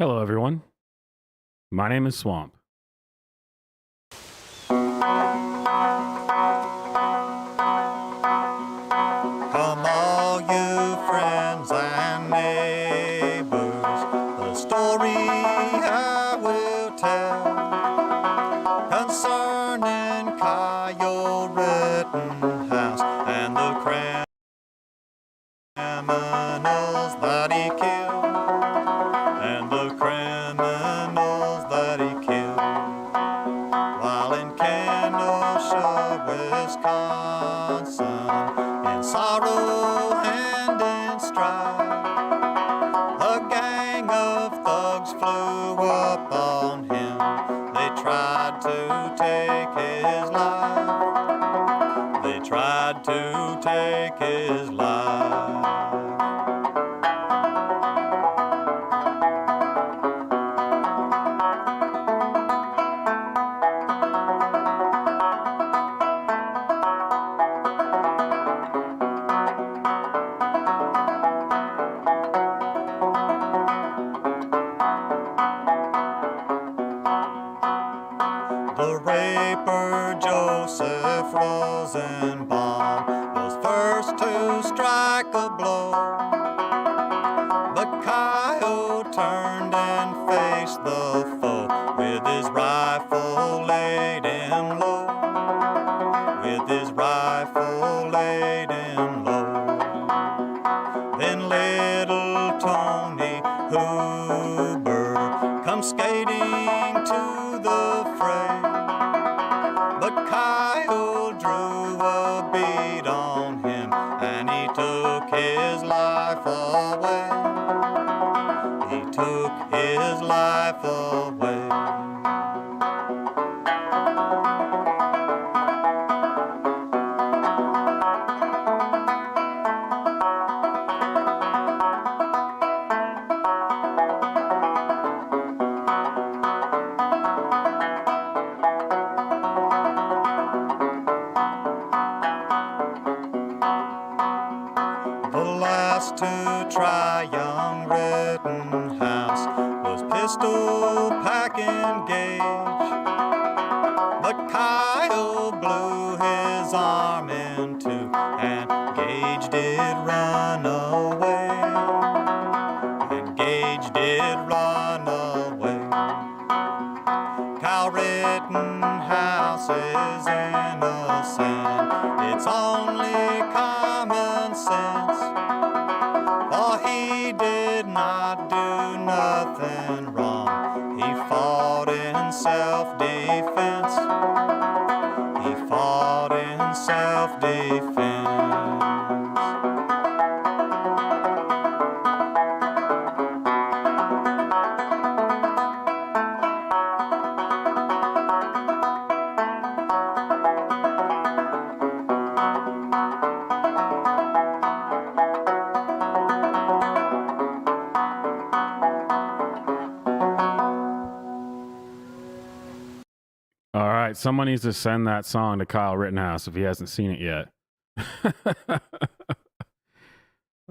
Hello, everyone. My name is Swamp. Come all you friends and neighbors, the story I will tell concerning Kyle Rittenhouse and the criminals that he killed, and the criminals that he killed while in Kenosha, Wisconsin, in sorrow and in strife. A gang of thugs flew up on him. They tried to take his life. They tried to take his life. The raper Joseph Rosenbaum was first to strike a blow, but Kyle turned and faced the foe with his rifle laid him low, with his rifle laid him low. Then little Tony Hoover come skating to the fray, but Kyle drew a bead on him and he took his life away. He took his life away. The last to try young Rittenhouse was pistol packing Gage, but Kyle blew his arm in two and Gage did run away, and Gage did run away. Kyle Rittenhouse is innocent, it's only common sense, for he did not do nothing wrong. He fought in self-defense. He fought in self-defense. All right, someone needs to send that song to Kyle Rittenhouse if he hasn't seen it yet.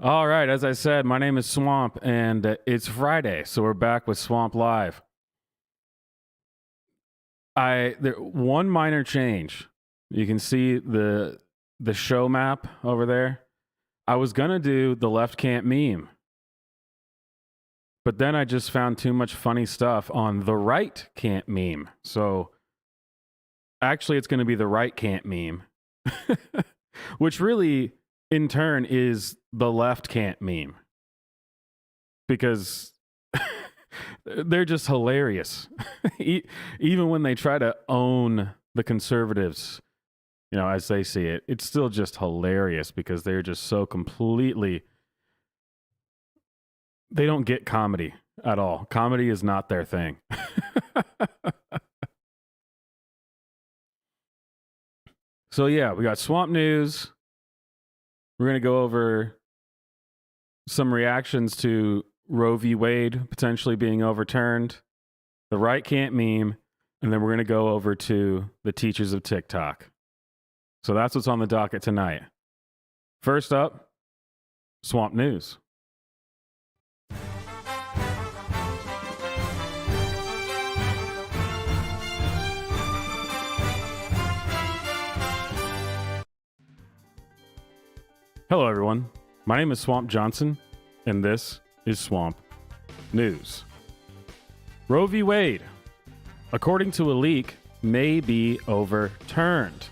All right, as I said, my name is Swamp, and it's Friday, so we're back with Swamp Live. One minor change. You can see the show map over there. I was gonna do the left can't meme, but then I just found too much funny stuff on the right can't meme. So actually, it's going to be the right can't meme, which really, in turn, is the left can't meme. Because they're just hilarious. Even when they try to own the conservatives, you know, as they see it, it's still just hilarious because they're just so completely... They don't get comedy at all. Comedy is not their thing. So yeah, we got Swamp News. We're going to go over some reactions to Roe v. Wade potentially being overturned, the right can't meme, and then we're going to go over to the teachers of TikTok. So that's what's on the docket tonight. First up, Swamp News. Hello, everyone. My name is Swamp Johnson, and this is Swamp News. Roe v. Wade, according to a leak, may be overturned.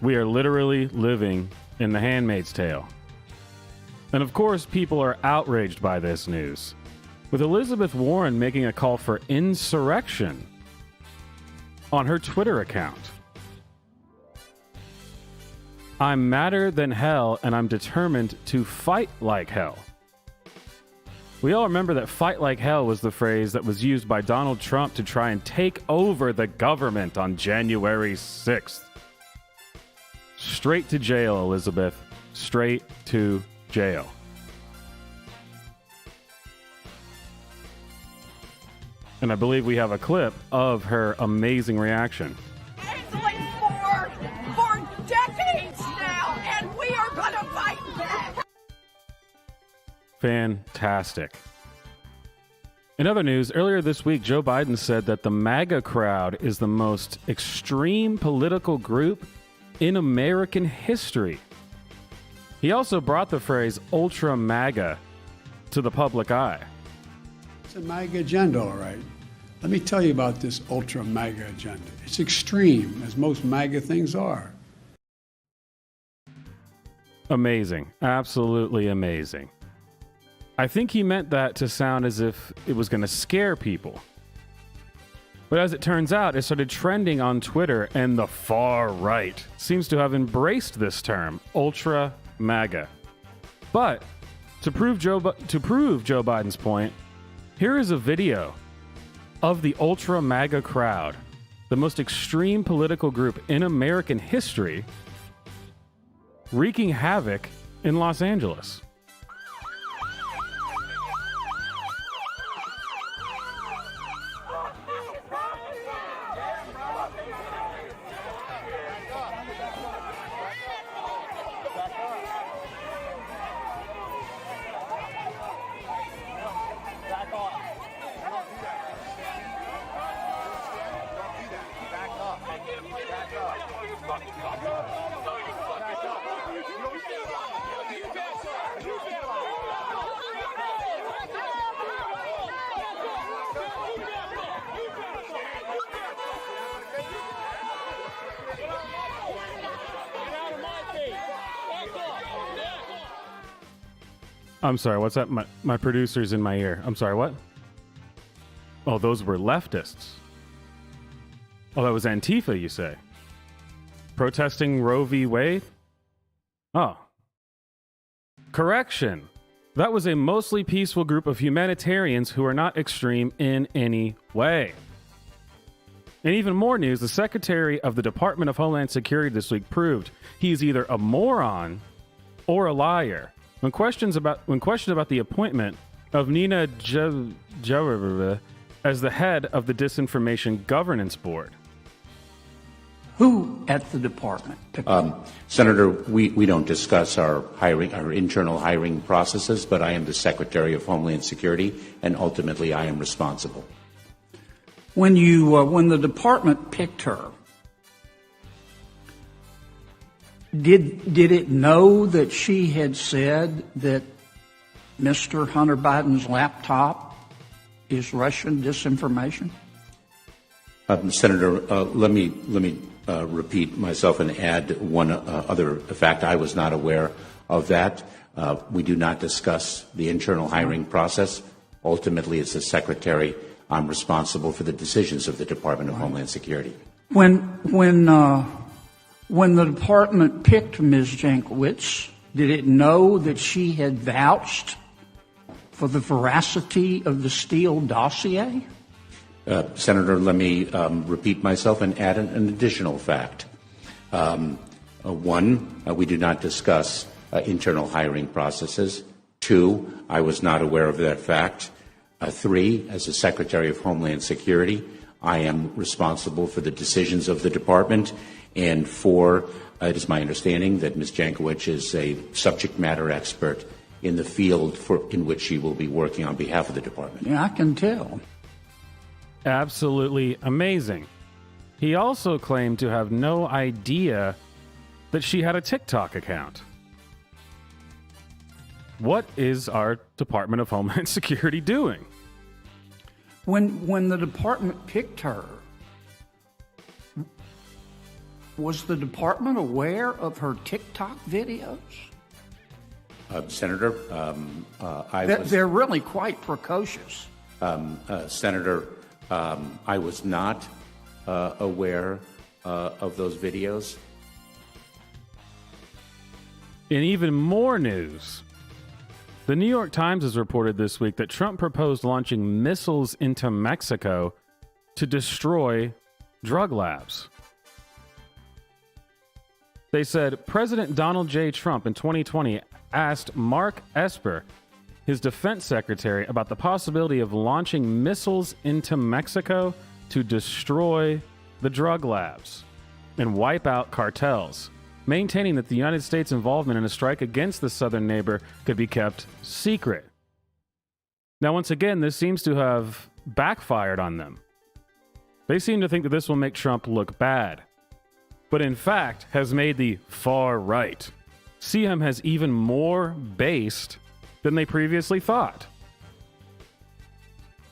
We are literally living in The Handmaid's Tale. And of course, people are outraged by this news, with Elizabeth Warren making a call for insurrection on her Twitter account. I'm madder than hell, and I'm determined to fight like hell. We all remember that fight like hell was the phrase that was used by Donald Trump to try and take over the government on January 6th. Straight to jail, Elizabeth. Straight to jail. And I believe we have a clip of her amazing reaction. For decades now, and we are going to fight back. Fantastic. In other news, earlier this week, Joe Biden said that the MAGA crowd is the most extreme political group in American history. He also brought the phrase ultra MAGA to the public eye. It's a MAGA agenda, all right. Let me tell you about this ultra MAGA agenda. It's extreme, as most MAGA things are. Amazing. Absolutely amazing. I think he meant that to sound as if it was going to scare people. But as it turns out, it started trending on Twitter, and the far right seems to have embraced this term, ultra MAGA. But to prove Joe Biden's point, here is a video of the ultra MAGA crowd, the most extreme political group in American history, wreaking havoc in Los Angeles. I'm sorry, what's that? My producer's in my ear. I'm sorry, what? Oh, those were leftists. Oh, that was Antifa, you say? Protesting Roe v. Wade? Oh. Correction. That was a mostly peaceful group of humanitarians who are not extreme in any way. And even more news, the Secretary of the Department of Homeland Security this week proved he's either a moron or a liar. When questioned about the appointment of Nina Jarovev as the head of the Disinformation Governance Board. Who at the department? Senator, we don't discuss our internal hiring processes, but I am the Secretary of Homeland Security, and ultimately I am responsible. When the department picked her, did it know that she had said that Mr. Hunter Biden's laptop is Russian disinformation? Senator, let me repeat myself and add one other fact. I was not aware of that. We do not discuss the internal hiring process. Ultimately, as the Secretary, I'm responsible for the decisions of the Department of Homeland Security. When the department picked Ms. Jankowicz, did it know that she had vouched for the veracity of the Steele dossier? Senator, let me repeat myself and add an additional fact. One, we do not discuss internal hiring processes. Two, I was not aware of that fact. Three, as the Secretary of Homeland Security, I am responsible for the decisions of the department. And four, it is my understanding that Ms. Jankowicz is a subject matter expert in the field in which she will be working on behalf of the department. Yeah, I can tell. Absolutely amazing. He also claimed to have no idea that she had a TikTok account. What is our Department of Homeland Security doing? When the department picked her, was the department aware of her TikTok videos? Senator, They're really quite precocious. Senator, I was not aware of those videos. In even more news, the New York Times has reported this week that Trump proposed launching missiles into Mexico to destroy drug labs. They said President Donald J. Trump in 2020 asked Mark Esper, his defense secretary, about the possibility of launching missiles into Mexico to destroy the drug labs and wipe out cartels, maintaining that the United States' involvement in a strike against the southern neighbor could be kept secret. Now, once again, this seems to have backfired on them. They seem to think that this will make Trump look bad, but in fact has made the far right see him as even more based than they previously thought.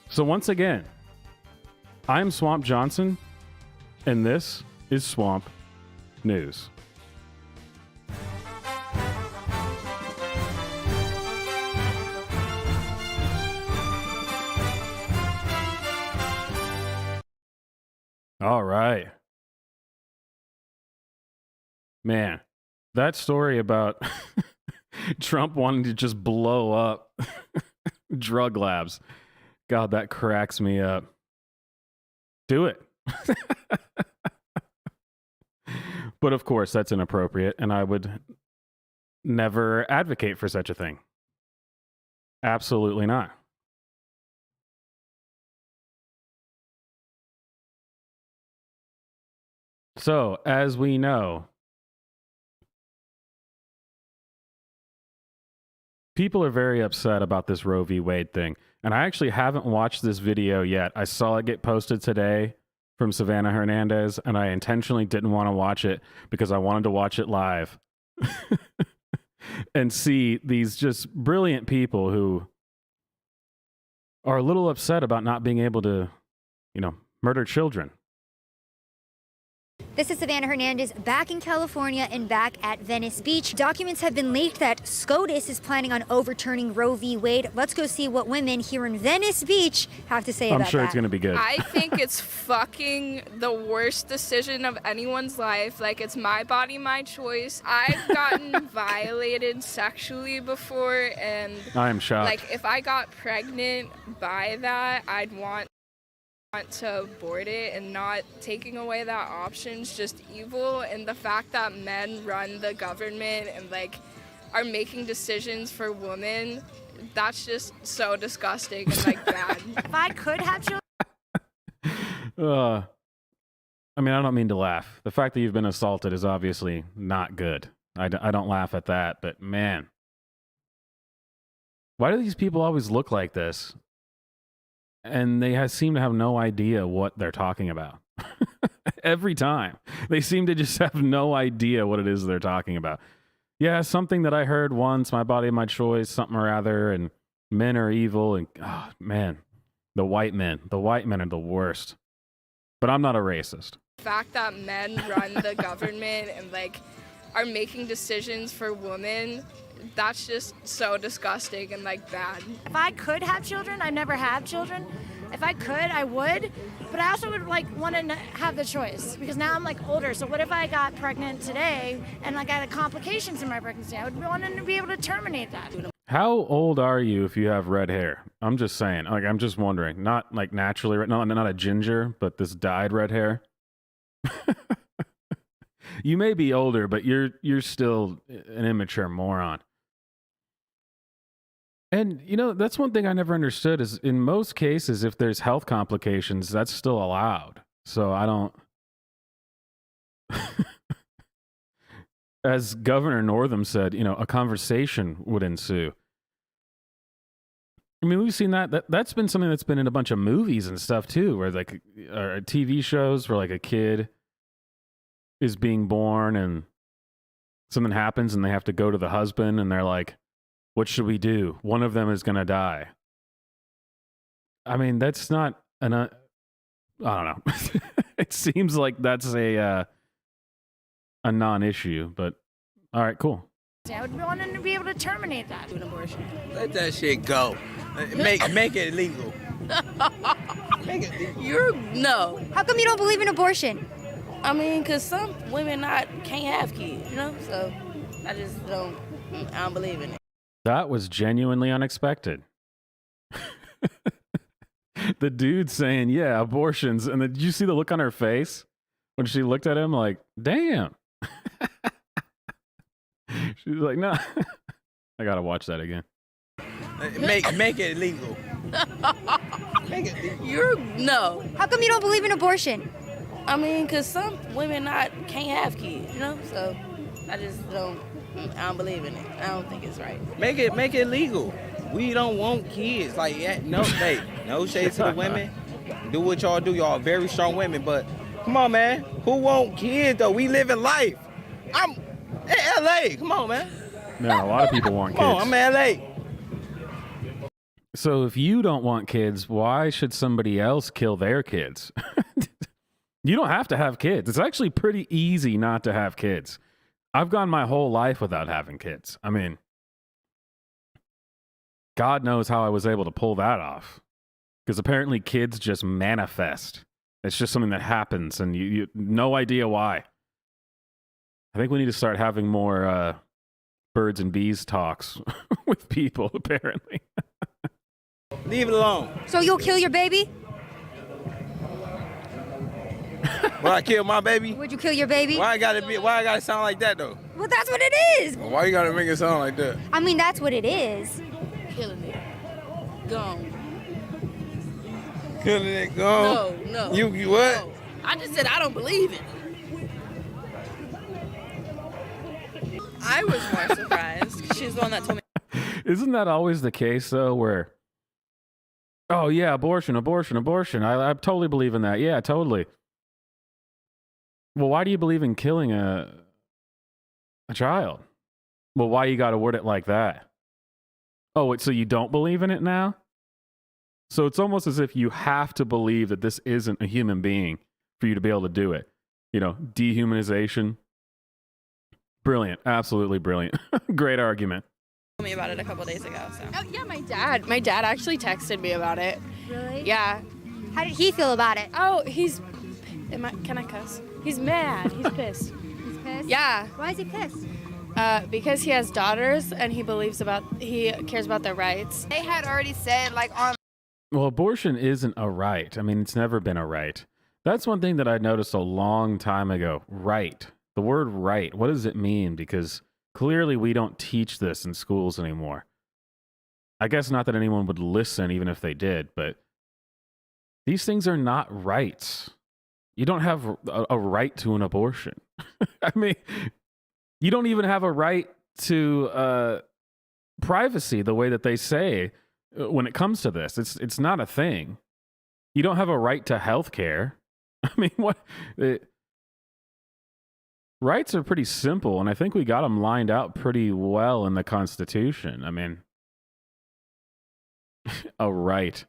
So once again, I'm Swamp Johnson, and this is Swamp News. All right. Man, that story about Trump wanting to just blow up drug labs. God, that cracks me up. Do it. But of course, that's inappropriate, and I would never advocate for such a thing. Absolutely not. So, as we know, people are very upset about this Roe v. Wade thing. And I actually haven't watched this video yet. I saw it get posted today from Savannah Hernandez, and I intentionally didn't want to watch it because I wanted to watch it live and see these just brilliant people who are a little upset about not being able to, murder children. This is Savannah Hernandez back in California and back at Venice Beach. Documents have been leaked that SCOTUS is planning on overturning Roe v. Wade. Let's go see what women here in Venice Beach have to say about that. I'm sure it's going to be good. I think it's fucking the worst decision of anyone's life. Like, it's my body, my choice. I've gotten violated sexually before, and I am shocked. like, if I got pregnant by that, I'd want to abort it, and not taking away that option's just evil. And the fact that men run the government and are making decisions for women, that's just so disgusting and bad. If I could have children, I don't mean to laugh. The fact that you've been assaulted is obviously not good. I don't laugh at that, but man, why do these people always look like this? And they seem to have no idea what they're talking about. Every time. They seem to just have no idea what it is they're talking about. Yeah, something that I heard once, my body, my choice, something or other, and men are evil. And, oh, man, the white men are the worst. But I'm not a racist. The fact that men run the government and are making decisions for women, that's just so disgusting and bad. if I could have children, I never have children. If I could, I would. But I also would want to have the choice, because now I'm older. So what if I got pregnant today and I had complications in my pregnancy? I would want to be able to terminate that. How old are you if you have red hair? I'm just saying. I'm just wondering. Not naturally, not a ginger, but this dyed red hair. You may be older, but you're still an immature moron. And, that's one thing I never understood is in most cases, if there's health complications, that's still allowed. So I don't... As Governor Northam said, a conversation would ensue. We've seen that's been something that's been in a bunch of movies and stuff too, where or TV shows where a kid is being born and something happens and they have to go to the husband and they're like, what should we do? One of them is going to die. I mean, that's not I don't know. It seems like that's a non-issue, but all right, cool. I would want them to be able to terminate that. An abortion. Let that shit go. Make it legal. Make it legal. No. How come you don't believe in abortion? I mean, because some women can't have kids, you know? So I just don't believe in it. That was genuinely unexpected. The dude saying, yeah, abortions. And then did you see the look on her face when she looked at him like, damn. She was like, no. I got to watch that again. Make it legal. Make it legal. No. How come you don't believe in abortion? I mean, because some women can't have kids, you know? So I just don't believe in it. I don't think it's right. Make it legal. We don't want kids. Like, no shade to the women. Do what y'all do. Y'all very strong women. But come on, man. Who want kids, though? We live in life. I'm in L.A. Come on, man. Man, a lot of people want kids. Come on, I'm in L.A. So if you don't want kids, why should somebody else kill their kids? You don't have to have kids. It's actually pretty easy not to have kids. I've gone my whole life without having kids. I mean, God knows how I was able to pull that off. Because apparently kids just manifest. It's just something that happens and you no idea why. I think we need to start having more birds and bees talks with people, apparently. Leave it alone. So you'll kill your baby? Will I kill my baby? Would you kill your baby? Why I gotta sound like that, though? Well, that's what it is. Why you gotta make it sound like that? I mean, that's what it is. Killing it. Gone. Killing it, gone? No. You what? No. I just said I don't believe it. I was more surprised. She's the one that told me. Isn't that always the case, though, where, oh, yeah, abortion. I totally believe in that. Yeah, totally. Well, why do you believe in killing a child? Well, why you got to word it like that? Oh, wait, so you don't believe in it now? So it's almost as if you have to believe that this isn't a human being for you to be able to do it. You know, dehumanization. Brilliant. Absolutely brilliant. Great argument. Me about it a couple days ago. So. Oh yeah, my dad actually texted me about it. Really? Yeah. How did he feel about it? Oh, can I cuss? He's mad. He's pissed. He's pissed? Yeah. Why is he pissed? Because he has daughters and he cares about their rights. They had already said Well, abortion isn't a right. I mean, it's never been a right. That's one thing that I noticed a long time ago. Right. The word right. What does it mean? Because clearly we don't teach this in schools anymore. I guess not that anyone would listen even if they did, but these things are not rights. You don't have a right to an abortion. I mean, you don't even have a right to privacy the way that they say when it comes to this. It's not a thing. You don't have a right to health care. I mean, what? Rights are pretty simple, and I think we got them lined out pretty well in the Constitution. I mean, a right.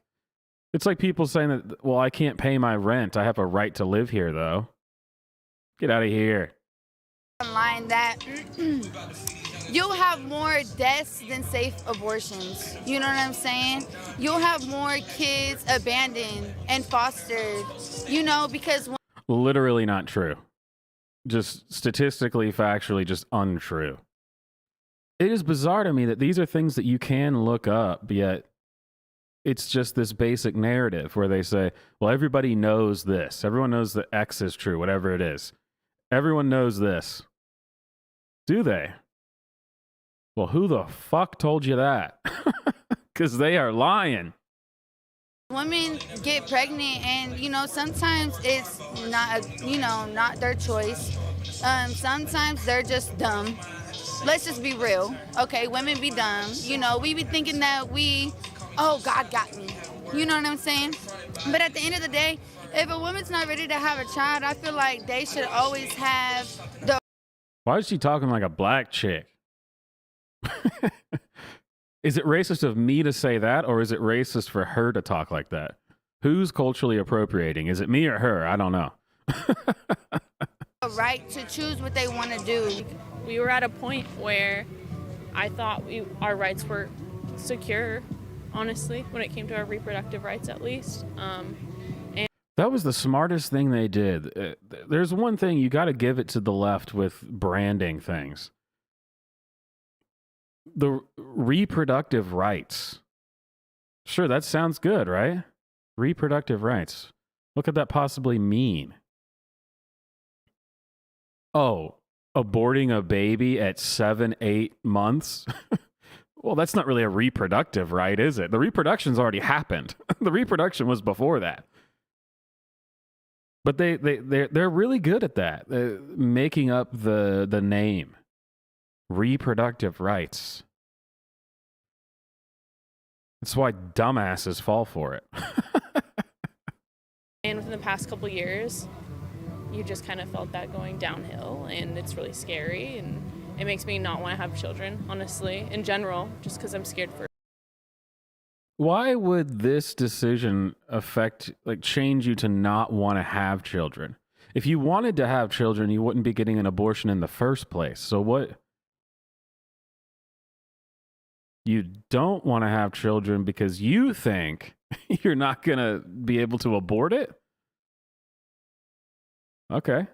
It's like people saying that, well, I can't pay my rent. I have a right to live here, though. Get out of here. online that you'll have more deaths than safe abortions. You know what I'm saying? You'll have more kids abandoned and fostered, you know, because... Literally not true. Just statistically, factually, just untrue. It is bizarre to me that these are things that you can look up, yet it's just this basic narrative where they say, well, everybody knows this. Everyone knows that X is true, whatever it is. Everyone knows this. Do they? Well, who the fuck told you that? Because they are lying. Women get pregnant and, you know, sometimes it's not, you know, not their choice. Sometimes they're just dumb. Let's just be real. Okay, women be dumb. You know, we be thinking that oh, God got me. You know what I'm saying? But at the end of the day, if a woman's not ready to have a child, I feel like they should always have the... Why is she talking like a black chick? Is it racist of me to say that, or is it racist for her to talk like that? Who's culturally appropriating? Is it me or her? I don't know. A right to choose what they want to do. We were at a point where I thought our rights were secure, honestly, when it came to our reproductive rights, at least. That was the smartest thing they did. There's one thing you got to give it to the left with branding things. The reproductive rights. Sure, that sounds good, right? Reproductive rights. What could that possibly mean? Oh, aborting a baby at 7, 8 months? Well, that's not really a reproductive right, is it? The reproduction's already happened. The reproduction was before that. But they're really good at that, making up the name. Reproductive rights. That's why dumbasses fall for it. And within the past couple years, you just kind of felt that going downhill, and it's really scary, and it makes me not want to have children, honestly, in general, just because I'm scared for. Why would this decision change you to not want to have children? If you wanted to have children, you wouldn't be getting an abortion in the first place. So what? You don't want to have children because you think you're not going to be able to abort it? Okay.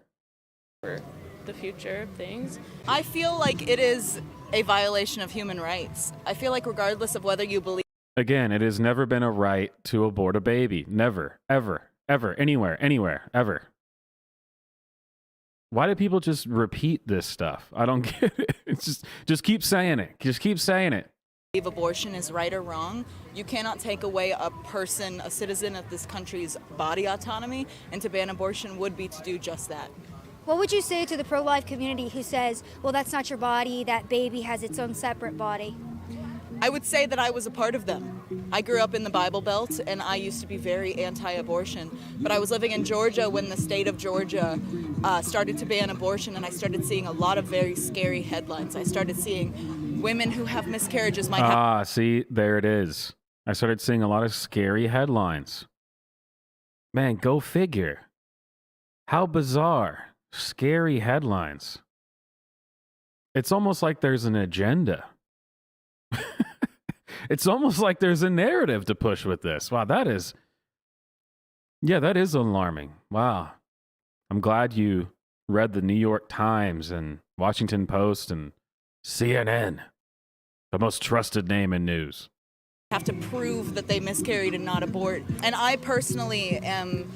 For the future of things. I feel like it is a violation of human rights. I feel like regardless of whether you believe. Again, it has never been a right to abort a baby. Never, ever, ever, anywhere, ever. Why do people just repeat this stuff? I don't get it. It's just keep saying it. Just keep saying it. If abortion is right or wrong, you cannot take away a person, a citizen of this country's body autonomy, and to ban abortion would be to do just that. What would you say to the pro-life community who says, well, that's not your body, that baby has its own separate body? I would say that I was a part of them. I grew up in the Bible Belt, and I used to be very anti-abortion. But I was living in Georgia when the state of Georgia started to ban abortion, and I started seeing a lot of very scary headlines. I started seeing women who have miscarriages might have. See, there it is. I started seeing a lot of scary headlines. Man, go figure. How bizarre. Scary headlines. It's almost like there's an agenda. It's almost like there's a narrative to push with this. Wow, that is alarming. Wow. I'm glad you read the New York Times and Washington Post and CNN, the most trusted name in news. Have to prove that they miscarried and not abort. And I personally am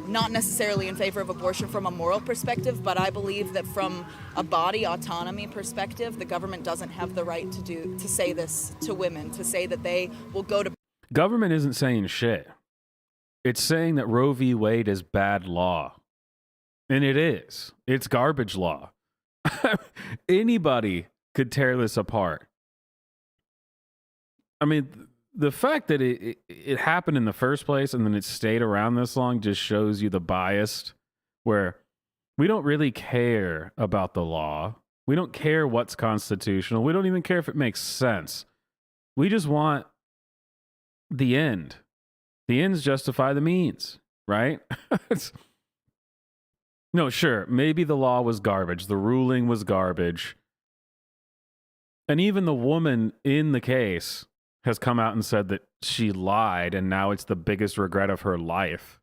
not necessarily in favor of abortion from a moral perspective, but I believe that from a body autonomy perspective, the government doesn't have the right to say this to women, to say that they will go to. Government isn't saying shit. It's saying that Roe v. Wade is bad law. And it is. It's garbage law. Anybody could tear this apart. I mean, the fact that it happened in the first place and then it stayed around this long just shows you the bias where we don't really care about the law. We don't care what's constitutional. We don't even care if it makes sense. We just want the end. The ends justify the means, right? No, sure, maybe the law was garbage. The ruling was garbage. And even the woman in the case has come out and said that she lied and now it's the biggest regret of her life.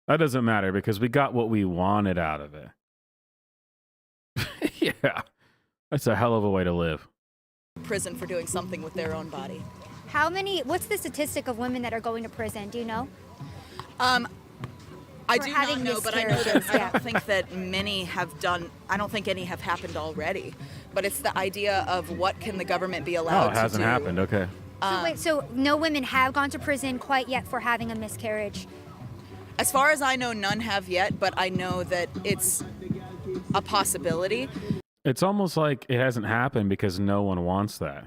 That doesn't matter because we got what we wanted out of it. Yeah, that's a hell of a way to live. Prison for doing something with their own body. What's the statistic of women that are going to prison? Do you know? I do not know, but I know that I don't think that many have done. I don't think any have happened already. But it's the idea of what can the government be allowed to do. Oh, it hasn't happened. Okay. So no women have gone to prison quite yet for having a miscarriage? As far as I know, none have yet, but I know that it's a possibility. It's almost like it hasn't happened because no one wants that.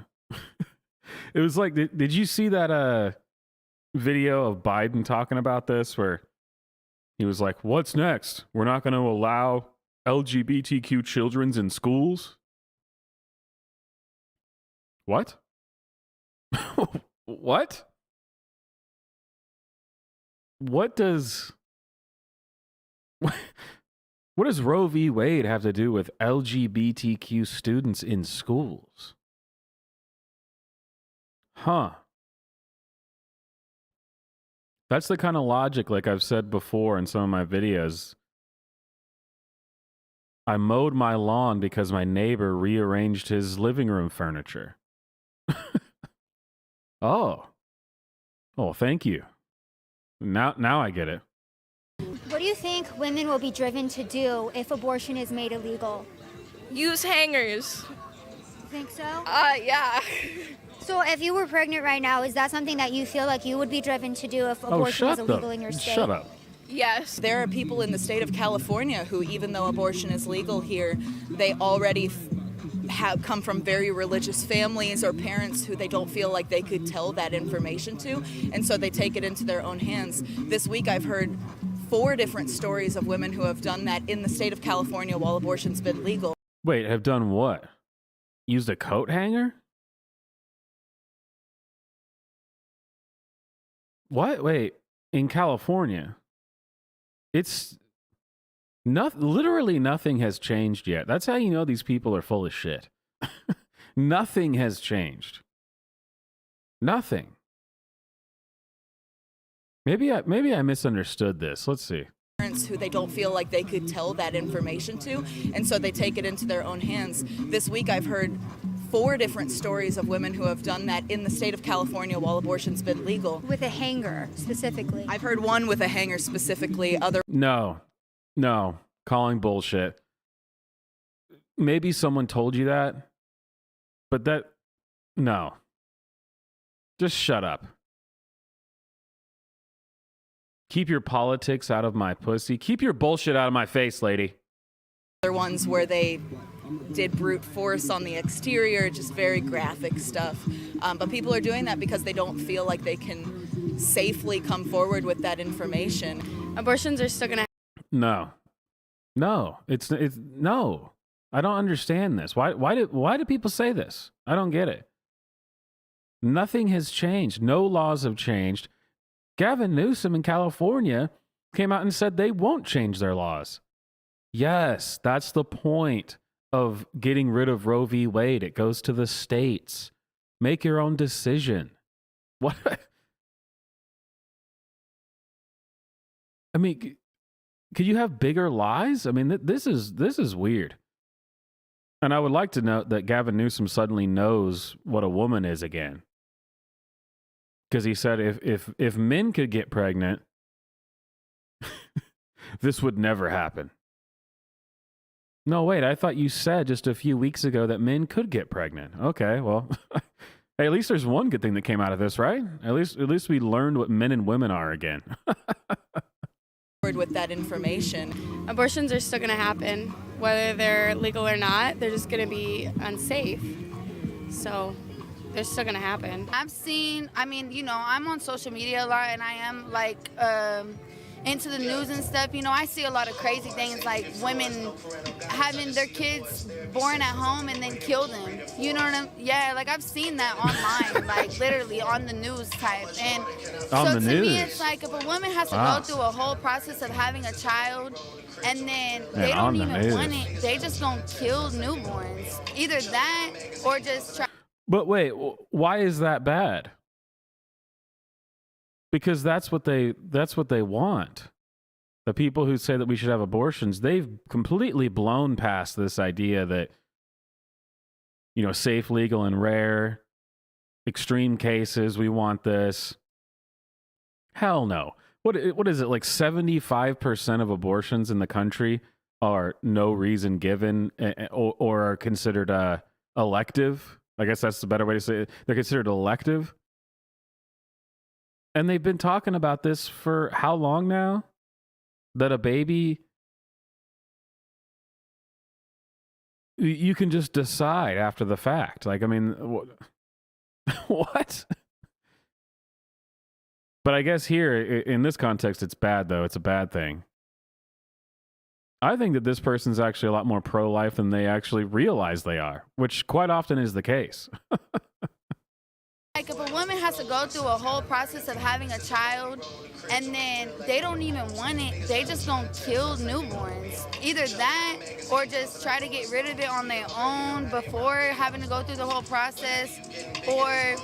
It was like, did you see that video of Biden talking about this where he was like, what's next? We're not going to allow LGBTQ children's in schools? What? What? What does Roe v. Wade have to do with LGBTQ students in schools? Huh. That's the kind of logic, like I've said before in some of my videos. I mowed my lawn because my neighbor rearranged his living room furniture. Oh. Oh, thank you. Now I get it. What do you think women will be driven to do if abortion is made illegal? Use hangers. You think so? Yeah. So if you were pregnant right now, is that something that you feel like you would be driven to do if abortion is illegal in your state? Shut up. Yes. There are people in the state of California who, even though abortion is legal here, they already have come from very religious families or parents who they don't feel like they could tell that information to, and so they take it into their own hands. This week I've heard 4 different stories of women who have done that in the state of California while abortion's been legal. Wait, have done what? Used a coat hanger? What? Wait, in California? It's literally nothing has changed yet. That's how you know these people are full of shit. Nothing has changed. Nothing. Maybe I misunderstood this. Let's see. Parents who they don't feel like they could tell that information to, and so they take it into their own hands. This week I've heard 4 different stories of women who have done that in the state of California while abortion's been legal. With a hanger, specifically. I've heard one with a hanger specifically. No, calling bullshit. Maybe someone told you that, but no. Just shut up. Keep your politics out of my pussy. Keep your bullshit out of my face, lady. Other ones where they did brute force on the exterior, just very graphic stuff. But people are doing that because they don't feel like they can safely come forward with that information. Abortions are still going to No, it's no. I don't understand this. Why do people say this? I don't get it. Nothing has changed. No laws have changed. Gavin Newsom in California came out and said they won't change their laws. Yes, that's the point of getting rid of Roe v. Wade. It goes to the states. Make your own decision. What? I mean, could you have bigger lies? I mean, this is weird. And I would like to note that Gavin Newsom suddenly knows what a woman is again. Because he said if men could get pregnant, this would never happen. No, wait, I thought you said just a few weeks ago that men could get pregnant. Okay, well, hey, at least there's one good thing that came out of this, right? At least we learned what men and women are again. With that information. Abortions are still going to happen, whether they're legal or not. They're just going to be unsafe. So they're still going to happen. I'm on social media a lot, and I am into the news and stuff. I see a lot of crazy things, like women having their kids born at home and then kill them. You know what I'm? Yeah, I've seen that online, literally on the news type. And on so to me, it's like if a woman has to go through a whole process of having a child, and then they don't even want it, they just gonna kill newborns. Either that or just try. But wait, why is that bad? Because that's what they want. The people who say that we should have abortions, they've completely blown past this idea that, safe, legal, and rare, extreme cases, we want this. Hell no. What is it, like 75% of abortions in the country are no reason given or are considered elective? I guess that's the better way to say it. They're considered elective. And they've been talking about this for how long now? That a baby, you can just decide after the fact. What? But I guess here, in this context, it's bad, though. It's a bad thing. I think that this person's actually a lot more pro-life than they actually realize they are, which quite often is the case. Like if a woman has to go through a whole process of having a child and then they don't even want it, they just gonna kill newborns. Either that or just try to get rid of it on their own before having to go through the whole process. Or,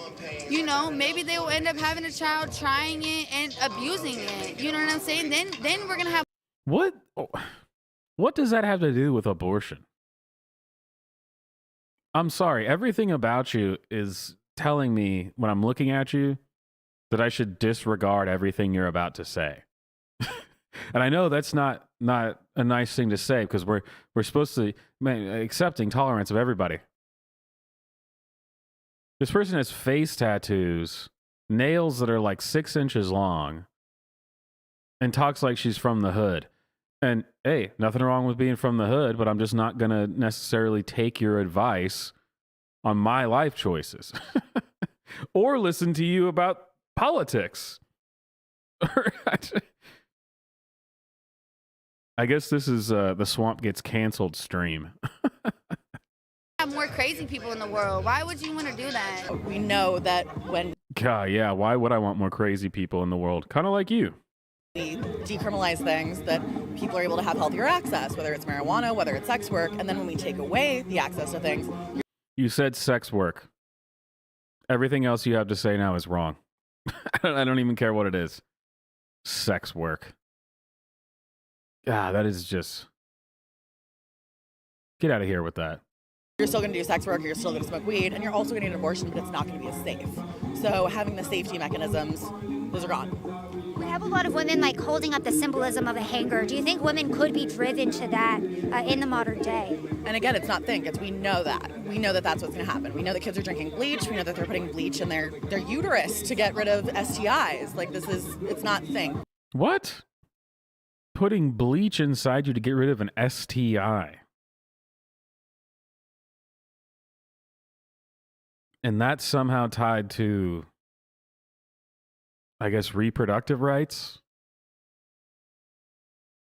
you know, maybe they will end up having a child, trying it and abusing it. You know what I'm saying? Then we're gonna have What does that have to do with abortion? I'm sorry, everything about you is telling me when I'm looking at you that I should disregard everything you're about to say. And I know that's not a nice thing to say because we're supposed to accepting tolerance of everybody. This person has face tattoos, nails that are like 6 inches long, and talks like she's from the hood. And hey, nothing wrong with being from the hood, but I'm just not going to necessarily take your advice on my life choices or listen to you about politics. I guess this is the Swamp Gets Canceled stream. have more crazy people in the world. Why would you want to do that? We know that when God, yeah, why would I want more crazy people in the world? Kind of like you. we decriminalize things, that people are able to have healthier access, whether it's marijuana, whether it's sex work, and then when we take away the access to things. You said sex work. Everything else you have to say now is wrong. I don't even care what it is. Sex work. That is just... Get out of here with that. You're still going to do sex work, you're still going to smoke weed, and you're also going to get an abortion, but it's not going to be as safe. So having the safety mechanisms, those are gone. We have a lot of women like holding up the symbolism of a hanger. Do you think women could be driven to that in the modern day? And again, it's not think, it's we know that. We know that that's what's going to happen. We know that kids are drinking bleach. We know that they're putting bleach in their uterus to get rid of STIs. Like it's not think. What? Putting bleach inside you to get rid of an STI. And that's somehow tied to, I guess, reproductive rights?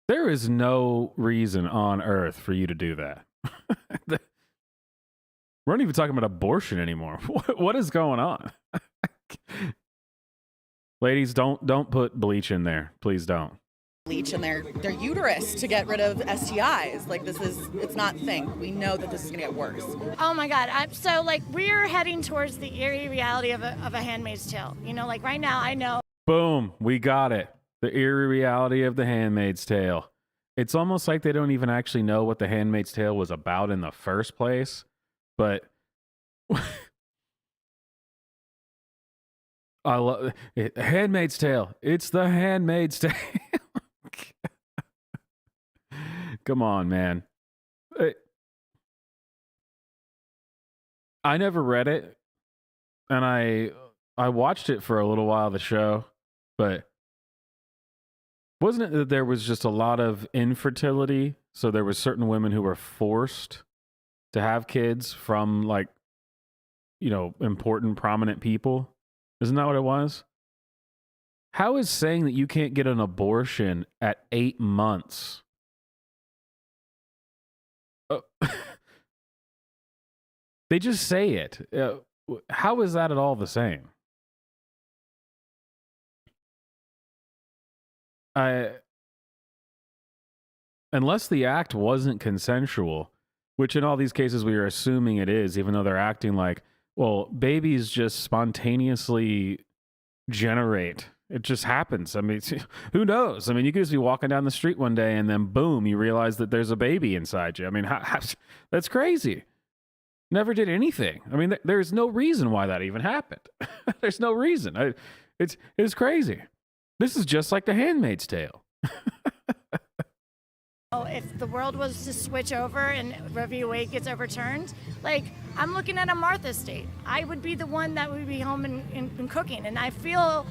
There is no reason on earth for you to do that. We're not even talking about abortion anymore. What is going on? Ladies, don't put bleach in there. Please don't. Bleach in their uterus to get rid of STIs. Like it's not think. We know that this is going to get worse. Oh my God. We're heading towards the eerie reality of a Handmaid's Tale. You know, like right now I know. Boom. We got it. The eerie reality of the Handmaid's Tale. It's almost like they don't even actually know what the Handmaid's Tale was about in the first place. But I love it. Handmaid's Tale. It's the Handmaid's Tale. Come on, man. I never read it, and I watched it for a little while, the show, but wasn't it that there was just a lot of infertility? So there was certain women who were forced to have kids from, like, you know, important, prominent people. Isn't that what it was? How is saying that you can't get an abortion at 8 months? They just say it. How is that at all the same? Unless the act wasn't consensual, which in all these cases we are assuming it is, even though they're acting like, well, babies just spontaneously generate. It just happens. I mean, who knows? I mean, you could just be walking down the street one day and then boom, you realize that there's a baby inside you. I mean, that's crazy. Never did anything. I mean, there's no reason why that even happened. There's no reason. It's crazy. This is just like The Handmaid's Tale. If the world was to switch over and Roe V Wade gets overturned, like, I'm looking at a Martha state. I would be the one that would be home and cooking. And I feel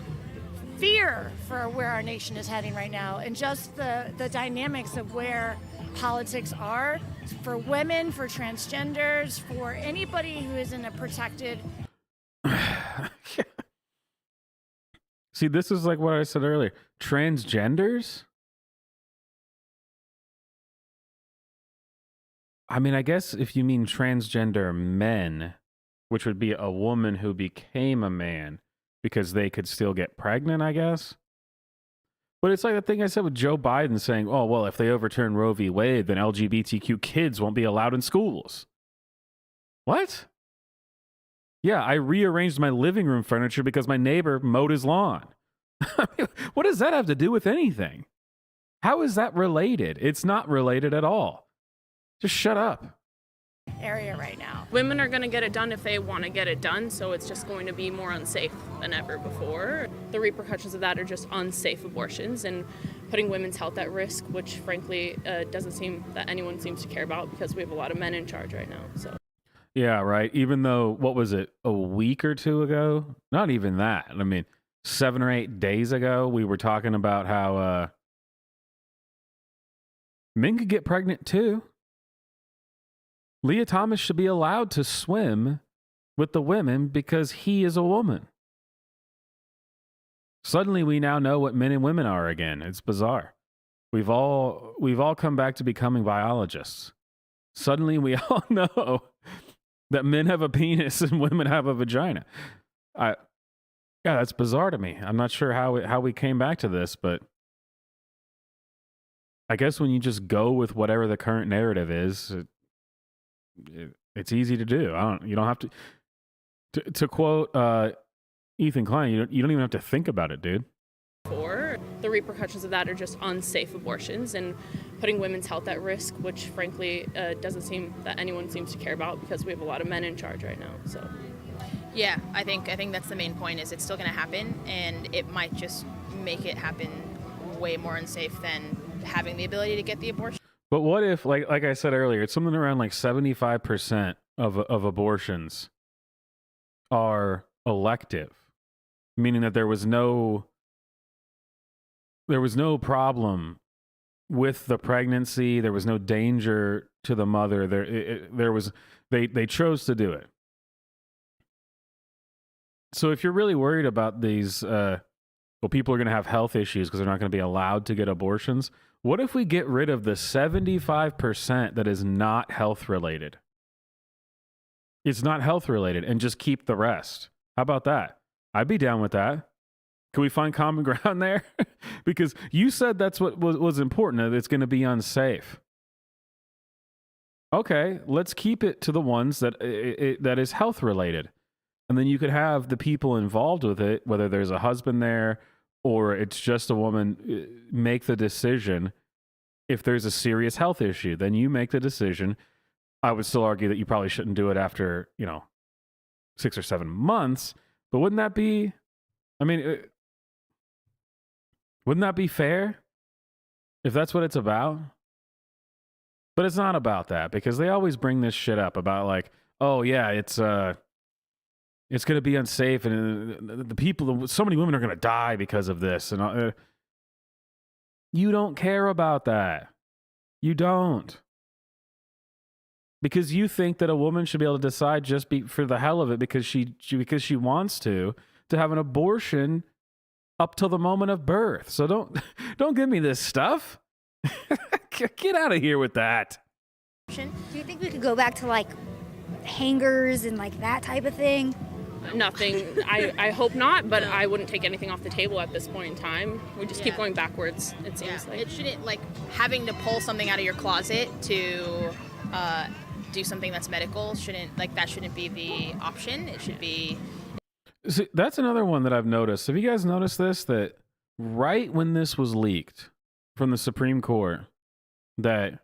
fear for where our nation is heading right now, and just the dynamics of where politics are for women, for transgenders, for anybody who is in a protected. See, this is like what I said earlier. Transgenders? I mean, I guess if you mean transgender men, which would be a woman who became a man because they could still get pregnant, I guess. But it's like the thing I said with Joe Biden saying, oh, well, if they overturn Roe v. Wade, then LGBTQ kids won't be allowed in schools. What? Yeah, I rearranged my living room furniture because my neighbor mowed his lawn. I mean, what does that have to do with anything? How is that related? It's not related at all. Just shut up. Area right now. Women are going to get it done if they want to get it done, so it's just going to be more unsafe than ever before. The repercussions of that are just unsafe abortions and putting women's health at risk, which frankly doesn't seem that anyone seems to care about because we have a lot of men in charge right now. So. Yeah, right. Even though, what was it, a week or two ago? Not even that. I mean, 7 or 8 days ago, we were talking about how men could get pregnant too. Leah Thomas should be allowed to swim with the women because he is a woman. Suddenly we now know what men and women are again. It's bizarre. We've all come back to becoming biologists. Suddenly we all know that men have a penis and women have a vagina. Yeah, that's bizarre to me. I'm not sure how we came back to this, but I guess when you just go with whatever the current narrative is, it's easy to do. You don't have to quote Ethan Klein. You don't even have to think about it, dude. For the repercussions of that are just unsafe abortions and putting women's health at risk, which frankly doesn't seem that anyone seems to care about because we have a lot of men in charge right now. So. Yeah, I think that's the main point. Is it's still going to happen, and it might just make it happen way more unsafe than having the ability to get the abortion. But what if, like I said earlier, it's something around like 75% of abortions are elective, meaning that there was no problem with the pregnancy, there was no danger to the mother. They chose to do it. So if you're really worried about these, people are going to have health issues because they're not going to be allowed to get abortions. What if we get rid of the 75% that is not health related? It's not health related and just keep the rest. How about that? I'd be down with that. Can we find common ground there? Because you said that's what was important, that it's going to be unsafe. Okay, let's keep it to the ones that that is health related. And then you could have the people involved with it, whether there's a husband there or it's just a woman, make the decision. If there's a serious health issue, then you make the decision. I would still argue that you probably shouldn't do it after, 6 or 7 months. But wouldn't that be, wouldn't that be fair if that's what it's about? But it's not about that, because they always bring this shit up about like, oh yeah, it's going to be unsafe, and the people, so many women are going to die because of this. And you don't care about that. You don't. Because you think that a woman should be able to decide just for the hell of it, because she wants to have an abortion up till the moment of birth. So don't give me this stuff. Get out of here with that. Do you think we could go back to like hangers and like that type of thing? Nothing. I hope not, but I wouldn't take anything off the table at this point in time. We just keep going backwards, it seems like. It shouldn't, like, having to pull something out of your closet to do something that's medical shouldn't be the option. It should be... See, that's another one that I've noticed. Have you guys noticed this? That right when this was leaked from the Supreme Court, that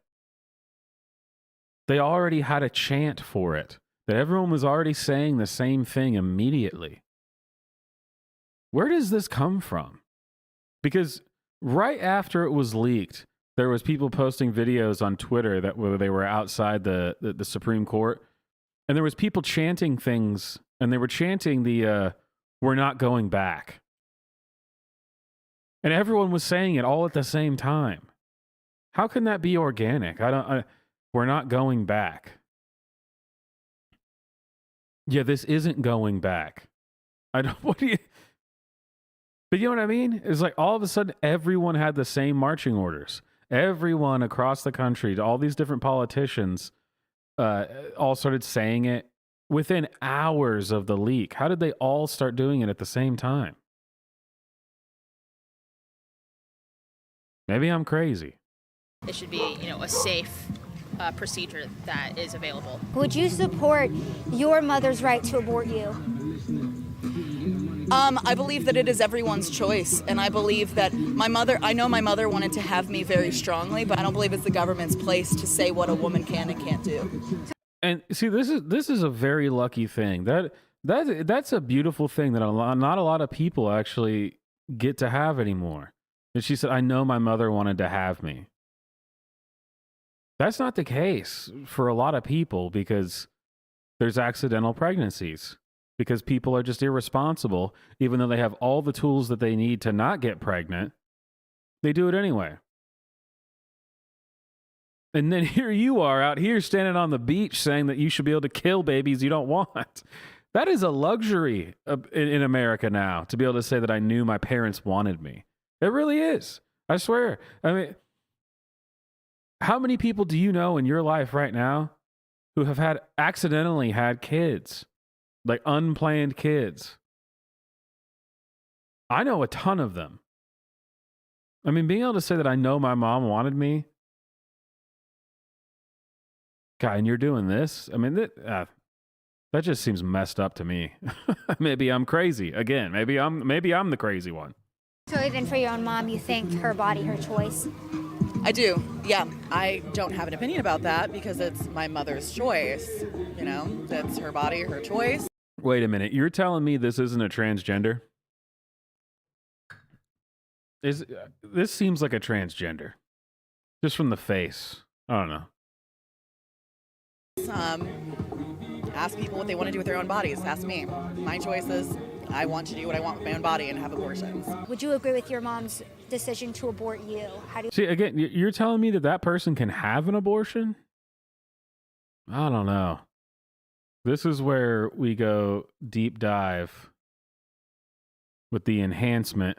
they already had a chant for it. That everyone was already saying the same thing immediately. Where does this come from? Because right after it was leaked, there was people posting videos on Twitter where they were outside the Supreme Court, and there was people chanting things, and they were chanting the "we're not going back," and everyone was saying it all at the same time. How can that be organic? We're not going back. Yeah, this isn't going back. But you know what I mean? It's like all of a sudden everyone had the same marching orders. Everyone across the country, all these different politicians all started saying it within hours of the leak. How did they all start doing it at the same time? Maybe I'm crazy. It should be, a safe procedure that is available. Would you support your mother's right to abort you? I believe that it is everyone's choice, and I believe that I know my mother wanted to have me very strongly, but I don't believe it's the government's place to say what a woman can and can't do. And see, this is a very lucky thing. That's a beautiful thing that not a lot of people actually get to have anymore. And she said, I know my mother wanted to have me. That's not the case for a lot of people because there's accidental pregnancies. Because people are just irresponsible, even though they have all the tools that they need to not get pregnant, they do it anyway. And then here you are out here standing on the beach saying that you should be able to kill babies you don't want. That is a luxury in America now, to be able to say that I knew my parents wanted me. It really is. I swear. I mean, how many people do you know in your life right now who have accidentally had kids? Like unplanned kids. I know a ton of them. I mean, being able to say that I know my mom wanted me. God, and you're doing this? I mean, that just seems messed up to me. Maybe I'm crazy. Again, maybe I'm the crazy one. So even for your own mom, you think her body, her choice? I do, yeah. I don't have an opinion about that because it's my mother's choice. That's her body, her choice. Wait a minute. You're telling me this isn't a transgender? This seems like a transgender. Just from the face. I don't know. Ask people what they want to do with their own bodies. Ask me. My choice is I want to do what I want with my own body and have abortions. Would you agree with your mom's decision to abort you? See, again, you're telling me that person can have an abortion? I don't know. This is where we go deep dive with the enhancement.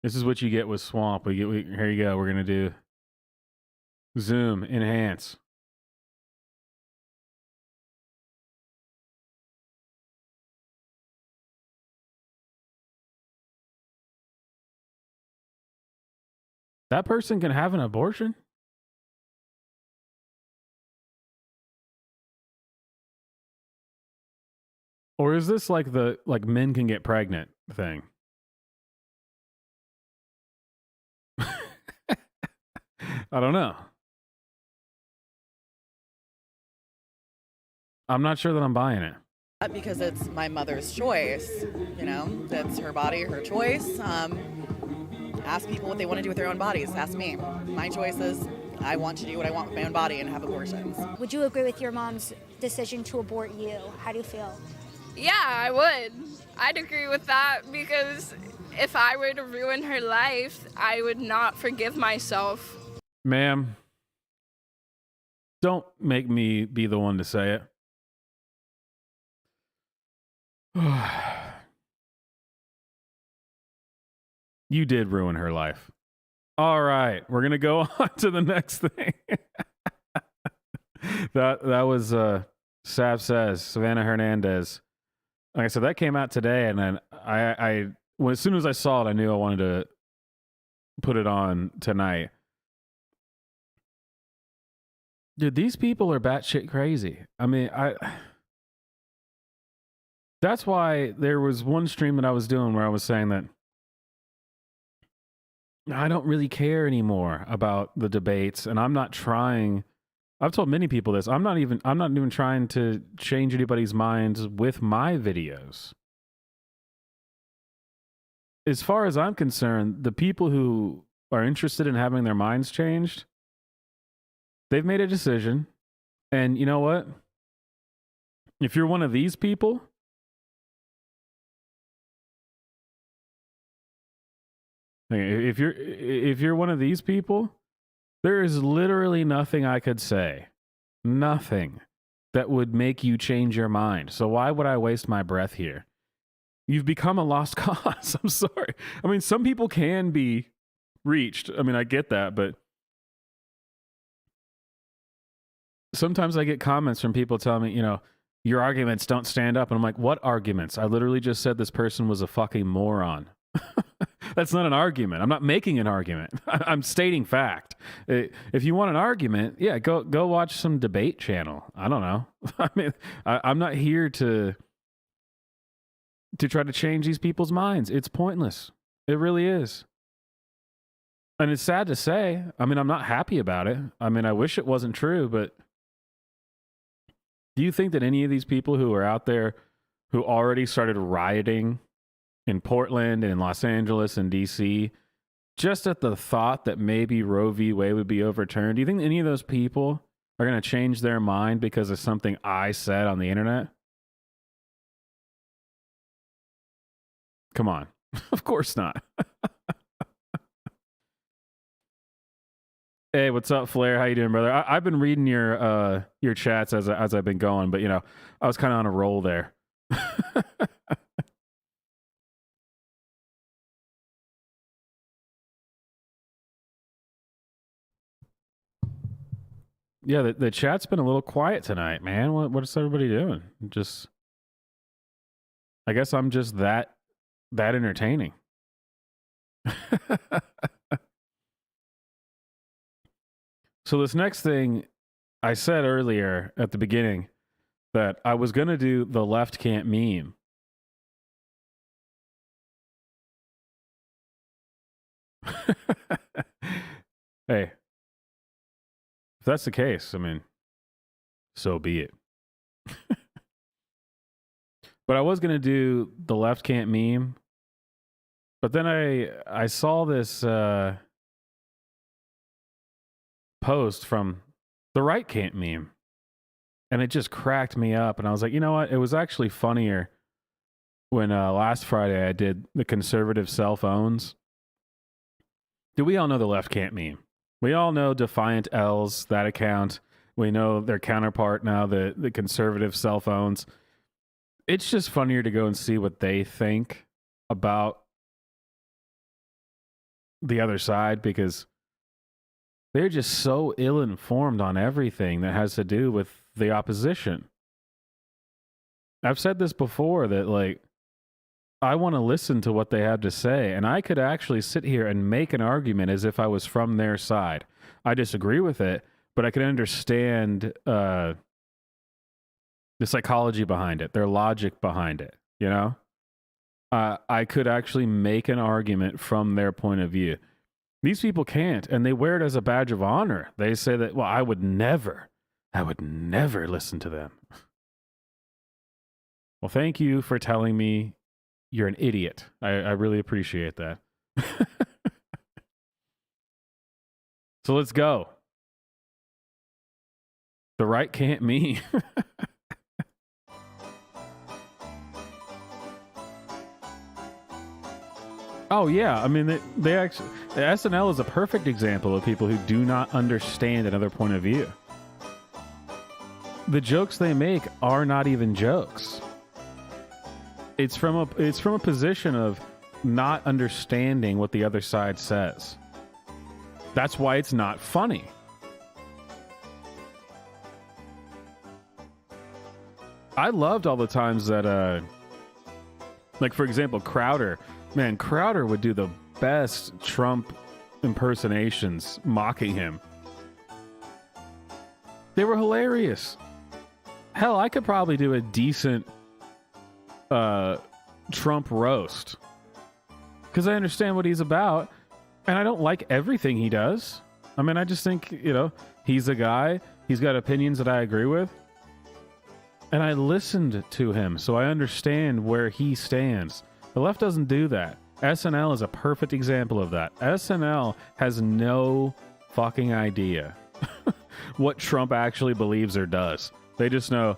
This is what you get with Swamp. Here you go. We're going to do zoom, enhance. That person can have an abortion? Or is this like the men can get pregnant thing? I don't know. I'm not sure that I'm buying it. Because it's my mother's choice. That's her body, her choice. Ask people what they want to do with their own bodies. Ask me. My choice is I want to do what I want with my own body and have abortions. Would you agree with your mom's decision to abort you? How do you feel? Yeah, I would. I'd agree with that because if I were to ruin her life, I would not forgive myself. Ma'am, don't make me be the one to say it. You did ruin her life. All right, we're going to go on to the next thing. that was Sav Says, Savannah Hernandez. Like I said, that came out today, and then as soon as I saw it, I knew I wanted to put it on tonight. Dude, these people are batshit crazy. I mean, that's why there was one stream that I was doing where I was saying that I don't really care anymore about the debates, and I'm not trying. I've told many people this. I'm not even trying to change anybody's minds with my videos. As far as I'm concerned, the people who are interested in having their minds changed, they've made a decision. And you know what? If you're one of these people, if you're one of these people, there is literally nothing I could say, nothing that would make you change your mind. So why would I waste my breath here? You've become a lost cause. I'm sorry. I mean, some people can be reached. I mean, I get that, but sometimes I get comments from people telling me, your arguments don't stand up. And I'm like, what arguments? I literally just said this person was a fucking moron. That's not an argument. I'm not making an argument. I'm stating fact. If you want an argument, yeah, go watch some debate channel. I don't know. I mean, I'm not here to try to change these people's minds. It's pointless. It really is. And it's sad to say. I mean, I'm not happy about it. I mean, I wish it wasn't true, but do you think that any of these people who are out there who already started rioting in Portland and in Los Angeles and DC, just at the thought that maybe Roe v. Wade would be overturned, do you think any of those people are going to change their mind because of something I said on the internet? Come on. Of course not. Hey, what's up, Flair? How you doing, brother? I've been reading your chats as I've been going, but I was kind of on a roll there. Yeah, the chat's been a little quiet tonight, man. What's everybody doing? I guess I'm just that entertaining. So this next thing, I said earlier at the beginning that I was going to do the left can't meme. Hey, if that's the case, I mean, so be it. But I was going to do the left can't meme. But then I saw this post from the right can't meme. And it just cracked me up. And I was like, you know what? It was actually funnier when last Friday I did the conservative self-owns. Do we all know the left can't meme? We all know Defiant L's, that account. We know their counterpart now, the conservative self-owns. It's just funnier to go and see what they think about the other side, because they're just so ill-informed on everything that has to do with the opposition. I've said this before that, I want to listen to what they have to say, and I could actually sit here and make an argument as if I was from their side. I disagree with it, but I can understand the psychology behind it, their logic behind it, I could actually make an argument from their point of view. These people can't, and they wear it as a badge of honor. They say that, well, I would never listen to them. Well, thank you for telling me you're an idiot. I really appreciate that. So let's go. The right can't meme. Oh yeah, I mean they actually, the SNL is a perfect example of people who do not understand another point of view. The jokes they make are not even jokes. It's from a position of not understanding what the other side says. That's why it's not funny. I loved all the times that for example, Crowder. Man, Crowder would do the best Trump impersonations mocking him. They were hilarious. Hell, I could probably do a decent Trump roast, because I understand what he's about, and I don't like everything he does. I mean, I just think, he's a guy, he's got opinions that I agree with, and I listened to him, so I understand where he stands. The left doesn't do that. SNL is a perfect example of that. SNL has no fucking idea what Trump actually believes or does. They just know,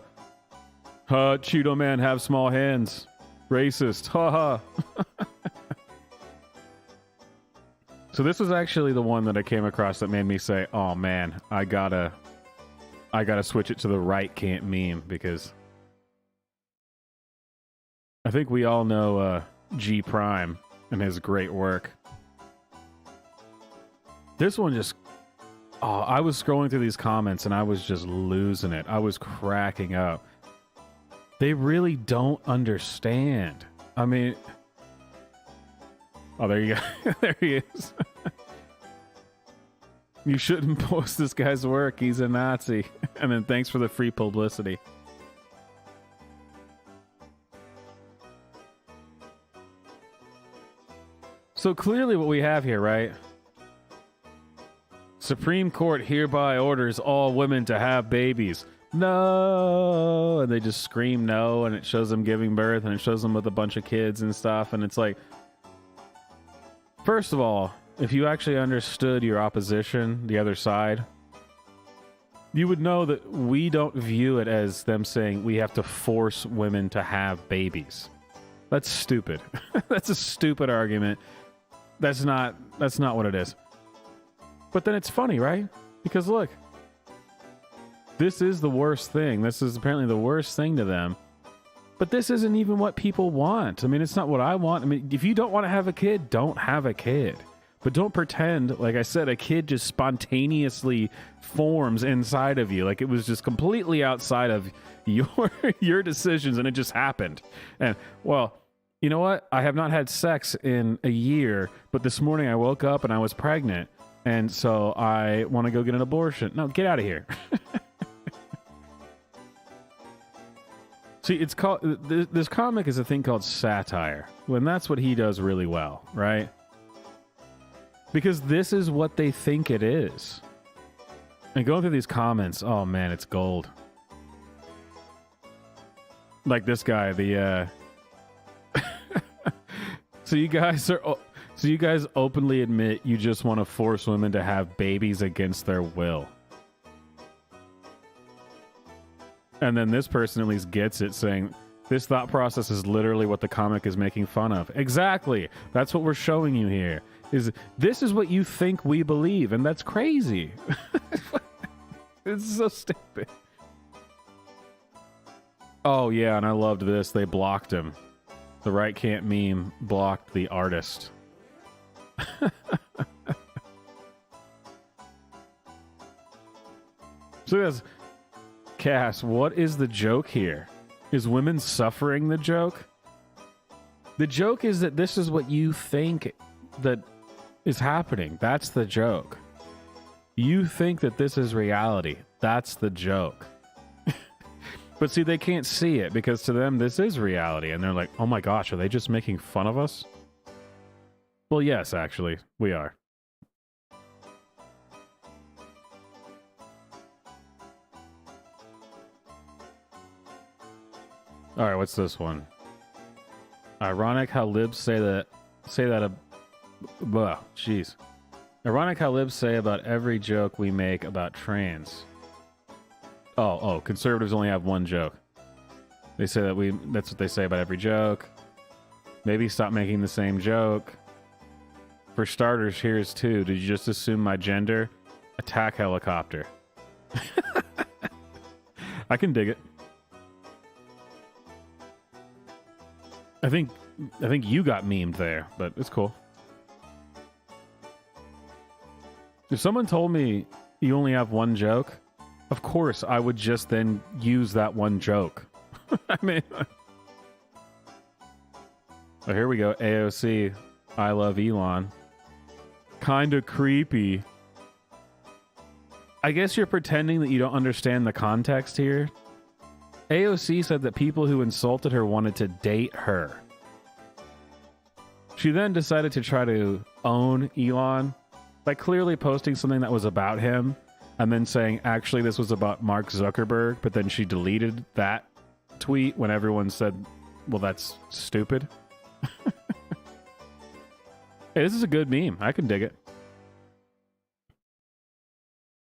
Cheeto man have small hands. Racist. Ha ha. So this was actually the one that I came across that made me say, oh man, I gotta switch it to the right can't meme, because I think we all know G Prime and his great work. This one just Oh, I was scrolling through these comments and I was just losing it. I was cracking up. They really don't understand. I mean, oh, there you go. There he is. You shouldn't post this guy's work. He's a Nazi. And then thanks for the free publicity. So clearly what we have here, right? Supreme Court hereby orders all women to have babies. No! And they just scream no, and it shows them giving birth, and it shows them with a bunch of kids and stuff, and it's like... First of all, if you actually understood your opposition, the other side, you would know that we don't view it as them saying we have to force women to have babies. That's stupid. That's a stupid argument. That's not what it is. But then it's funny, right? Because look, this is the worst thing. This is apparently the worst thing to them. But this isn't even what people want. I mean, it's not what I want. I mean, if you don't want to have a kid, don't have a kid. But don't pretend, like I said, a kid just spontaneously forms inside of you. Like it was just completely outside of your decisions and it just happened. And, well, you know what? I have not had sex in a year, but this morning I woke up and I was pregnant. And so I want to go get an abortion. No, get out of here. See, it's called, this comic is a thing called satire. When that's what he does really well, right? Because this is what they think it is. And going through these comments, oh man, it's gold. Like this guy, the So you guys openly admit you just want to force women to have babies against their will. And then this person at least gets it, saying, this thought process is literally what the comic is making fun of. Exactly. That's what we're showing you here. This is what you think we believe, and that's crazy. It's so stupid. Oh, yeah, and I loved this. They blocked him. The Right Can't meme blocked the artist. So yes, Cass, what is the joke here? Is women suffering the joke? The joke is that this is what you think that is happening. That's the joke. You think that this is reality. That's the joke. But see, they can't see it because to them this is reality. And they're like, oh my gosh, are they just making fun of us? Well, yes, actually, we are. All right, what's this one? Ironic how libs say that. Jeez. Ironic how libs say about every joke we make about trans. Oh, conservatives only have one joke. They say that's what they say about every joke. Maybe stop making the same joke. For starters, here's two. Did you just assume my gender? Attack helicopter. I can dig it. I think you got memed there, but it's cool. If someone told me you only have one joke, of course I would just then use that one joke. I mean, oh, here we go. AOC, I love Elon. Kinda creepy. I guess you're pretending that you don't understand the context here. AOC said that people who insulted her wanted to date her. She then decided to try to own Elon by clearly posting something that was about him and then saying, actually, this was about Mark Zuckerberg, but then she deleted that tweet when everyone said, well, that's stupid. Hey, this is a good meme. I can dig it.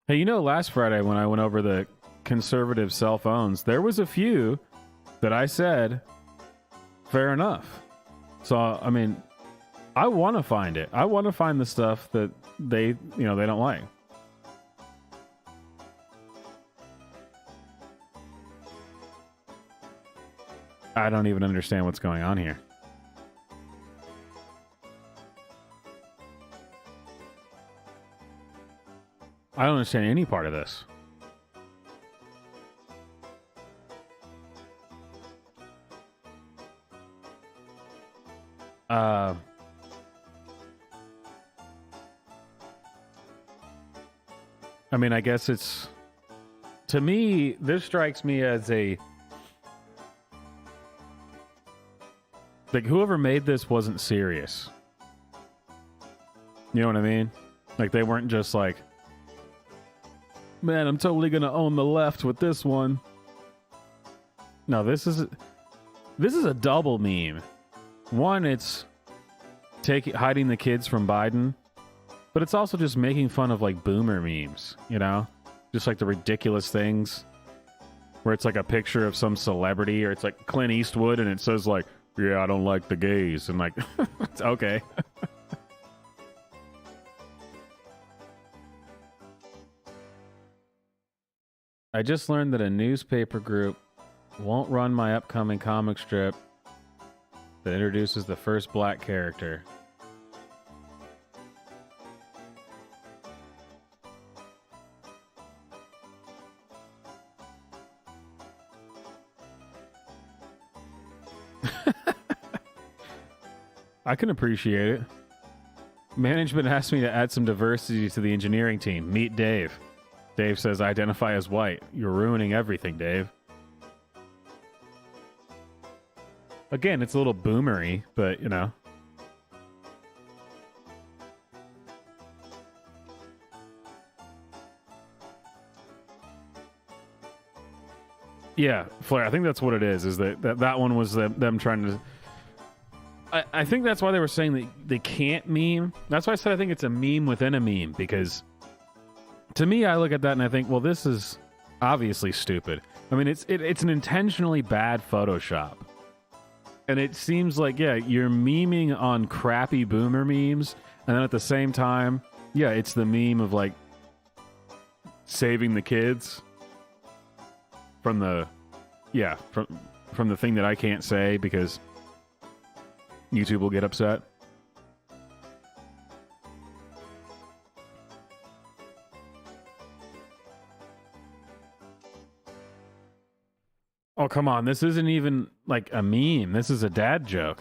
Hey, you know, last Friday when I went over the conservative cell phones, there was a few that I said, fair enough. So, I mean, I want to find it. I want to find the stuff that they don't like. I don't even understand what's going on here. I don't understand any part of this. I mean, I guess it's, to me, this strikes me as a, like, whoever made this wasn't serious. You know what I mean? Like, they weren't just like, man, I'm totally gonna own the left with this one. No, this is a double meme. One, it's hiding the kids from Biden, but it's also just making fun of like boomer memes, you know? Just like the ridiculous things where it's like a picture of some celebrity, or it's like Clint Eastwood and it says like, yeah, I don't like the gays, and like, it's okay. I just learned that a newspaper group won't run my upcoming comic strip that introduces the first black character. I can appreciate it. Management asked me to add some diversity to the engineering team. Meet Dave. Dave says, identify as white. You're ruining everything, Dave. Again, it's a little boomery, but, you know. Yeah, Flair, I think that's what it is that one was them trying to... I think that's why they were saying that they can't meme. That's why I said I think it's a meme within a meme, because to me, I look at that and I think, well, this is obviously stupid. I mean, it's an intentionally bad Photoshop. And it seems like, yeah, you're memeing on crappy boomer memes, and then at the same time, yeah, it's the meme of like saving the kids from the, yeah, from the thing that I can't say because YouTube will get upset. Oh, come on. This isn't even like a meme. This is a dad joke.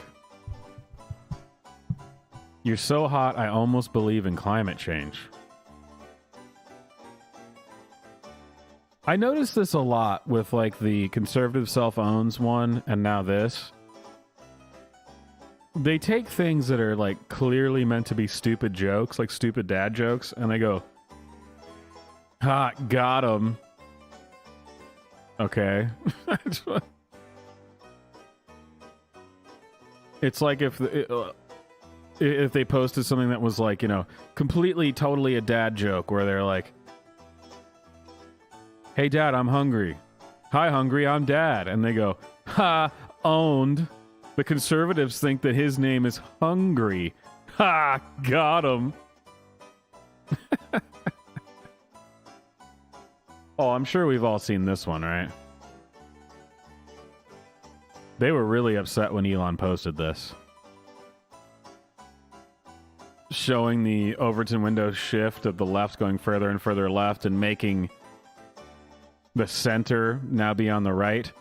You're so hot, I almost believe in climate change. I noticed this a lot with like the conservative self-owns one and now this. They take things that are like clearly meant to be stupid jokes, like stupid dad jokes, and they go, ha, got him. Okay. It's like if they posted something that was like, you know, completely, totally a dad joke where they're like, hey, Dad, I'm hungry. Hi, hungry, I'm Dad. And they go, ha, owned. The conservatives think that his name is Hungry. Ha, got him. Oh, I'm sure we've all seen this one, right? They were really upset when Elon posted this. Showing the Overton window shift of the left going further and further left and making the center now be on the right.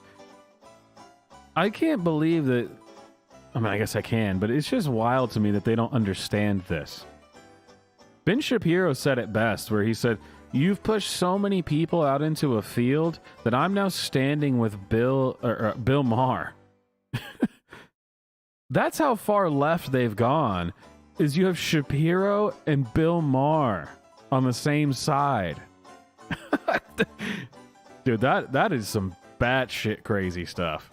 I can't believe that... I mean, I guess I can, but it's just wild to me that they don't understand this. Ben Shapiro said it best, where he said, you've pushed so many people out into a field that I'm now standing with Bill Maher. That's how far left they've gone, is you have Shapiro and Bill Maher on the same side. Dude, that is some batshit crazy stuff.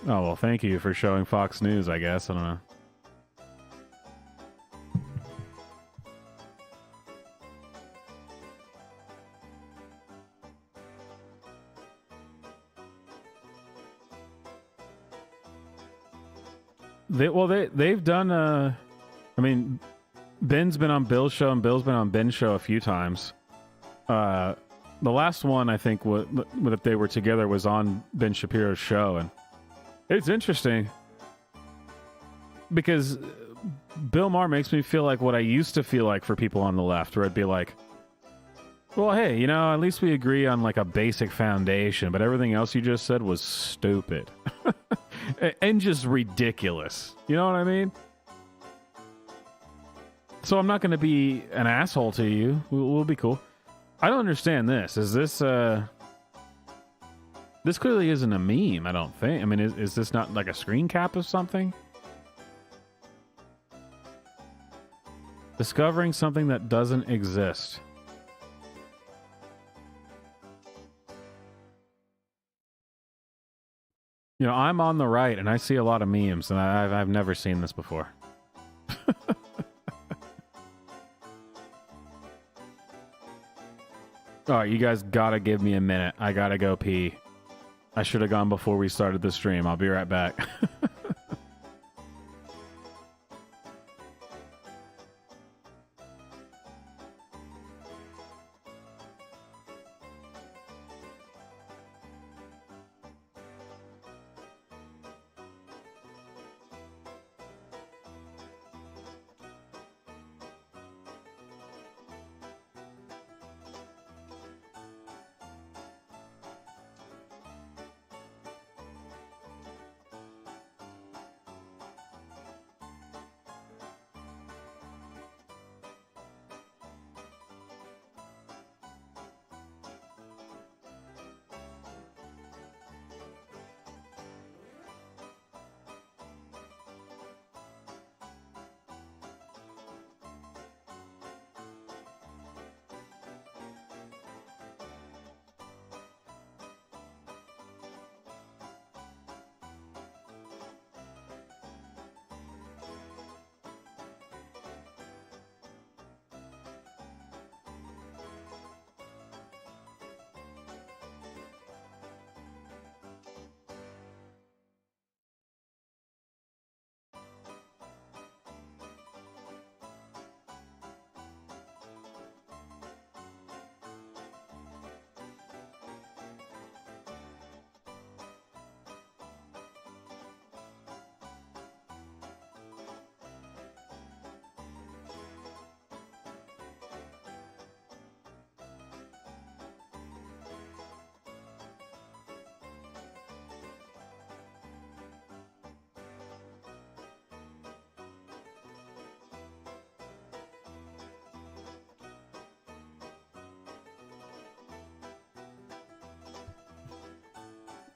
Oh, well, thank you for showing Fox News, I guess. I don't know. They've done, I mean, Ben's been on Bill's show and Bill's been on Ben's show a few times. The last one, I think, that they were together was on Ben Shapiro's show, and it's interesting. because Bill Maher makes me feel like what I used to feel like for people on the left, where I'd be like, well, hey, you know, at least we agree on like a basic foundation, but everything else you just said was stupid and just ridiculous. You know what I mean? So I'm not going to be an asshole to you. We'll be cool. I don't understand this. Is this, this clearly isn't a meme, I don't think. I mean, is this not like a screen cap of something? Discovering something that doesn't exist. You know, I'm on the right, and I see a lot of memes, and I've never seen this before. All right, you guys gotta give me a minute. I gotta go pee. I should have gone before we started the stream. I'll be right back.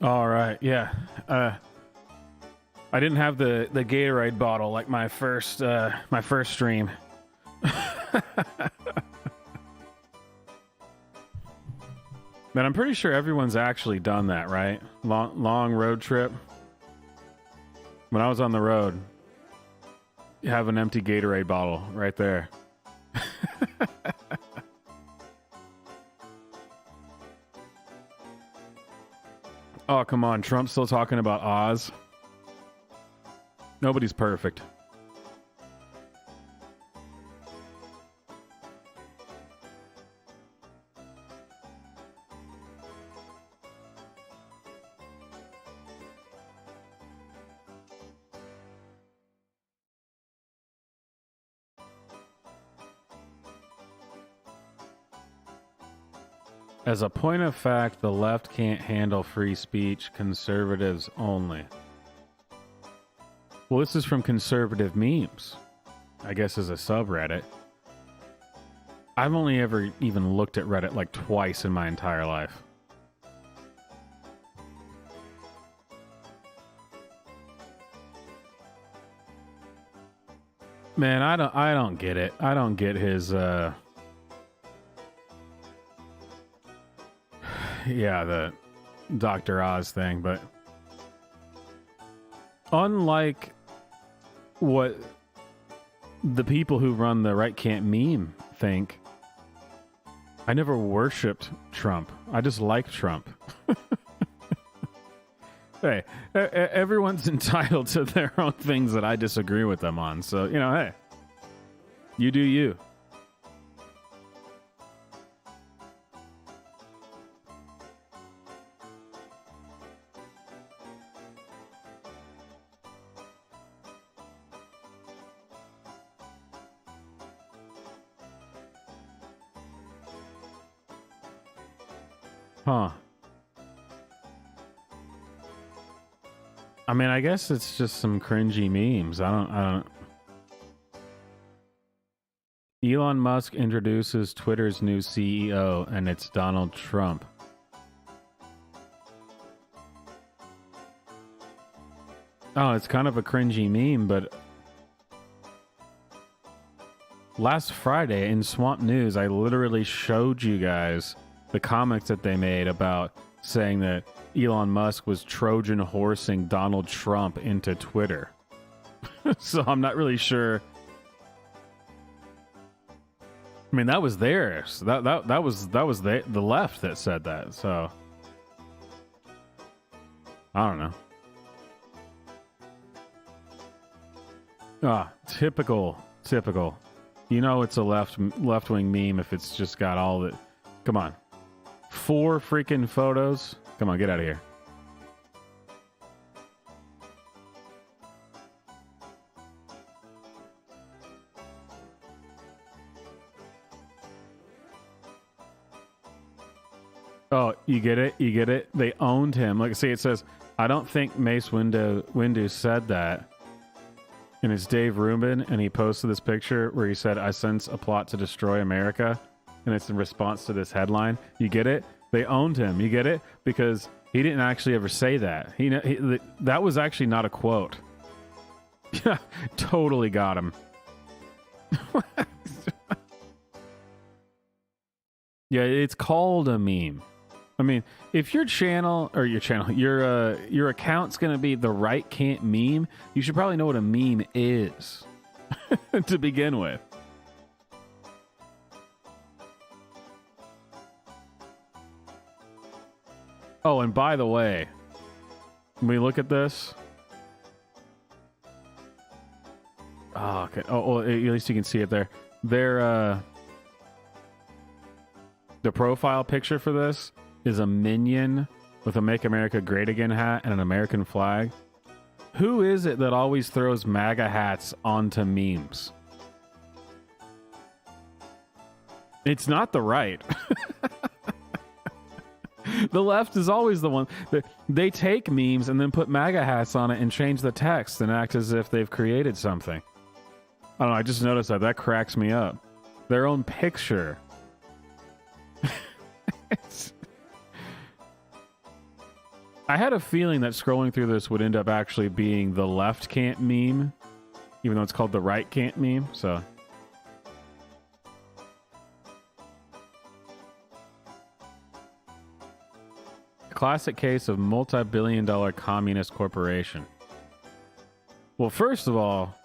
All right, yeah. I didn't have the Gatorade bottle like my first stream. But I'm pretty sure everyone's actually done that, right? Long road trip. When I was on the road, you have an empty Gatorade bottle right there. Oh, come on. Trump's still talking about Oz. Nobody's perfect. As a point of fact, the left can't handle free speech, conservatives only. Well, this is from Conservative Memes, I guess as a subreddit. I've only ever even looked at Reddit like twice in my entire life. Man, I don't get it. I don't get his yeah, the Dr. Oz thing, but unlike what the people who run the Right Can't Meme think, I never worshipped Trump. I just like Trump. Hey, everyone's entitled to their own things that I disagree with them on. So, you know, hey, you do you. Huh. I mean, I guess it's just some cringy memes. I don't. Elon Musk introduces Twitter's new CEO, and it's Donald Trump. Oh, it's kind of a cringy meme, but last Friday in Swamp News, I literally showed you guys the comics that they made about saying that Elon Musk was Trojan horsing Donald Trump into Twitter. So I'm not really sure. I mean, that was theirs. That was the left that said that. So I don't know. Ah, typical. You know it's a left-wing meme if it's just got all the... Come on. 4 freaking photos? Come on, get out of here. Oh, you get it? They owned him. Like, see, it says, I don't think Mace Windu said that. And it's Dave Rubin, and he posted this picture where he said, I sense a plot to destroy America. And it's in response to this headline. You get it? They owned him. You get it? Because he didn't actually ever say that. That was actually not a quote. Yeah, totally got him. Yeah, it's called a meme. I mean, if your account's going to be The Right Can't Meme, you should probably know what a meme is to begin with. Oh, and by the way, when we look at this. Oh, okay. Oh, well, at least you can see it there. The profile picture for this is a minion with a Make America Great Again hat and an American flag. Who is it that always throws MAGA hats onto memes? It's not the right. The left is always the one that they take memes and then put MAGA hats on it and change the text and act as if they've created something. I don't know, I just noticed that cracks me up. Their own picture. I had a feeling that scrolling through this would end up actually being the left can't meme, even though it's called the right can't meme. So classic case of multi-billion-dollar communist corporation. Well, first of all,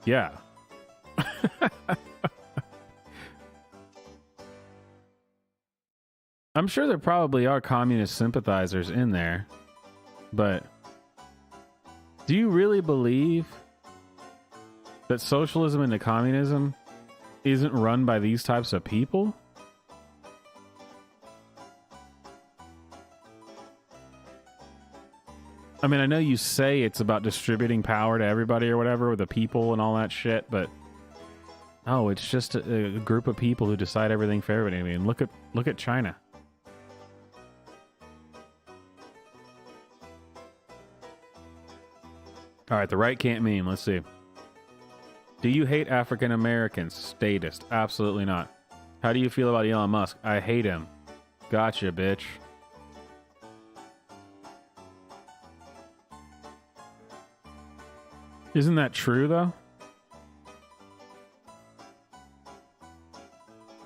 yeah. I'm sure there probably are communist sympathizers in there, but do you really believe that socialism into communism isn't run by these types of people? I mean, I know you say it's about distributing power to everybody or whatever, with the people and all that shit, but no, it's just a group of people who decide everything for everybody. I mean, look at China. All right, the right can't meme. Let's see. Do you hate African Americans? Statist. Absolutely not. How do you feel about Elon Musk? I hate him. Gotcha, bitch. Isn't that true, though?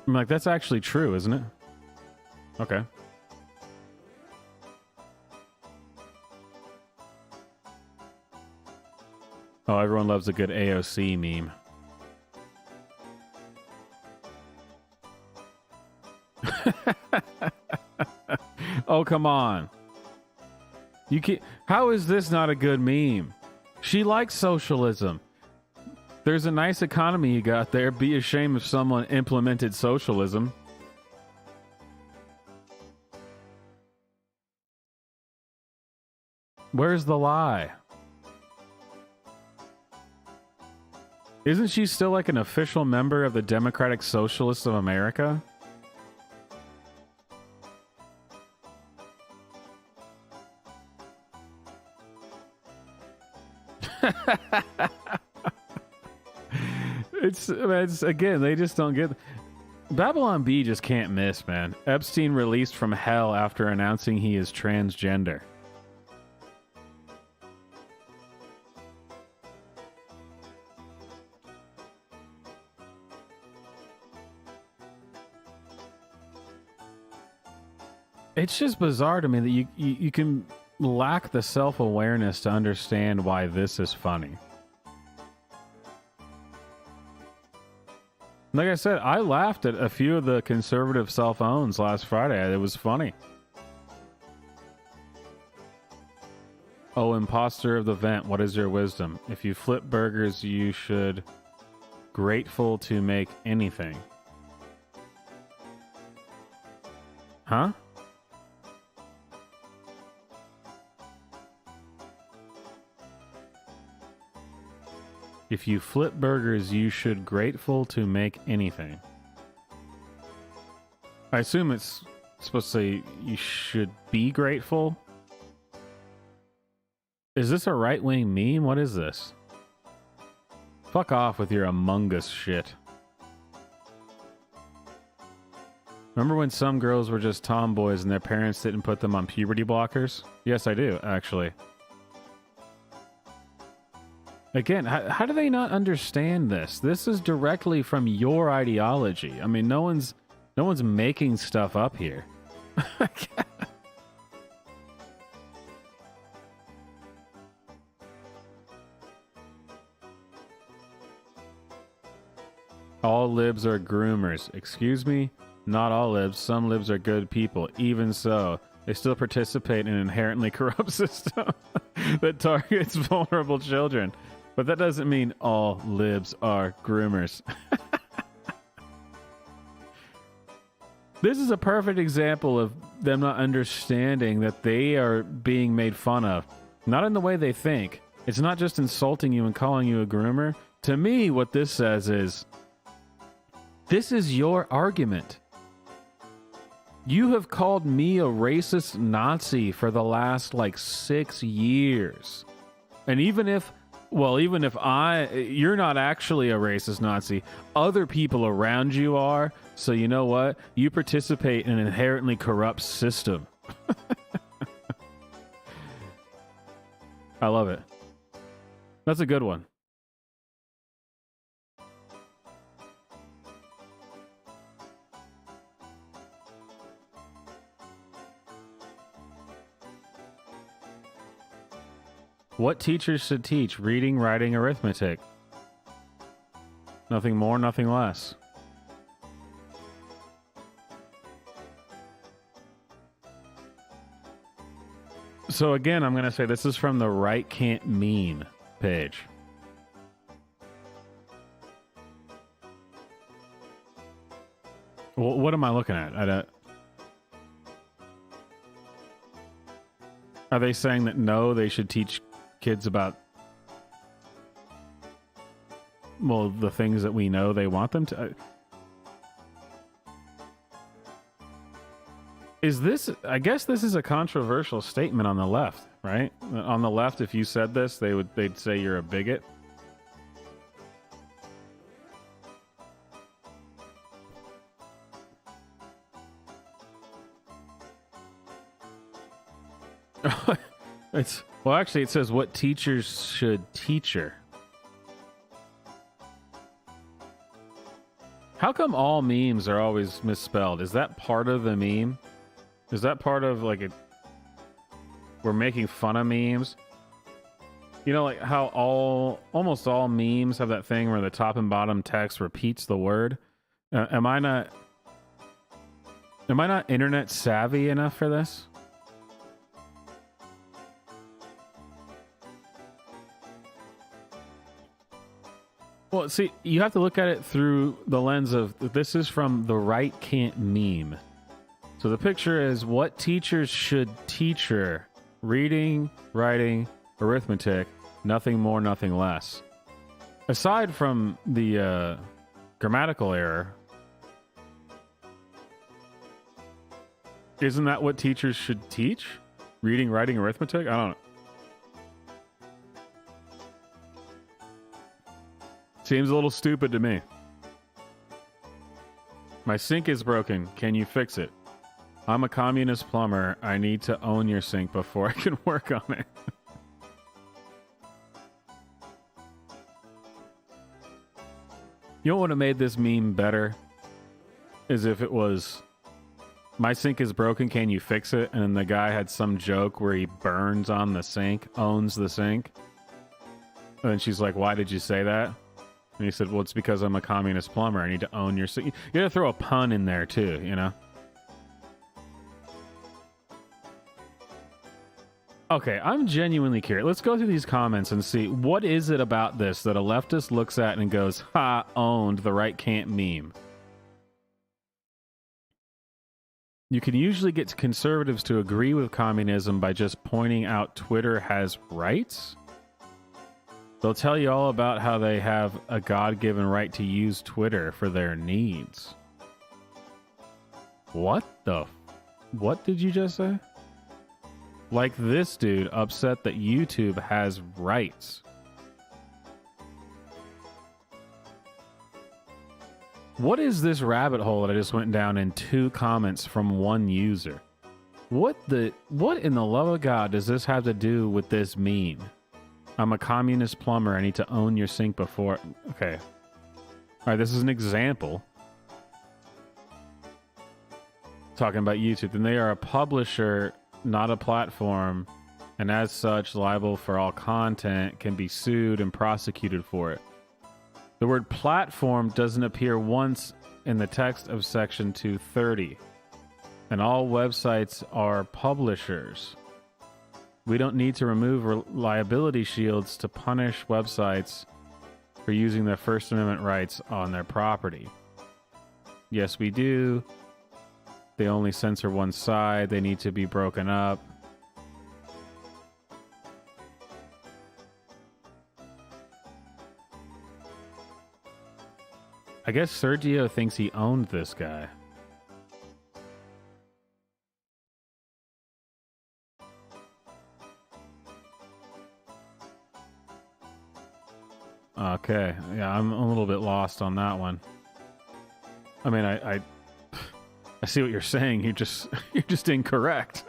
I'm like, that's actually true, isn't it? Okay. Oh, everyone loves a good AOC meme. Oh, come on. You can't, how is this not a good meme? She likes socialism. There's a nice economy you got there. Be ashamed if someone implemented socialism. Where's the lie? Isn't she still like an official member of the Democratic Socialists of America? It's again, they just don't get. Babylon B just can't miss, man. Epstein released from hell after announcing he is transgender. It's just bizarre to me that you can lack the self-awareness to understand why this is funny. Like I said, I laughed at a few of the conservative cell phones last Friday. It was funny. Oh, imposter of the vent, what is your wisdom? If you flip burgers, you should grateful to make anything. Huh? If you flip burgers, you should grateful to make anything. I assume it's supposed to say you should be grateful. Is this a right-wing meme? What is this? Fuck off with your Among Us shit. Remember when some girls were just tomboys and their parents didn't put them on puberty blockers? Yes, I do, actually. Again, how do they not understand this? This is directly from your ideology. I mean, no one's making stuff up here. All libs are groomers. Excuse me? Not all libs. Some libs are good people. Even so, they still participate in an inherently corrupt system that targets vulnerable children. But that doesn't mean all libs are groomers. This is a perfect example of them not understanding that they are being made fun of. Not in the way they think. It's not just insulting you and calling you a groomer. To me, what this says is, this is your argument. You have called me a racist Nazi for the last, 6 years. And even if you're not actually a racist Nazi, other people around you are. So you know what? You participate in an inherently corrupt system. I love it. That's a good one. What teachers should teach? Reading, writing, arithmetic. Nothing more, nothing less. So again, I'm going to say this is from the Right Can't Mean page. Well, what am I looking at? Are they saying that no, they should teach kids about, well, the things that we know they want them to? Is this, I guess this is a controversial statement on the left, right? On the left, if you said this, they'd say you're a bigot. Actually, it says what teachers should teach her. How come all memes are always misspelled? Is that part of the meme? Is that part of we're making fun of memes? You know, like how almost all memes have that thing where the top and bottom text repeats the word. Am I not internet savvy enough for this? Well, see, you have to look at it through the lens of this is from the Right Can't Meme. So the picture is what teachers should teach her. Reading, writing, arithmetic, nothing more, nothing less. Aside from the grammatical error, isn't that what teachers should teach? Reading, writing, arithmetic? I don't know. Seems a little stupid to me. My sink is broken. Can you fix it? I'm a communist plumber. I need to own your sink before I can work on it. You know what would have made this meme better? Is if it was, my sink is broken, can you fix it? And then the guy had some joke where he burns on the sink, owns the sink. And then she's like, why did you say that? And he said, well, it's because I'm a communist plumber. I need to own your sink. You gotta throw a pun in there too, you know? Okay, I'm genuinely curious. Let's go through these comments and see what is it about this that a leftist looks at and goes, ha, owned, the right can't meme. You can usually get conservatives to agree with communism by just pointing out Twitter has rights. They'll tell you all about how they have a God-given right to use Twitter for their needs. What did you just say? Like this dude upset that YouTube has rights. What is this rabbit hole that I just went down in 2 comments from one user? What in the love of God does this have to do with this meme? I'm a communist plumber. I need to own your sink before. Okay. All right, this is an example. Talking about YouTube. And they are a publisher, not a platform, and as such liable for all content, can be sued and prosecuted for it. The word platform doesn't appear once in the text of section 230, and all websites are publishers. We don't need to remove liability shields to punish websites for using their First Amendment rights on their property. Yes, we do. They only censor one side. They need to be broken up. I guess Sergio thinks he owned this guy. Okay, yeah, I'm a little bit lost on that one. I mean, I see what you're saying. You're just incorrect.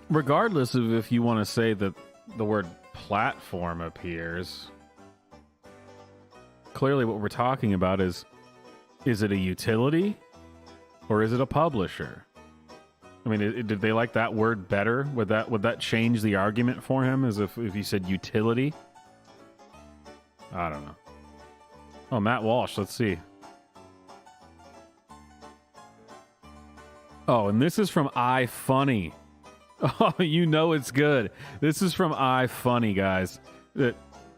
Regardless of if you want to say that the word platform appears, clearly what we're talking about is it a utility or is it a publisher? I mean, did they like that word better? Would that change the argument for him as if you said utility? I don't know. Oh, Matt Walsh, let's see. Oh, and this is from iFunny. Oh, you know it's good. This is from iFunny, guys.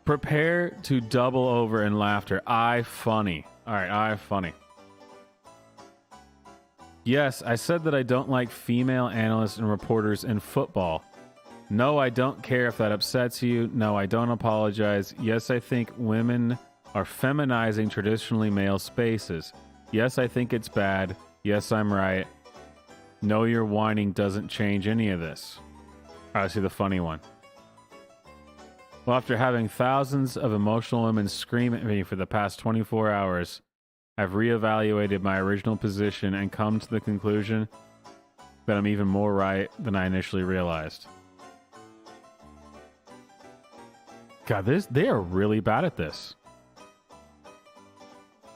Prepare to double over in laughter. iFunny. All right, iFunny. Yes, I said that I don't like female analysts and reporters in football. No, I don't care if that upsets you. No, I don't apologize. Yes, I think women are feminizing traditionally male spaces. Yes, I think it's bad. Yes, I'm right. No, your whining doesn't change any of this. I see the funny one. Well, after having thousands of emotional women scream at me for the past 24 hours, I've reevaluated my original position and come to the conclusion that I'm even more right than I initially realized. God, they are really bad at this.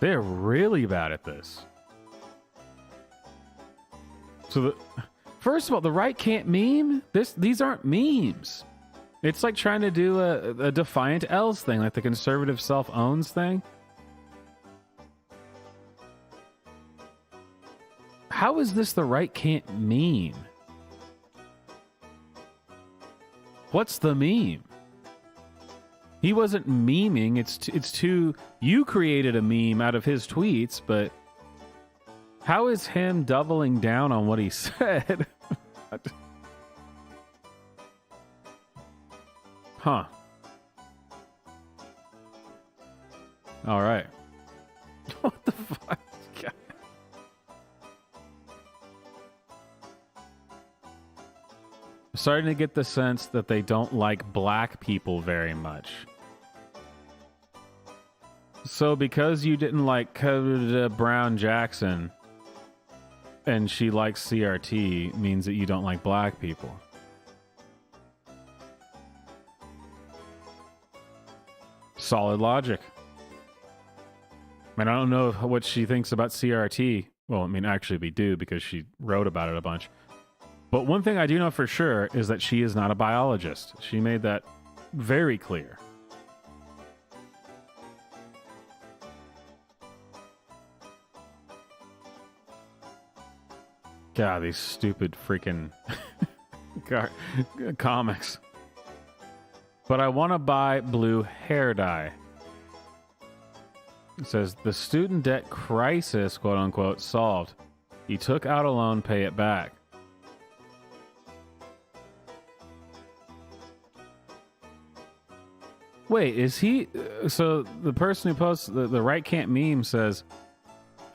They are really bad at this. So, first of all, the right can't meme. These aren't memes. It's like trying to do a Defiant L's thing, like the conservative self-owns thing. How is this the right can't meme? What's the meme? He wasn't memeing. It's too. You created a meme out of his tweets, but how is him doubling down on what he said? Huh. All right. What the fuck? starting to get the sense that they don't like black people very much. So because you didn't like Dakota Brown Jackson and she likes CRT means that you don't like black people. Solid logic. I mean, I don't know what she thinks about CRT. Well, I mean, actually we do because she wrote about it a bunch. But one thing I do know for sure is that she is not a biologist. She made that very clear. God, these stupid freaking comics. But I want to buy blue hair dye. It says, the student debt crisis, quote unquote, solved. He took out a loan, pay it back. Wait, is he... So the person who posts the Right Can't meme says,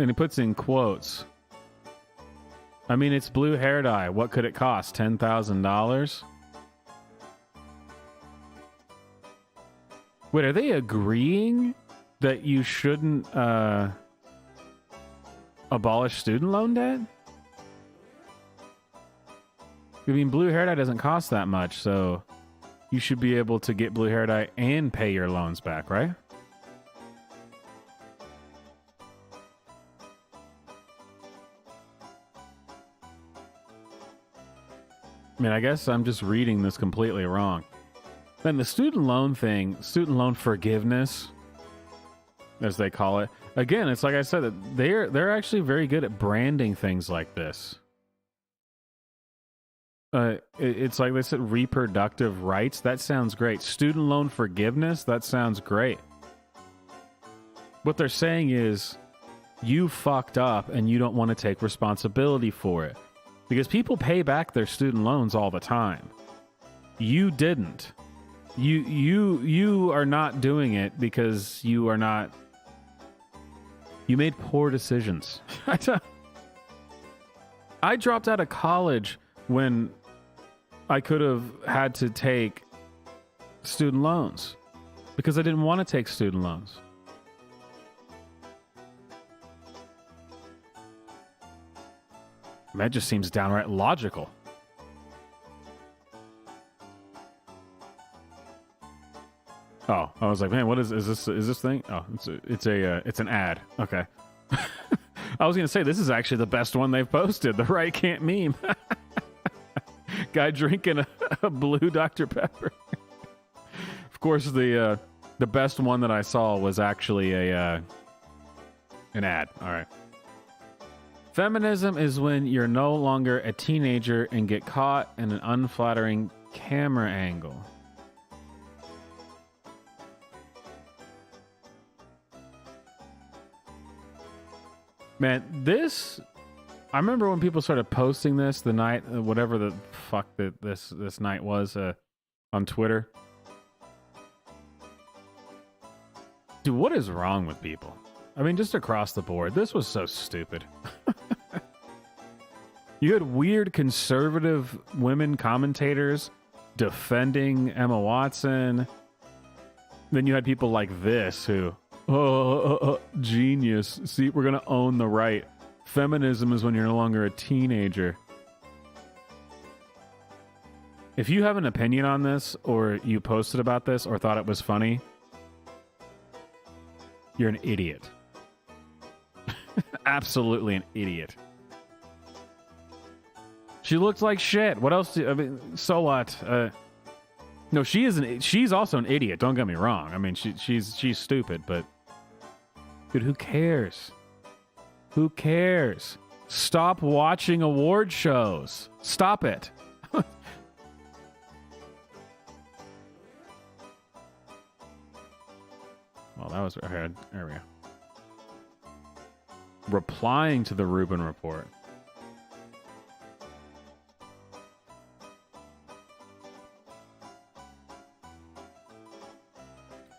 and he puts in quotes, I mean, it's blue hair dye. What could it cost? $10,000? Wait, are they agreeing that you shouldn't abolish student loan debt? I mean, blue hair dye doesn't cost that much, so you should be able to get blue hair dye and pay your loans back, right? I mean, I guess I'm just reading this completely wrong. Then the student loan thing, student loan forgiveness, as they call it. Again, it's like I said, they're actually very good at branding things like this. It's like they said, reproductive rights. That sounds great. Student loan forgiveness. That sounds great. What they're saying is, you fucked up and you don't want to take responsibility for it. Because people pay back their student loans all the time. You didn't. You are not doing it because you are not... You made poor decisions. I dropped out of college when I could have had to take student loans because I didn't want to take student loans. That just seems downright logical. Oh, I was like, man, what is this thing? Oh, it's an ad. Okay. I was gonna say this is actually the best one they've posted. The Right Can't meme. Guy drinking a blue Dr. Pepper. Of course, the best one that I saw was actually an ad. All right. Feminism is when you're no longer a teenager and get caught in an unflattering camera angle. Man, I remember when people started posting this the night, whatever the fuck this night was on Twitter. Dude, what is wrong with people? I mean, just across the board, this was so stupid. You had weird conservative women commentators defending Emma Watson. Then you had people like this who, genius. See, we're going to own the right. Feminism is when you're no longer a teenager. If you have an opinion on this, or you posted about this, or thought it was funny, you're an idiot. Absolutely an idiot. She looked like shit. What else? I mean, so what? No, she's also an idiot. Don't get me wrong. I mean, she's stupid, but dude, who cares? Who cares? Stop watching award shows. Stop it. Well, that was there we go. Replying to the Rubin Report.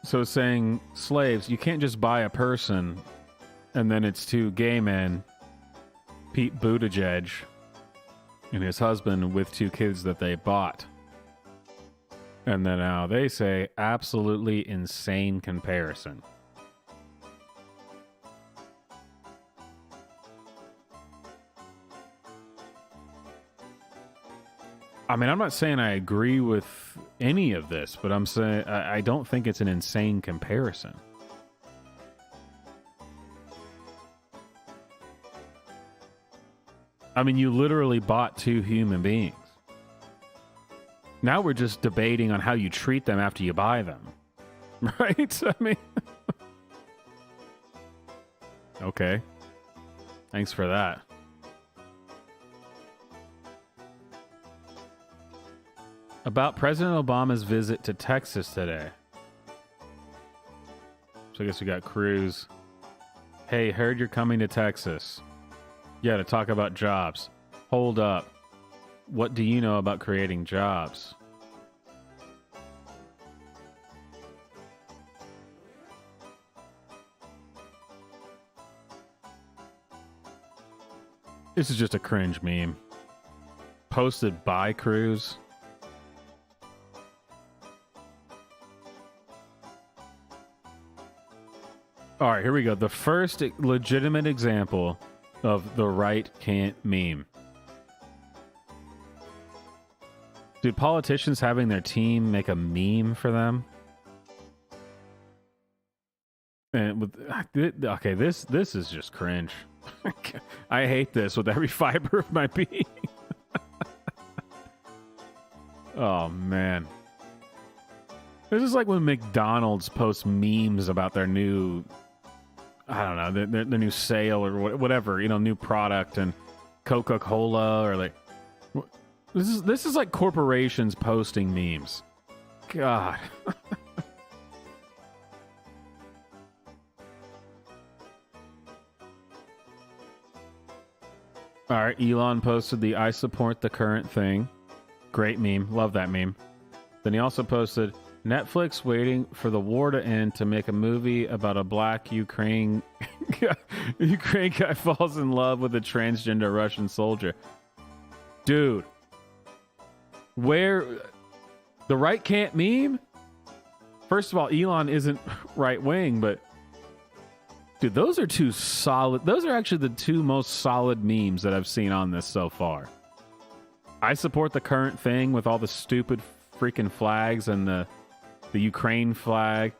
So saying, slaves, you can't just buy a person and then it's two gay men, Pete Buttigieg, and his husband with 2 kids that they bought. And then now they say absolutely insane comparison. I mean, I'm not saying I agree with any of this, but I'm saying I don't think it's an insane comparison. I mean, you literally bought 2 human beings. Now we're just debating on how you treat them after you buy them. Right? I mean... Okay. Thanks for that. About President Obama's visit to Texas today. So I guess we got Cruz. Hey, heard you're coming to Texas. Yeah, to talk about jobs. Hold up. What do you know about creating jobs? This is just a cringe meme. Posted by Cruz. All right, here we go. The first legitimate example of the right can't meme. Dude, politicians having their team make a meme for them. And with okay, this is just cringe. I hate this with every fiber of my being. Oh man. This is like when McDonald's posts memes about their new, I don't know, their new sale or whatever, you know, new product, and Coca-Cola, or like, this is like corporations posting memes. God. All right, Elon posted the I support the current thing. Great meme. Love that meme. Then he also posted Netflix waiting for the war to end to make a movie about a black Ukraine guy falls in love with a transgender Russian soldier. Dude. Where the right can't meme? First of all, Elon isn't right wing, but dude, those are 2 solid. Those are actually the 2 most solid memes that I've seen on this so far. I support the current thing with all the stupid freaking flags and the Ukraine flag.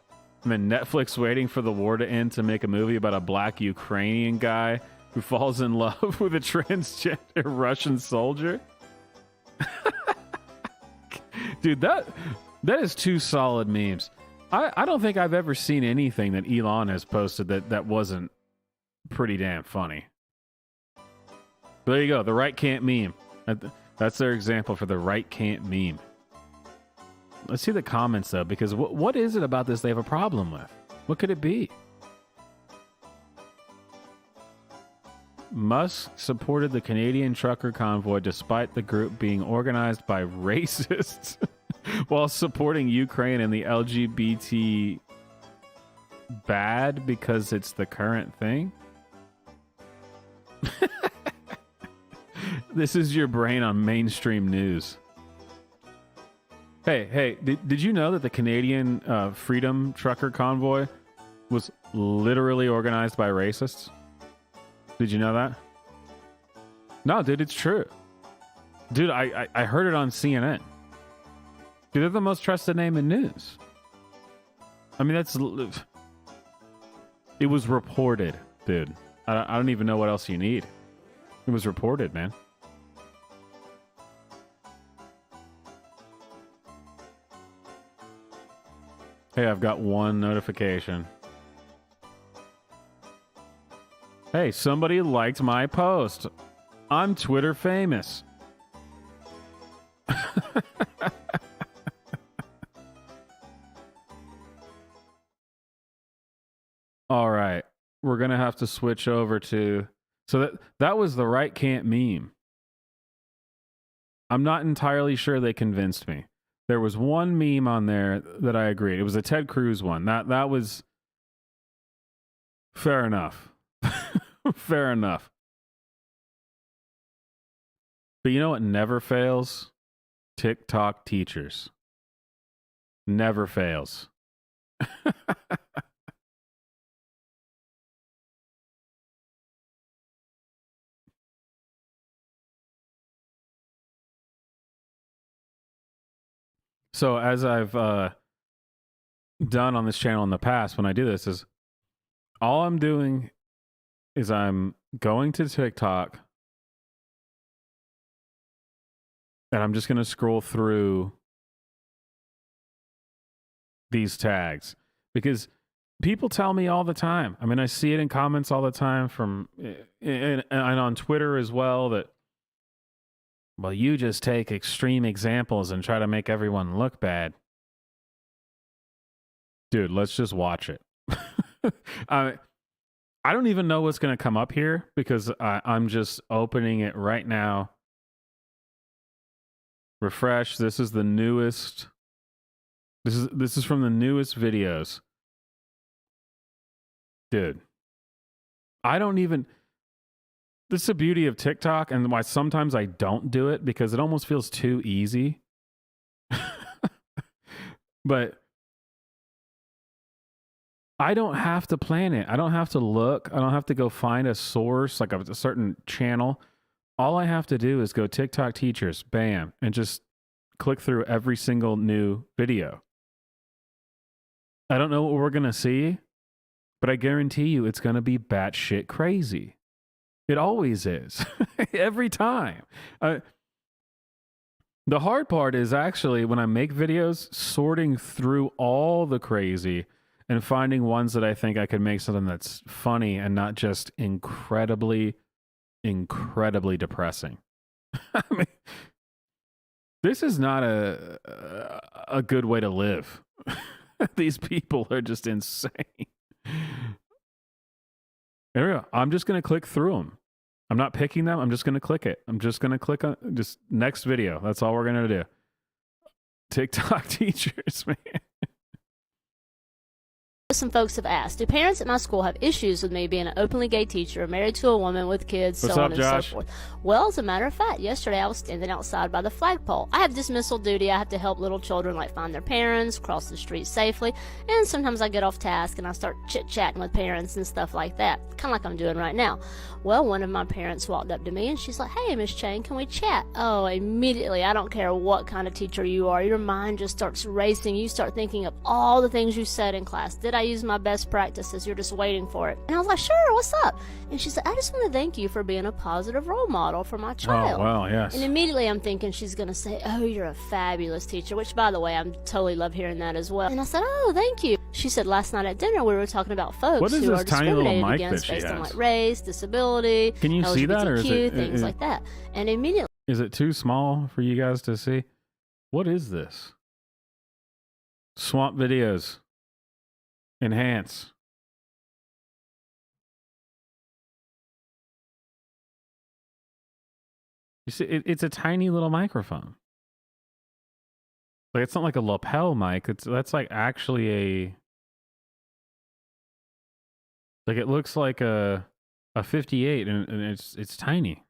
And then Netflix waiting for the war to end to make a movie about a black Ukrainian guy who falls in love with a transgender Russian soldier. Dude, that is 2 solid memes. I don't think I've ever seen anything that Elon has posted that wasn't pretty damn funny. But there you go. The right can't meme. That's their example for the right can't meme. Let's see the comments, though, because what is it about this they have a problem with? What could it be? Musk supported the Canadian trucker convoy despite the group being organized by racists while supporting Ukraine and the LGBT bad because it's the current thing? This is your brain on mainstream news. Hey, did you know that the Canadian Freedom Trucker Convoy was literally organized by racists? Did you know that? No, dude, it's true. Dude, I heard it on CNN. Dude, they're the most trusted name in news. I mean, it was reported, dude. I don't even know what else you need. It was reported, man. Hey, I've got one notification. Hey, somebody liked my post. I'm Twitter famous. All right. We're going to have to switch over to... So that was the right can't meme. I'm not entirely sure they convinced me. There was one meme on there that I agreed. It was a Ted Cruz one. That was fair enough. Fair enough. But you know what never fails? TikTok teachers. Never fails. So as I've done on this channel in the past, when I do this, is all I'm doing is I'm going to TikTok and I'm just going to scroll through these tags because people tell me all the time. I mean, I see it in comments all the time from and on Twitter as well that, well, you just take extreme examples and try to make everyone look bad. Dude, let's just watch it. I don't even know what's going to come up here because I'm just opening it right now. Refresh. This is the newest. This is from the newest videos. Dude, I don't even. This is the beauty of TikTok and why sometimes I don't do it because it almost feels too easy. But I don't have to plan it. I don't have to look. I don't have to go find a source, like a certain channel. All I have to do is go TikTok teachers, bam, and just click through every single new video. I don't know what we're going to see, but I guarantee you it's going to be batshit crazy. It always is. Every time. The hard part is actually when I make videos, sorting through all the crazy and finding ones that I think I could make something that's funny and not just incredibly, incredibly depressing. I mean, this is not a good way to live. These people are just insane. There we go. I'm just going to click through them. I'm not picking them. I'm just going to click it. I'm just going to click on just next video. That's all we're going to do. TikTok teachers, man. Some folks have asked, do parents at my school have issues with me being an openly gay teacher, married to a woman with kids, What's so up, on and Josh? so forth? Well, as a matter of fact, yesterday I was standing outside by the flagpole. I have dismissal duty. I have to help little children like find their parents, cross the street safely, and sometimes I get off task and I start chit-chatting with parents and stuff like that, kind of like I'm doing right now. Well, one of my parents walked up to me and she's like, hey, Miss Chang, can we chat? Oh, immediately, I don't care what kind of teacher you are, your mind just starts racing. You start thinking of all the things you said in class. Did I use my best practices? You're just waiting for it. And I was like, sure, what's up? And she said, I just want to thank you for being a positive role model for my child. Oh, wow, yes. And immediately I'm thinking she's going to say, oh, you're a fabulous teacher, which, by the way, I totally love hearing that as well. And I said, oh, thank you. She said, last night at dinner we were talking about folks who are discriminated against based on like race, disability, Can you LGBTQ, see that, or is it things like that. And immediately, is it too small for you guys to see? What is this? Swamp videos. Enhance. You see, it's a tiny little microphone. Like, it's not like a lapel mic. That's like actually a. Like, it looks like a 58, and it's tiny.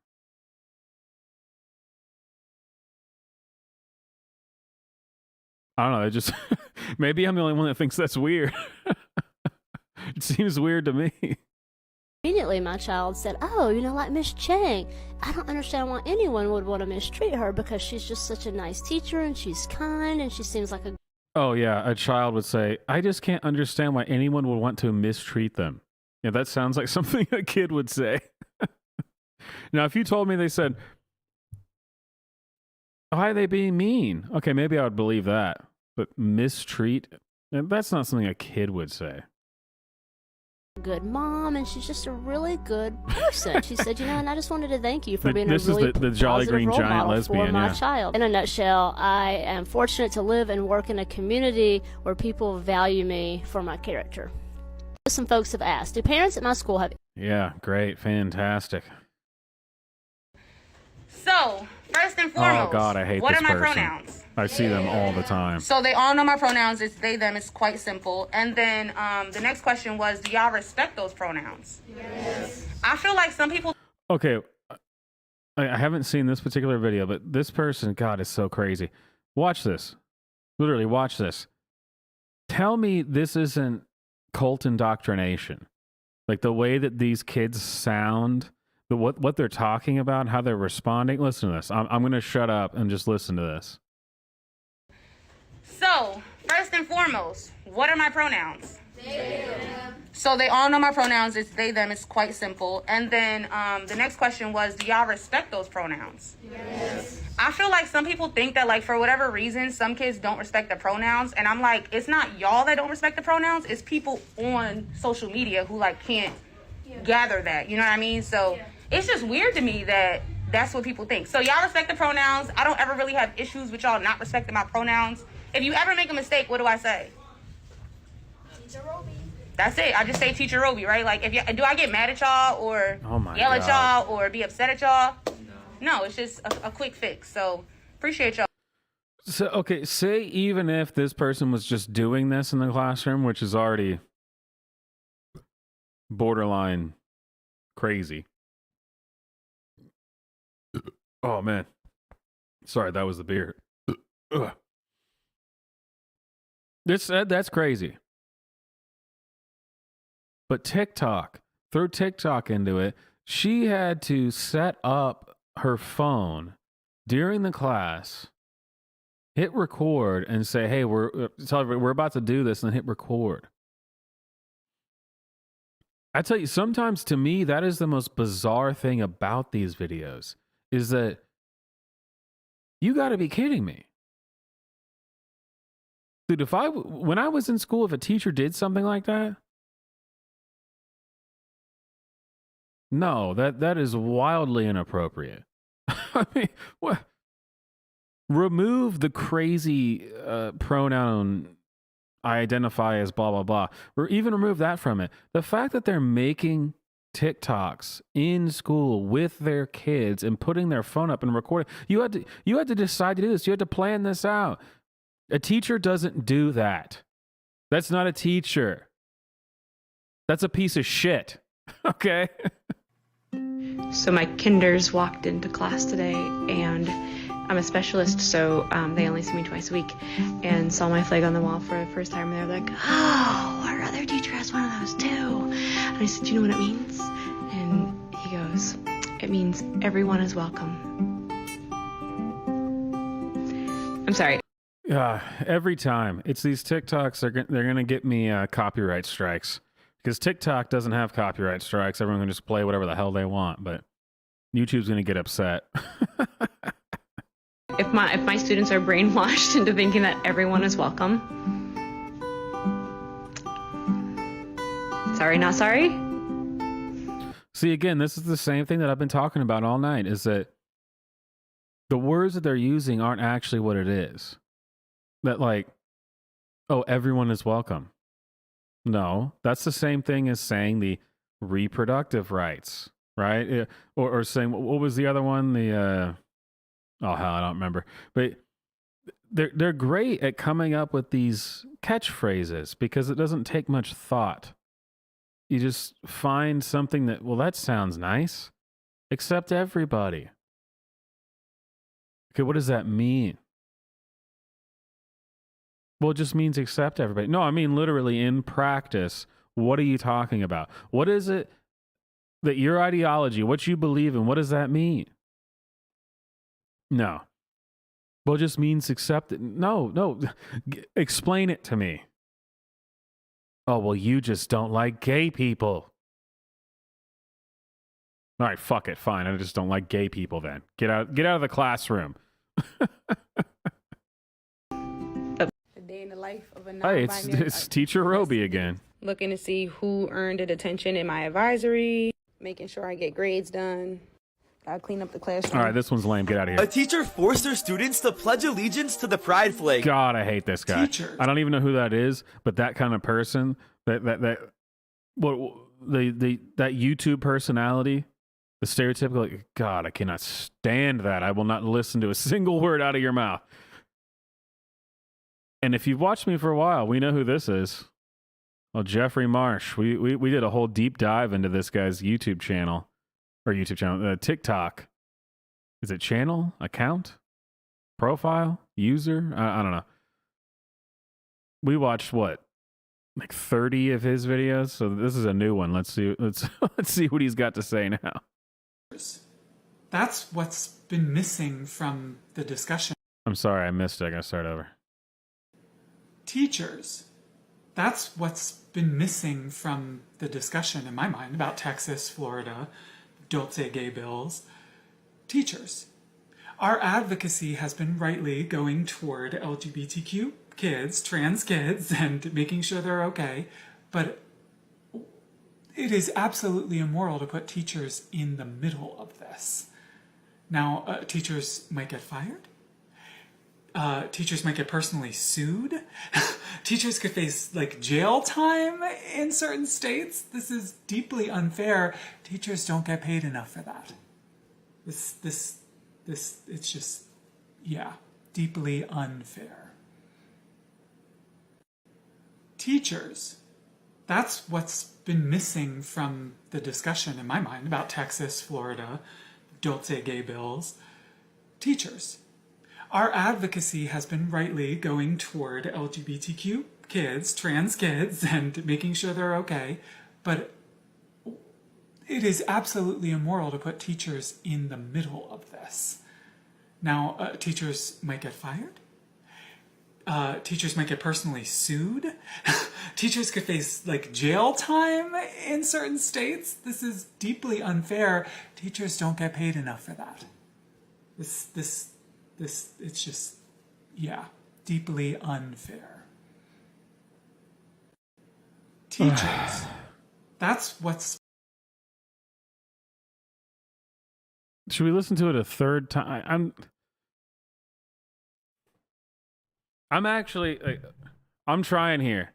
I don't know. It just maybe I'm the only one that thinks that's weird. It seems weird to me. Immediately, my child said, oh, you know, like Miss Chang, I don't understand why anyone would want to mistreat her because she's just such a nice teacher and she's kind and she seems like a... Oh, yeah. A child would say, I just can't understand why anyone would want to mistreat them. Yeah, that sounds like something a kid would say. Now, if you told me they said, why are they being mean? Okay, maybe I would believe that. But mistreat? That's not something a kid would say. good mom, and she's just a really good person. She said, you know, and I just wanted to thank you for being this a really is the Jolly Green role Giant model lesbian, for my yeah. child. In a nutshell, I am fortunate to live and work in a community where people value me for my character. Some folks have asked, do parents at my school have... Yeah, great, fantastic. So, first and foremost, oh God, I hate what this are my person. pronouns? I see them all the time. So they all know my pronouns. It's they, them. It's quite simple. And then the next question was, do y'all respect those pronouns? Yes. I feel like some people... Okay, I haven't seen this particular video, but this person, God, is so crazy. Watch this. Literally, watch this. Tell me this isn't cult indoctrination. Like the way that these kids sound, what they're talking about, how they're responding. Listen to this. I'm going to shut up and just listen to this. So, first and foremost, what are my pronouns? They, them. So they all know my pronouns. It's they, them. It's quite simple. And then the next question was, do y'all respect those pronouns? Yes. I feel like some people think that, like, for whatever reason, some kids don't respect the pronouns. And I'm like, it's not y'all that don't respect the pronouns. It's people on social media who, like, can't gather that. You know what I mean? So it's just weird to me that that's what people think. So y'all respect the pronouns. I don't ever really have issues with y'all not respecting my pronouns. If you ever make a mistake, what do I say? Teacher Roby. That's it. I just say Teacher Roby, right? Like, do I get mad at y'all or yell at y'all or be upset at y'all? No, it's just a quick fix. So appreciate y'all. So, okay, say even if this person was just doing this in the classroom, which is already borderline crazy. Oh, man. Sorry, that was the beer. Ugh. That's crazy. But TikTok, throw TikTok into it, she had to set up her phone during the class, hit record, and say, hey, tell everybody we're about to do this, and then hit record. I tell you, sometimes to me, that is the most bizarre thing about these videos, is that you got to be kidding me. Dude, when I was in school, if a teacher did something like that, no, that is wildly inappropriate. I mean, what? Remove the crazy pronoun I identify as blah, blah, blah. Or even remove that from it. The fact that they're making TikToks in school with their kids and putting their phone up and recording. You had to decide to do this. You had to plan this out. A teacher doesn't do that. That's not a teacher. That's a piece of shit. Okay? So my kinders walked into class today, and I'm a specialist, so they only see me twice a week, and saw my flag on the wall for the first time, and they were like, oh, our other teacher has one of those too. And I said, do you know what it means? And he goes, it means everyone is welcome. I'm sorry. Every time. It's these TikToks, they're going to get me copyright strikes. Because TikTok doesn't have copyright strikes. Everyone can just play whatever the hell they want. But YouTube's going to get upset. If my students are brainwashed into thinking that everyone is welcome, sorry, not sorry. See, again, this is the same thing that I've been talking about all night, is that the words that they're using aren't actually what it is. That, like, oh, everyone is welcome. No, that's the same thing as saying the reproductive rights, right? Or saying, what was the other one? Oh, hell, I don't remember. But they're great at coming up with these catchphrases because it doesn't take much thought. You just find something that, well, that sounds nice. Accept everybody. Okay, what does that mean? Well, it just means accept everybody. No, I mean literally in practice, what are you talking about? What is it that your ideology, what you believe in, what does that mean? No. Well, it just means accept it. No. Explain it to me. Oh, well, you just don't like gay people. All right, fuck it, fine. I just don't like gay people then. Get out of the classroom. Day in the life of a Hey, it's Teacher Roby again. Looking to see who earned a detention in my advisory, making sure I get grades done. Gotta clean up the classroom. All right, this one's lame. Get out of here. A teacher forced her students to pledge allegiance to the pride flag. God, I hate this guy. Teachers. I don't even know who that is, but that kind of person, that YouTube personality, the stereotypical, like, God, I cannot stand that. I will not listen to a single word out of your mouth. And if you've watched me for a while, we know who this is. Well, Jeffrey Marsh. We did a whole deep dive into this guy's TikTok. Is it channel, account, profile, user? I don't know. We watched what, like 30 of his videos, so this is a new one. Let's see. Let's see what he's got to say now. That's what's been missing from the discussion. I'm sorry, I missed it. I gotta start over. Teachers. That's what's been missing from the discussion in my mind about Texas, Florida, don't say gay bills. Teachers. Our advocacy has been rightly going toward LGBTQ kids, trans kids, and making sure they're okay, but it is absolutely immoral to put teachers in the middle of this. Now, teachers might get fired. Teachers might get personally sued. Teachers could face like jail time in certain states. This is deeply unfair. Teachers don't get paid enough for that. This, it's just, yeah, deeply unfair. Teachers. That's what's been missing from the discussion in my mind about Texas, Florida, don't say gay bills. Teachers. Our advocacy has been rightly going toward LGBTQ kids, trans kids, and making sure they're okay, but it is absolutely immoral to put teachers in the middle of this. Now, teachers might get fired. Teachers might get personally sued. Teachers could face like jail time in certain states. This is deeply unfair. Teachers don't get paid enough for that. This, it's just, yeah, deeply unfair. Teachers. That's what's... Should we listen to it a third time? I'm actually, I'm trying here.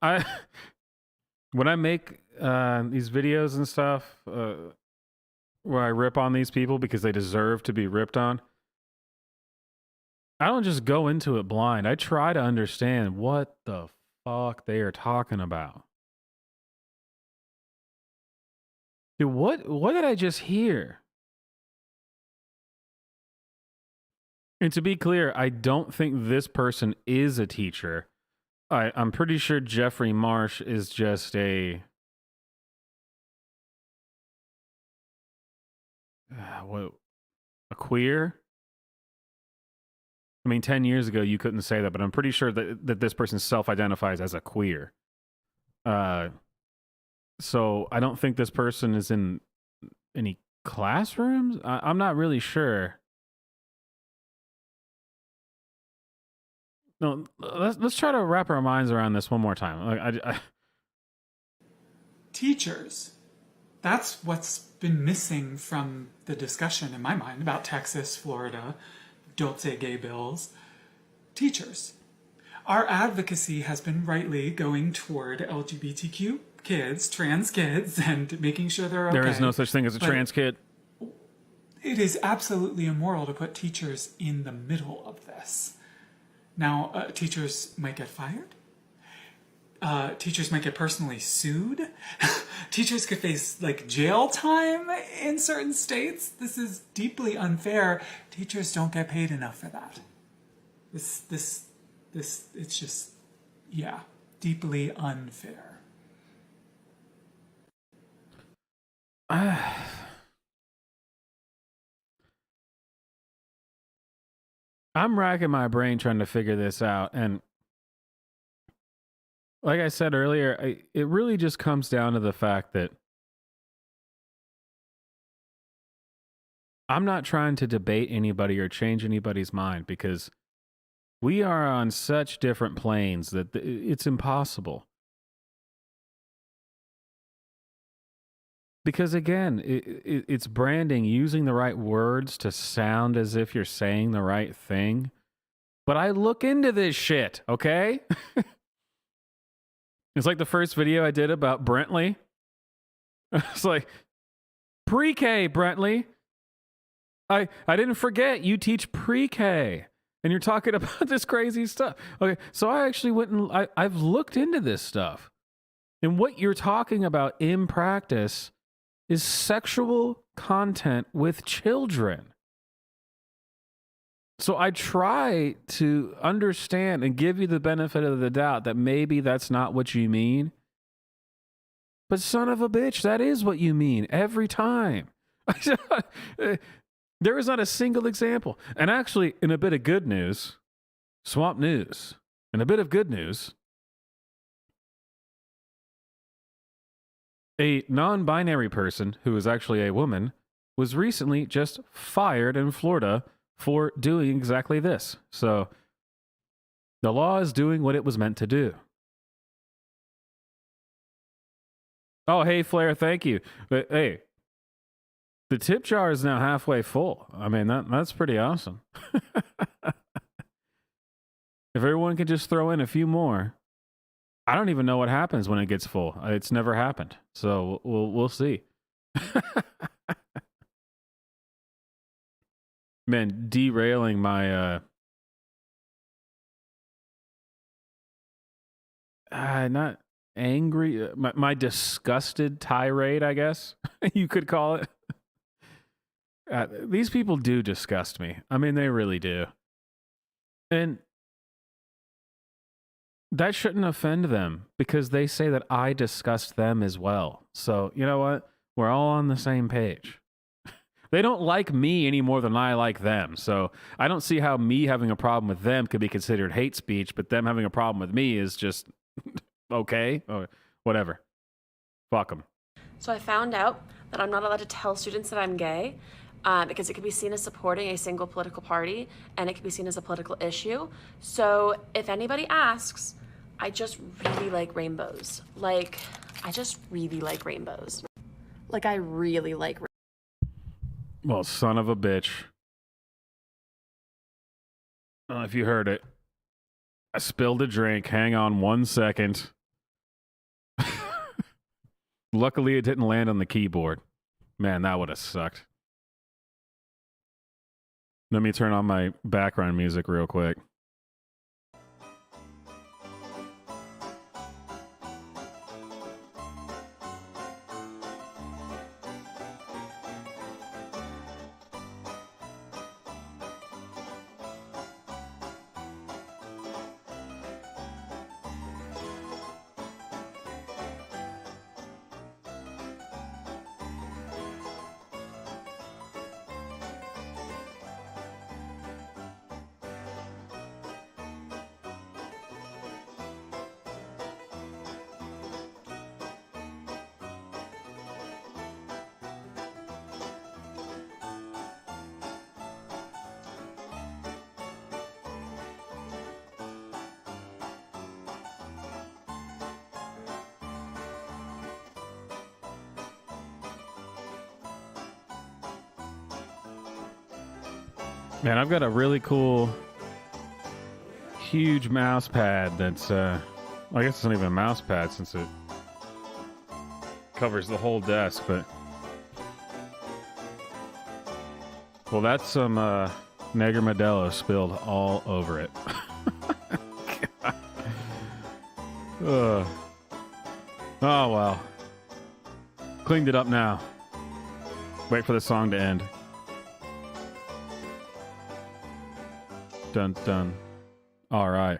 When I make these videos and stuff where I rip on these people because they deserve to be ripped on, I don't just go into it blind. I try to understand what the fuck they are talking about. Dude, what did I just hear? And to be clear, I don't think this person is a teacher. I'm pretty sure Jeffrey Marsh is just a queer. I mean, 10 years ago you couldn't say that, but I'm pretty sure that this person self-identifies as a queer. So I don't think this person is in any classrooms. I'm not really sure. No, let's try to wrap our minds around this one more time. Teachers. That's what's been missing from the discussion in my mind about Texas, Florida, don't say gay bills. Teachers. Our advocacy has been rightly going toward LGBTQ kids, trans kids, and making sure they're okay. There is no such thing as a trans kid. It is absolutely immoral to put teachers in the middle of this. Now, teachers might get fired. Teachers might get personally sued. Teachers could face like jail time in certain states. This is deeply unfair. Teachers don't get paid enough for that. This, it's just, yeah, deeply unfair. I'm racking my brain trying to figure this out, and like I said earlier, it really just comes down to the fact that I'm not trying to debate anybody or change anybody's mind, because we are on such different planes that it's impossible. Because again, it's branding, using the right words to sound as if you're saying the right thing. But I look into this shit, okay? It's like the first video I did about Brentley. It's like, pre-K, Brentley. I didn't forget you teach pre-K. And you're talking about this crazy stuff. Okay, so I actually went and I've looked into this stuff. And what you're talking about in practice is sexual content with children. So I try to understand and give you the benefit of the doubt that maybe that's not what you mean. But son of a bitch, that is what you mean every time. There is not a single example. And actually, in a bit of good news, swamp news, and a bit of good news, a non-binary person who is actually a woman was recently just fired in Florida for doing exactly this. So the law is doing what it was meant to do. Oh, hey, Flair, thank you. But hey, the tip jar is now halfway full. I mean, that's pretty awesome. If everyone could just throw in a few more, I don't even know what happens when it gets full. It's never happened. So we'll see. Man, derailing my not angry, my disgusted tirade, I guess you could call it. These people do disgust me. I mean, they really do. And that shouldn't offend them because they say that I disgust them as well. So, you know what? We're all on the same page. They don't like me any more than I like them. So I don't see how me having a problem with them could be considered hate speech, but them having a problem with me is just okay or whatever. Fuck them. So I found out that I'm not allowed to tell students that I'm gay because it could be seen as supporting a single political party and it could be seen as a political issue. So if anybody asks, I just really like rainbows. I just really like rainbows. I really like rainbows. Well, son of a bitch. If you heard it, I spilled a drink. Hang on 1 second. Luckily, it didn't land on the keyboard. Man, that would have sucked. Let me turn on my background music real quick. Man, I've got a really cool, huge mouse pad that's, I guess it's not even a mouse pad since it covers the whole desk, but... Well, that's some Neger Modelo spilled all over it. Oh, well. Cleaned it up now. Wait for the song to end. Dun dun. All right.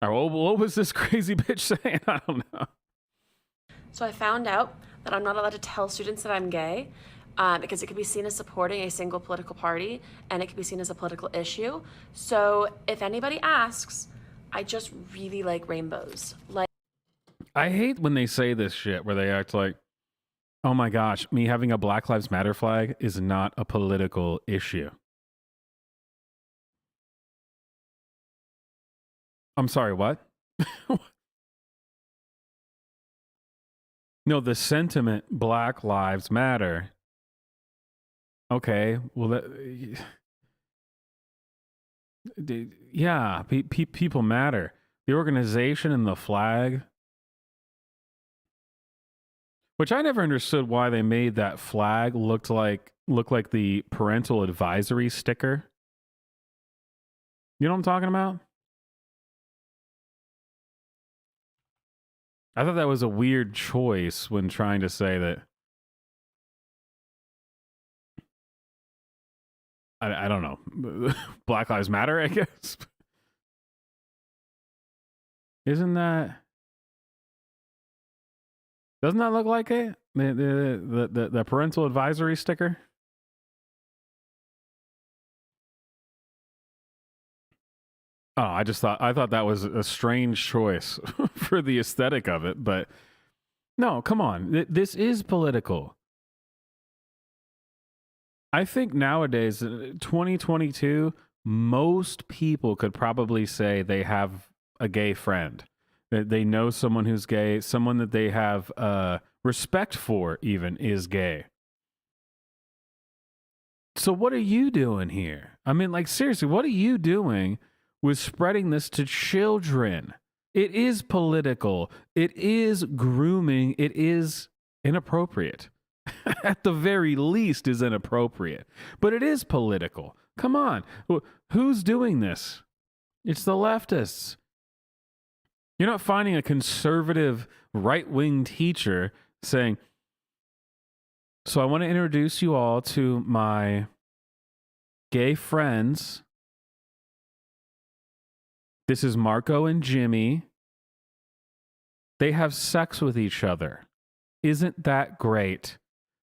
What was this crazy bitch saying? I don't know. So I found out that I'm not allowed to tell students that I'm gay because it could be seen as supporting a single political party and it could be seen as a political issue. So if anybody asks, I just really like rainbows. I hate when they say this shit where they act like, oh my gosh, me having a Black Lives Matter flag is not a political issue. I'm sorry, what? No, the sentiment Black Lives Matter. Okay, well, yeah, people matter. The organization and the flag. Which I never understood why they made that flag look like the parental advisory sticker. You know what I'm talking about? I thought that was a weird choice when trying to say that I don't know. Black Lives Matter, I guess. Isn't that? Doesn't that look like it? The parental advisory sticker? Oh, I thought that was a strange choice for the aesthetic of it, but no, come on. This is political. I think nowadays, 2022, most people could probably say they have a gay friend. That they know someone who's gay, someone that they have respect for even is gay. So what are you doing here? I mean, like, seriously, what are you doing with spreading this to children? It is political. It is grooming. It is inappropriate. At the very least is inappropriate. But it is political. Come on. Who's doing this? It's the leftists. You're not finding a conservative right-wing teacher saying, so I want to introduce you all to my gay friends. This is Marco and Jimmy. They have sex with each other. Isn't that great?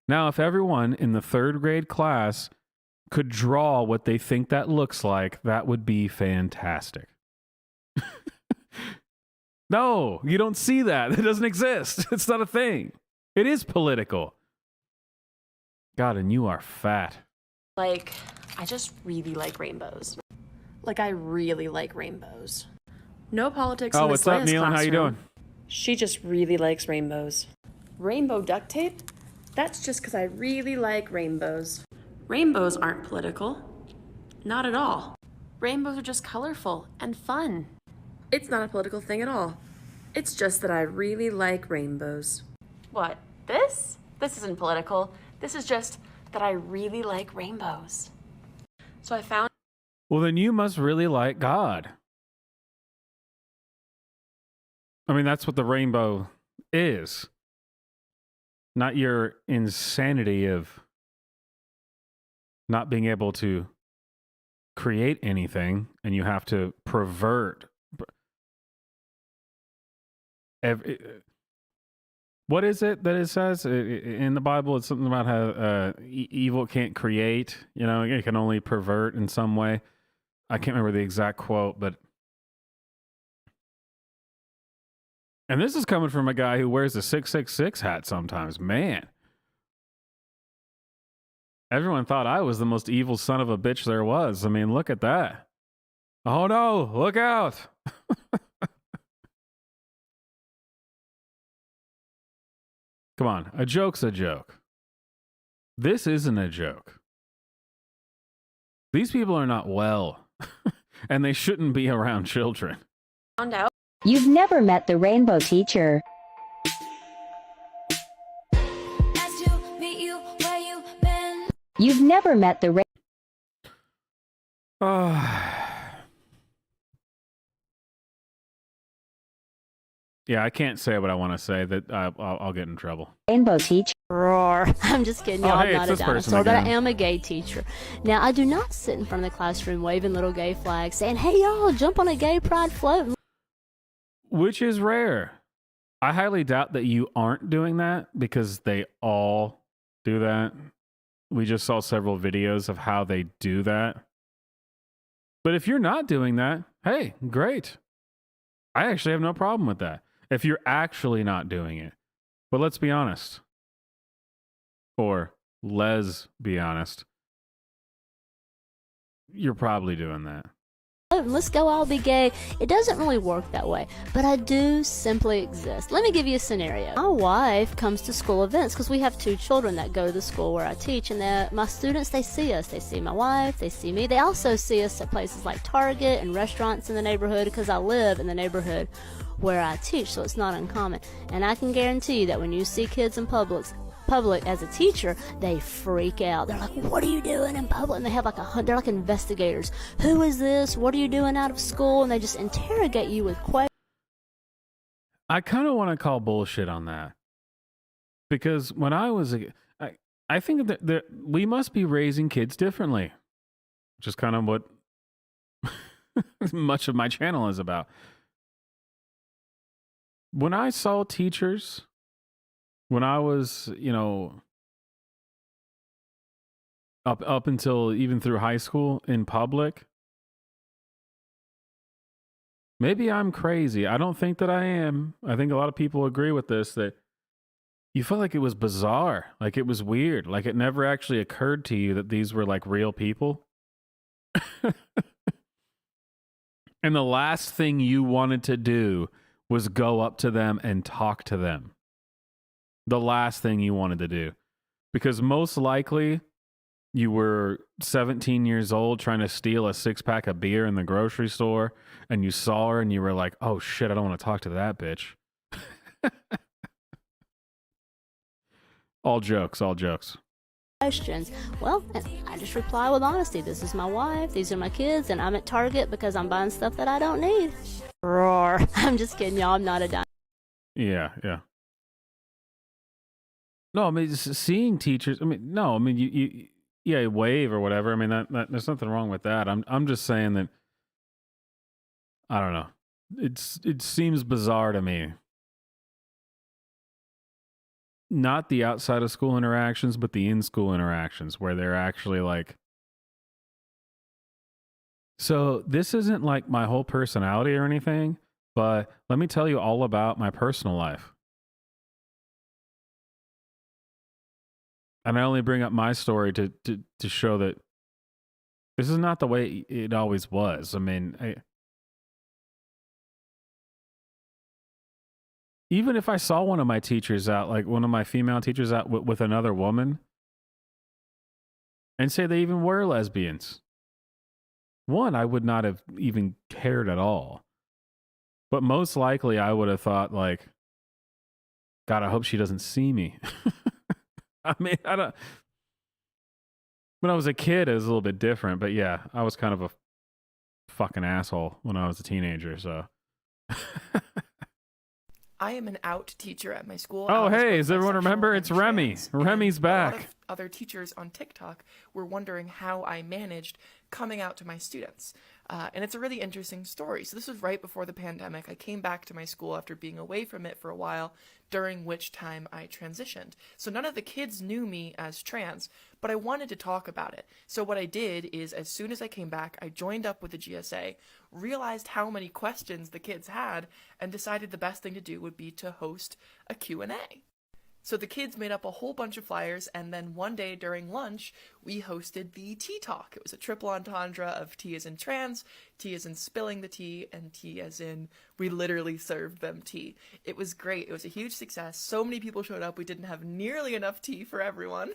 Now, if everyone in the 3rd grade class could draw what they think that looks like, that would be fantastic. No, you don't see that. It doesn't exist. It's not a thing. It is political. God, and you are fat. Like, I just really like rainbows. Like, I really like rainbows. No politics in this what's up, latest Nealon? How you classroom. doing? She just really likes rainbows. Rainbow duct tape? That's just because I really like rainbows. Rainbows aren't political. Not at all. Rainbows are just colorful and fun. It's not a political thing at all. It's just that I really like rainbows. What? This? This isn't political. This is just that I really like rainbows. So I found... Well, then you must really like God. I mean, that's what the rainbow is. Not your insanity of not being able to create anything and you have to pervert. What is it that it says in the Bible? It's something about how evil can't create. You know, it can only pervert in some way. I can't remember the exact quote, but... And this is coming from a guy who wears a 666 hat sometimes. Man. Everyone thought I was the most evil son of a bitch there was. I mean, look at that. Oh no, look out. Come on, a joke's a joke. This isn't a joke. These people are not well, and they shouldn't be around children. Found out. You've never met the rainbow teacher. You've never met the Yeah, I can't say what I want to say. That I'll get in trouble. rainbow teacher. Roar. I'm just kidding. Y'all, hey, I'm not it's a this person dinosaur, but I again. am a gay teacher. Now, I do not sit in front of the classroom waving little gay flags saying, hey, y'all, jump on a gay pride float. Which is rare. I highly doubt that you aren't doing that because they all do that. We just saw several videos of how they do that. But if you're not doing that, hey, great. I actually have no problem with that. If you're actually not doing it. But let's be honest. Or be honest. You're probably doing that. Let's go all be gay. It doesn't really work that way, but I do simply exist. Let me give you a scenario. My wife comes to school events because we have 2 children that go to the school where I teach, and my students, they see us. They see my wife, they see me. They also see us at places like Target and restaurants in the neighborhood because I live in the neighborhood where I teach, so it's not uncommon. And I can guarantee you that when you see kids in public as a teacher, they freak out. They're like, what are you doing in public? And they have they're like investigators. Who is this? What are you doing out of school? And they just interrogate you with questions. I kind of want to call bullshit on that. Because when I was I think that we must be raising kids differently. which is kind of what much of my channel is about. When I saw teachers, when I was, up until even through high school in public, maybe I'm crazy. I don't think that I am. I think a lot of people agree with this, that you felt like it was bizarre, like it was weird, like it never actually occurred to you that these were like real people. And the last thing you wanted to do was go up to them and talk to them. The last thing you wanted to do. Because most likely you were 17 years old trying to steal a 6-pack of beer in the grocery store, and you saw her and you were like, oh shit, I don't want to talk to that bitch. All jokes, all jokes. Questions. Well, I just reply with honesty. This is my wife, these are my kids, and I'm at Target because I'm buying stuff that I don't need. Roar. I'm just kidding, y'all. I'm not a dime. Yeah. No, I mean, seeing teachers, you wave or whatever. I mean, that there's nothing wrong with that. I'm just saying that, I don't know. It seems bizarre to me. Not the outside of school interactions, but the in-school interactions where they're actually like, so this isn't like my whole personality or anything, but let me tell you all about my personal life. And I only bring up my story to show that this is not the way it always was. I mean, even if I saw one of my teachers out, like one of my female teachers out with another woman, and say they even were lesbians, one, I would not have even cared at all. But most likely I would have thought like, God, I hope she doesn't see me. I mean, when I was a kid, it was a little bit different, but yeah, I was kind of a fucking asshole when I was a teenager, so. I am an out teacher at my school. Oh, hey, does everyone remember? It's Remy. Remy's back. A lot of other teachers on TikTok were wondering how I managed coming out to my students. And it's a really interesting story. So this was right before the pandemic. I came back to my school after being away from it for a while, during which time I transitioned. So none of the kids knew me as trans, but I wanted to talk about it. So what I did is, as soon as I came back, I joined up with the GSA, realized how many questions the kids had, and decided the best thing to do would be to host a Q&A. So the kids made up a whole bunch of flyers, and then one day during lunch, we hosted the tea talk. It was a triple entendre of T as in trans, T as in spilling the tea, and T as in we literally served them tea. It was great. It was a huge success. So many people showed up. We didn't have nearly enough tea for everyone.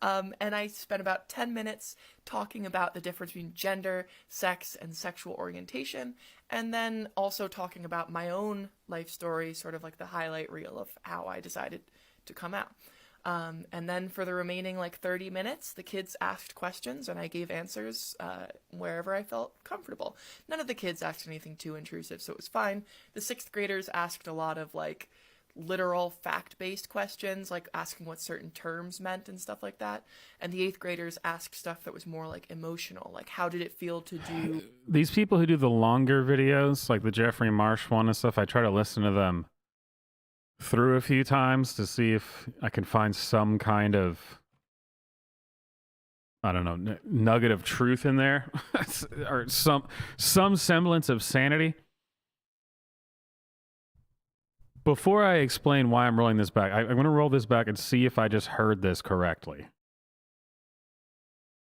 And I spent about 10 minutes talking about the difference between gender, sex, and sexual orientation, and then also talking about my own life story, sort of like the highlight reel of how I decided to come out. And then for the remaining 30 minutes, the kids asked questions and I gave answers wherever I felt comfortable. None of the kids asked anything too intrusive, so it was fine. The 6th graders asked a lot of literal fact-based questions, like asking what certain terms meant and stuff like that. And the 8th graders asked stuff that was more emotional, like how did it feel to do... These people who do the longer videos, like the Jeffrey Marsh one and stuff, I try to listen to them through a few times to see if I can find some kind of, I don't know, nugget of truth in there or some semblance of sanity. Before I explain why I'm rolling this back, I'm going to roll this back and see if I just heard this correctly.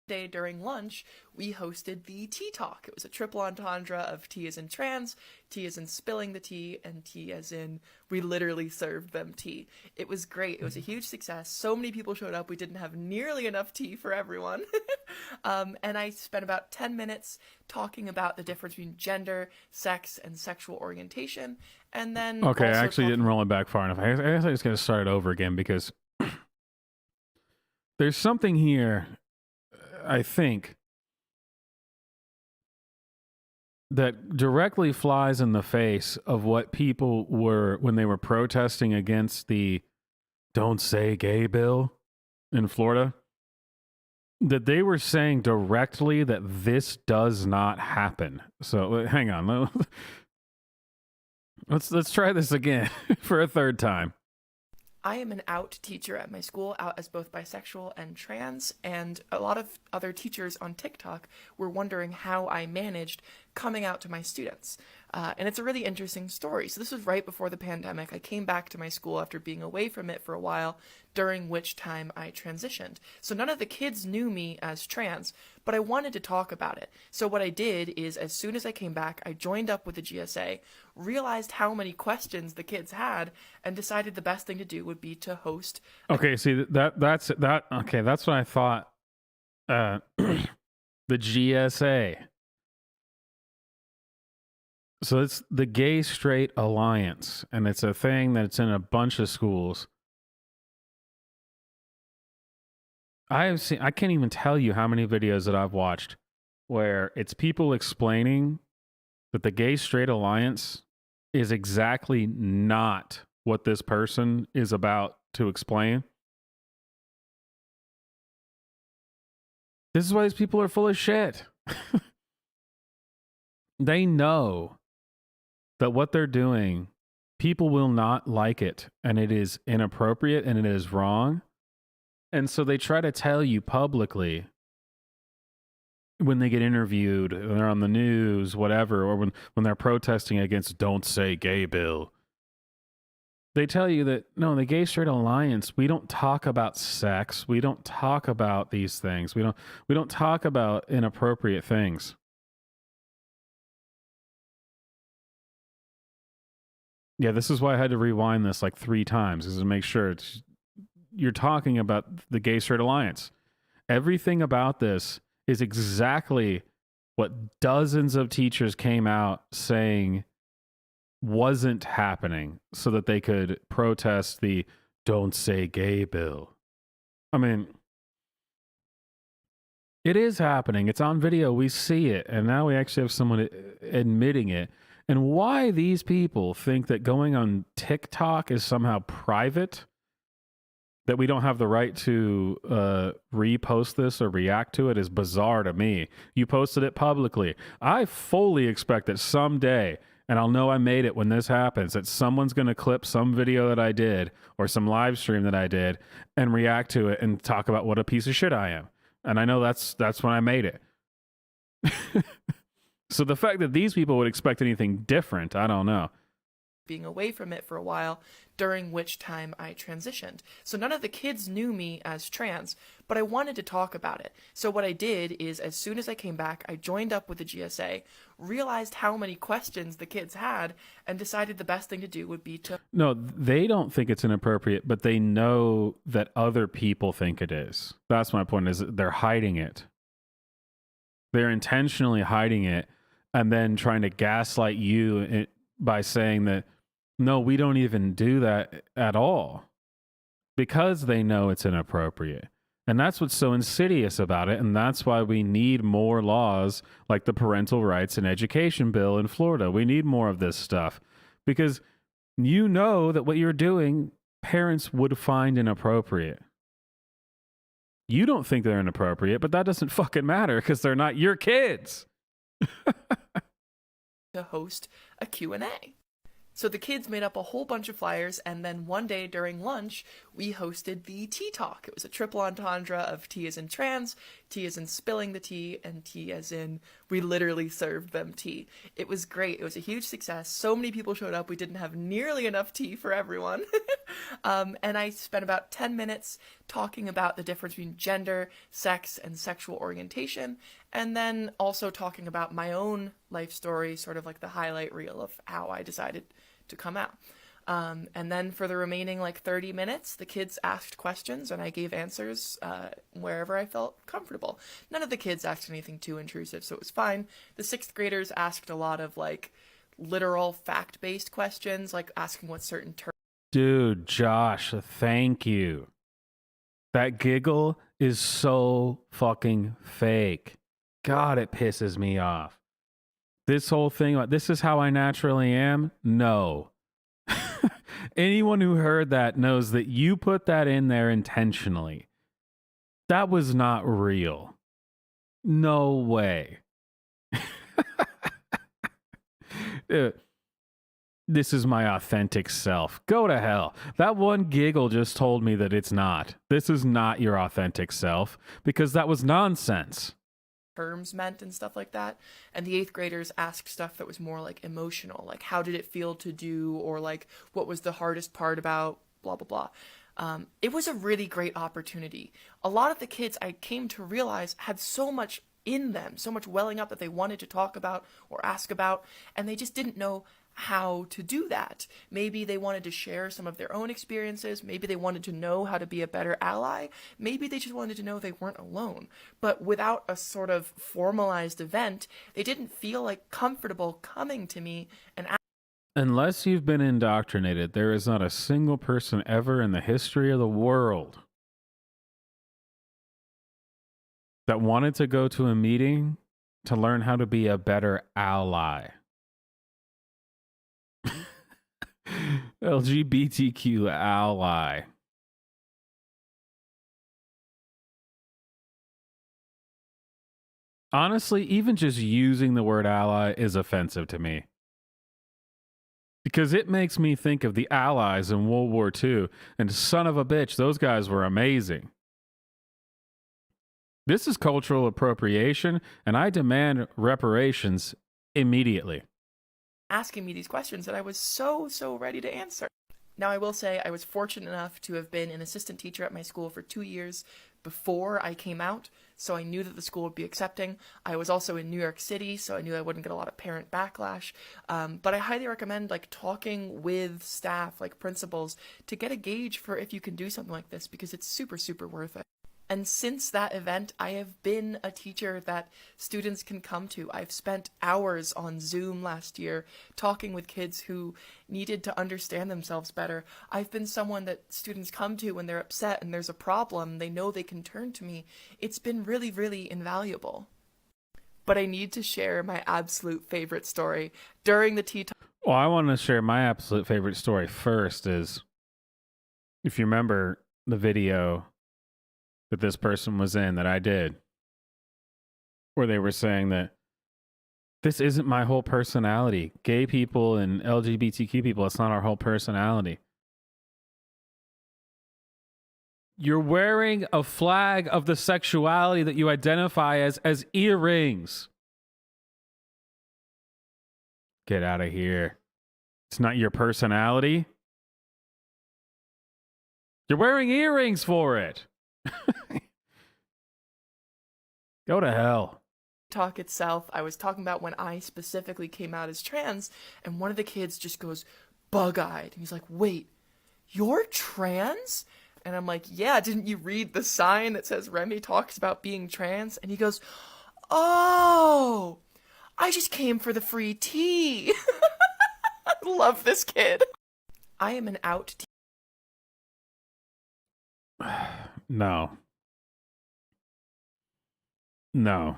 Day during lunch, we hosted the tea talk. It was a triple entendre of T as in trans, T as in spilling the tea, and T as in we literally served them tea. It was great. It was a huge success. So many people showed up. We didn't have nearly enough tea for everyone. And I spent about 10 minutes talking about the difference between gender, sex, and sexual orientation. And then okay, I actually didn't roll it back far enough. I guess I just got to start it over again because there's something here, I think, that directly flies in the face of what people were when they were protesting against the Don't Say Gay bill in Florida. that they were saying directly that this does not happen. So hang on. Let's try this again for a third time. I am an out teacher at my school, out as both bisexual and trans, and a lot of other teachers on TikTok were wondering how I managed coming out to my students. And it's a really interesting story. So this was right before the pandemic. I came back to my school after being away from it for a while, during which time I transitioned. So none of the kids knew me as trans, but I wanted to talk about it. So what I did is, as soon as I came back, I joined up with the GSA, realized how many questions the kids had, and decided the best thing to do would be to host. Okay, see that's okay, that's what I thought. The GSA. So it's the Gay Straight Alliance, and it's a thing that's in a bunch of schools. I can't even tell you how many videos that I've watched where it's people explaining that the Gay Straight Alliance is exactly not what this person is about to explain. This is why these people are full of shit. They know that what they're doing, people will not like it, and it is inappropriate and it is wrong. And so they try to tell you publicly when they get interviewed, when they're on the news, whatever, or when they're protesting against Don't Say Gay Bill. They tell you that, no, the Gay Straight Alliance, we don't talk about sex. We don't talk about these things. We don't talk about inappropriate things. Yeah, this is why I had to rewind this like 3 times, is to make sure you're talking about the Gay Straight Alliance. Everything about this is exactly what dozens of teachers came out saying wasn't happening so that they could protest the Don't Say Gay Bill. I mean, it is happening. It's on video. We see it. And now we actually have someone admitting it. And why these people think that going on TikTok is somehow private, that we don't have the right to repost this or react to it, is bizarre to me. You posted it publicly. I fully expect that someday, and I'll know I made it when this happens, that someone's going to clip some video that I did or some live stream that I did and react to it and talk about what a piece of shit I am. And I know that's when I made it. So the fact that these people would expect anything different, I don't know. Being away from it for a while, during which time I transitioned. So none of the kids knew me as trans, but I wanted to talk about it. So what I did is, as soon as I came back, I joined up with the GSA, realized how many questions the kids had, and decided the best thing to do would be to... No, they don't think it's inappropriate, but they know that other people think it is. That's my point, is that they're hiding it. They're intentionally hiding it and then trying to gaslight you by saying that, no, we don't even do that at all, because they know it's inappropriate. And that's what's so insidious about it. And that's why we need more laws like the Parental Rights and Education Bill in Florida. We need more of this stuff, because you know that what you're doing, parents would find inappropriate. You don't think they're inappropriate, but that doesn't fucking matter because they're not your kids. to host a Q&A. So the kids made up a whole bunch of flyers, and then one day during lunch, we hosted the tea talk. It was a triple entendre of T as in trans, T as in spilling the tea, and T as in we literally served them tea. It was great. It was a huge success. So many people showed up. We didn't have nearly enough tea for everyone. And I spent about 10 minutes talking about the difference between gender, sex, and sexual orientation, and then also talking about my own life story, sort of like the highlight reel of how I decided to come out. And then for the remaining 30 minutes, the kids asked questions and I gave answers wherever I felt comfortable. None of the kids asked anything too intrusive, so it was fine. The 6th graders asked a lot of literal fact-based questions, like asking what certain terms. Dude, Josh, thank you. That giggle is so fucking fake. God, it pisses me off. This whole thing, this is how I naturally am? No. Anyone who heard that knows that you put that in there intentionally. That was not real. No way. This is my authentic self. Go to hell. That one giggle just told me that it's not. This is not your authentic self because that was nonsense. Terms meant and stuff like that. And the 8th graders asked stuff that was more like emotional, like how did it feel to do, or like what was the hardest part about blah, blah, blah. It was a really great opportunity. A lot of the kids, I came to realize, had so much in them, so much welling up that they wanted to talk about or ask about, and they just didn't know how to do that. Maybe they wanted to share some of their own experiences. Maybe they wanted to know how to be a better ally. Maybe they just wanted to know they weren't alone. But without a sort of formalized event, they didn't feel like comfortable coming to me and Unless you've been indoctrinated, there is not a single person ever in the history of the world that wanted to go to a meeting to learn how to be a better ally. LGBTQ ally. Honestly, even just using the word ally is offensive to me. Because it makes me think of the Allies in World War II, and son of a bitch, those guys were amazing. This is cultural appropriation, and I demand reparations immediately. Asking me these questions that I was so ready to answer. Now, I will say I was fortunate enough to have been an assistant teacher at my school for 2 years before I came out, so I knew that the school would be accepting. I was also in New York City, so I knew I wouldn't get a lot of parent backlash. But I highly recommend talking with staff, like principals, to get a gauge for if you can do something like this, because it's super worth it. And since that event, I have been a teacher that students can come to. I've spent hours on Zoom last year talking with kids who needed to understand themselves better. I've been someone that students come to when they're upset and there's a problem. They know they can turn to me. It's been really invaluable. But I need to share my absolute favorite story. During the tea talk. Well, I want to share my absolute favorite story first is, if you remember the video that this person was in that I did, where they were saying that this isn't my whole personality. Gay people and LGBTQ people, it's not our whole personality. You're wearing a flag of the sexuality that you identify as earrings. Get out of here. It's not your personality. You're wearing earrings for it. Go to hell. Talk itself, I was talking about when I specifically came out as trans, and one of the kids just goes bug-eyed. And he's like, wait, you're trans? And I'm like, yeah, didn't you read the sign that says Remy talks about being trans? And he goes, oh, I just came for the free tea. I love this kid. I am an out No. No.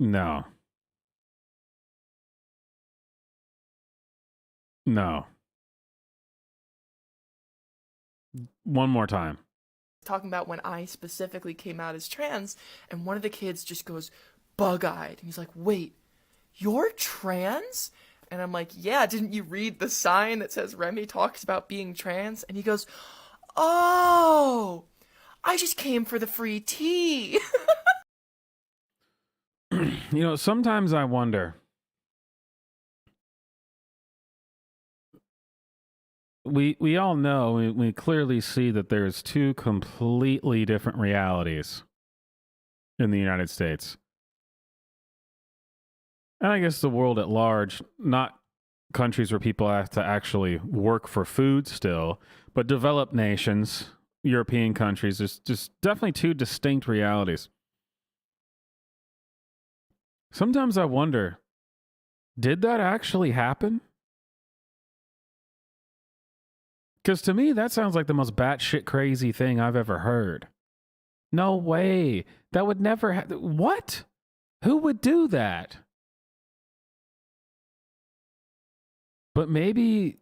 No. No. One more time. talking about when I specifically came out as trans, and one of the kids just goes bug-eyed. And he's like, wait, you're trans? And I'm like, yeah, didn't you read the sign that says Remy talks about being trans? And he goes, oh, I just came for the free tea. You know, sometimes I wonder, we all know, we clearly see that there's two completely different realities in the United States. And I guess the world at large, not countries where people have to actually work for food still, but developed nations, European countries, there's just definitely two distinct realities. Sometimes I wonder, did that actually happen? Because to me, that sounds like the most batshit crazy thing I've ever heard. No way. That would never happen. What? Who would do that? But maybe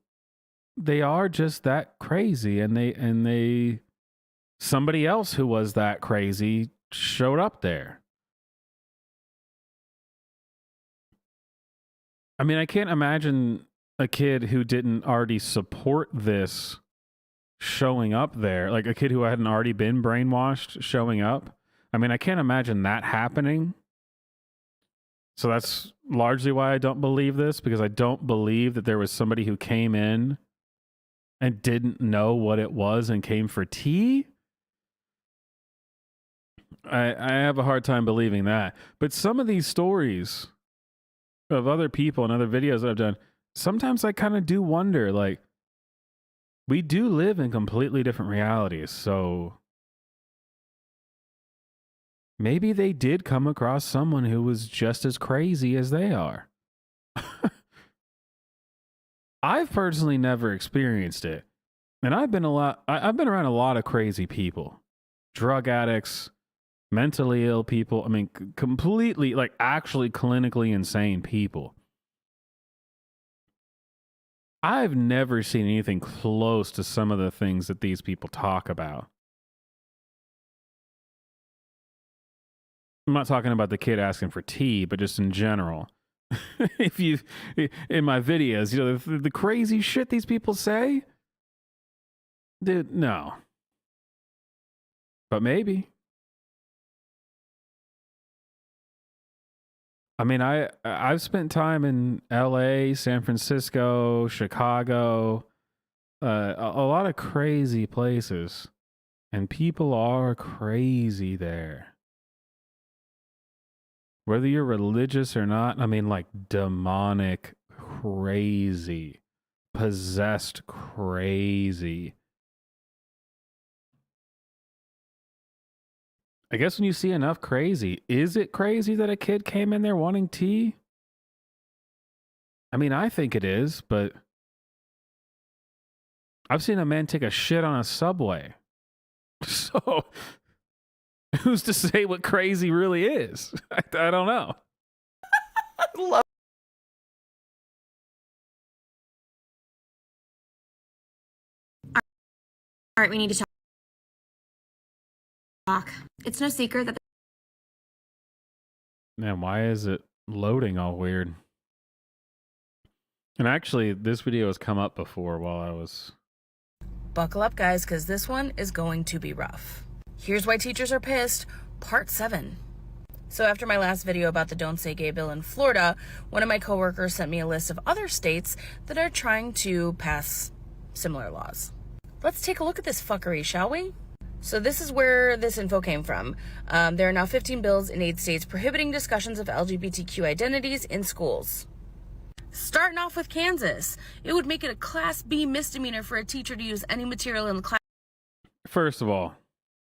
they are just that crazy, and they somebody else who was that crazy showed up there. I mean, I can't imagine a kid who didn't already support this showing up there, like a kid who hadn't already been brainwashed showing up. I mean, I can't imagine that happening. So that's largely why I don't believe this, because I don't believe that there was somebody who came in and didn't know what it was and came for tea. I have a hard time believing that. But some of these stories of other people and other videos that I've done, sometimes I kind of do wonder, like, we do live in completely different realities, so maybe they did come across someone who was just as crazy as they are. I've personally never experienced it, and I've been around a lot of crazy people, drug addicts, mentally ill people. I mean, completely, like, actually clinically insane people. I've never seen anything close to some of the things that these people talk about. I'm not talking about the kid asking for tea, but just in general. If you, in my videos, you know, the crazy shit these people say, dude, no. But maybe. I mean, I've spent time in LA, San Francisco, Chicago, a lot of crazy places, and people are crazy there. Whether you're religious or not, I mean, like, demonic crazy, possessed crazy. I guess when you see enough crazy, is it crazy that a kid came in there wanting tea? I mean, I think it is, but I've seen a man take a shit on a subway. So who's to say what crazy really is? I don't know. I love All right, we need to talk. It's no secret that Man, why is it loading all weird? And actually, this video has come up before while I was... Buckle up, guys, because this one is going to be rough. Here's why teachers are pissed, part 7. So after my last video about the Don't Say Gay bill in Florida, one of my coworkers sent me a list of other states that are trying to pass similar laws. Let's take a look at this fuckery, shall we? So this is where this info came from. There are now 15 bills in 8 states prohibiting discussions of LGBTQ identities in schools. Starting off with Kansas, it would make it a Class B misdemeanor for a teacher to use any material in the class. First of all,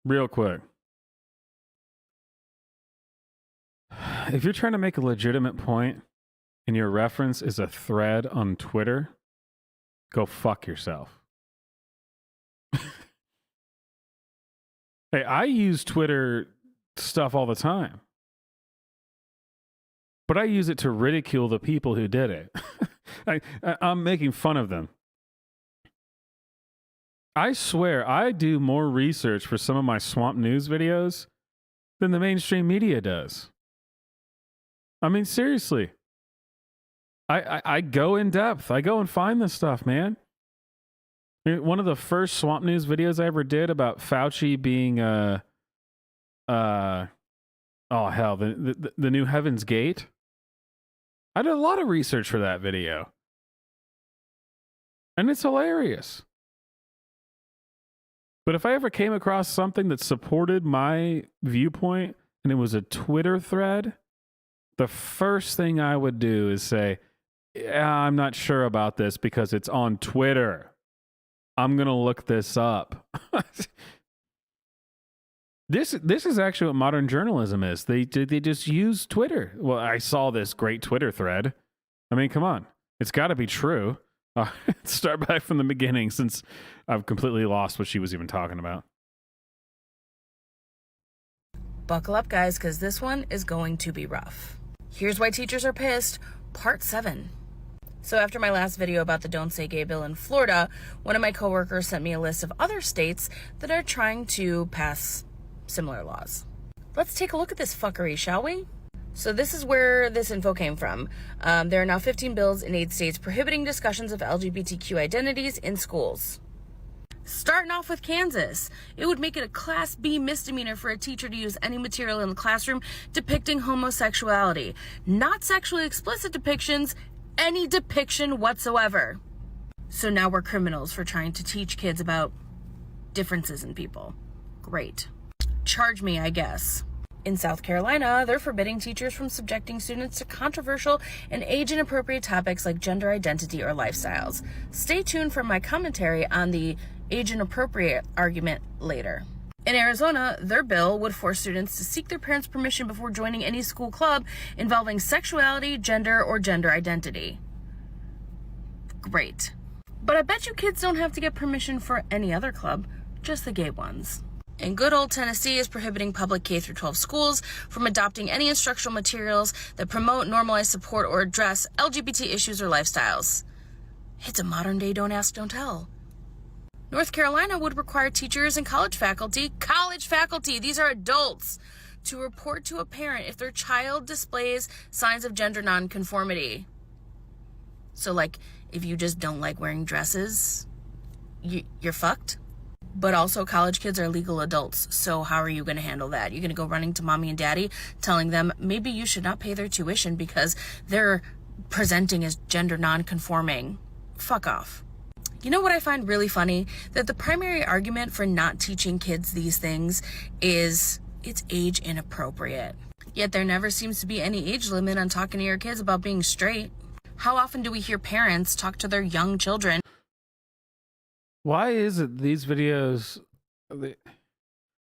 real quick, if you're trying to make a legitimate point and your reference is a thread on Twitter, go fuck yourself. Hey, I use Twitter stuff all the time, but I use it to ridicule the people who did it. I'm making fun of them. I swear I do more research for some of my Swamp News videos than the mainstream media does. I mean, seriously. I go in depth. I go and find this stuff, man. One of the first Swamp News videos I ever did about Fauci being oh hell, the new Heaven's Gate. I did a lot of research for that video. And it's hilarious. But if I ever came across something that supported my viewpoint and it was a Twitter thread, the first thing I would do is say, yeah, I'm not sure about this because it's on Twitter. I'm going to look this up. This is actually what modern journalism is. They just use Twitter. Well, I saw this great Twitter thread. I mean, come on. It's got to be true. Start back from the beginning since I've completely lost what she was even talking about. Buckle up, guys, because this one is going to be rough. Here's why teachers are pissed, part 7. So after my last video about the Don't Say Gay bill in Florida, one of my coworkers sent me a list of other states that are trying to pass similar laws. Let's take a look at this fuckery, shall we? So this is where this info came from. There are now 15 bills in 8 states prohibiting discussions of LGBTQ identities in schools. Starting off with Kansas, it would make it a Class B misdemeanor for a teacher to use any material in the classroom depicting homosexuality. Not sexually explicit depictions, any depiction whatsoever. So now we're criminals for trying to teach kids about differences in people. Great. Charge me, I guess. In South Carolina, they're forbidding teachers from subjecting students to controversial and age-inappropriate topics like gender identity or lifestyles. Stay tuned for my commentary on the age-inappropriate argument later. In Arizona, their bill would force students to seek their parents' permission before joining any school club involving sexuality, gender, or gender identity. Great. But I bet you kids don't have to get permission for any other club, just the gay ones. And good old Tennessee is prohibiting public K-12 schools from adopting any instructional materials that promote, normalize, support, or address LGBT issues or lifestyles. It's a modern-day don't ask, don't tell. North Carolina would require teachers and college faculty, these are adults, to report to a parent if their child displays signs of gender nonconformity. So, like, if you just don't like wearing dresses, you're fucked. But also, college kids are legal adults, so how are you going to handle that? You're going to go running to mommy and daddy, telling them maybe you should not pay their tuition because they're presenting as gender nonconforming. Fuck off. You know what I find really funny? That the primary argument for not teaching kids these things is it's age inappropriate. Yet there never seems to be any age limit on talking to your kids about being straight. How often do we hear parents talk to their young children? Why is it these videos...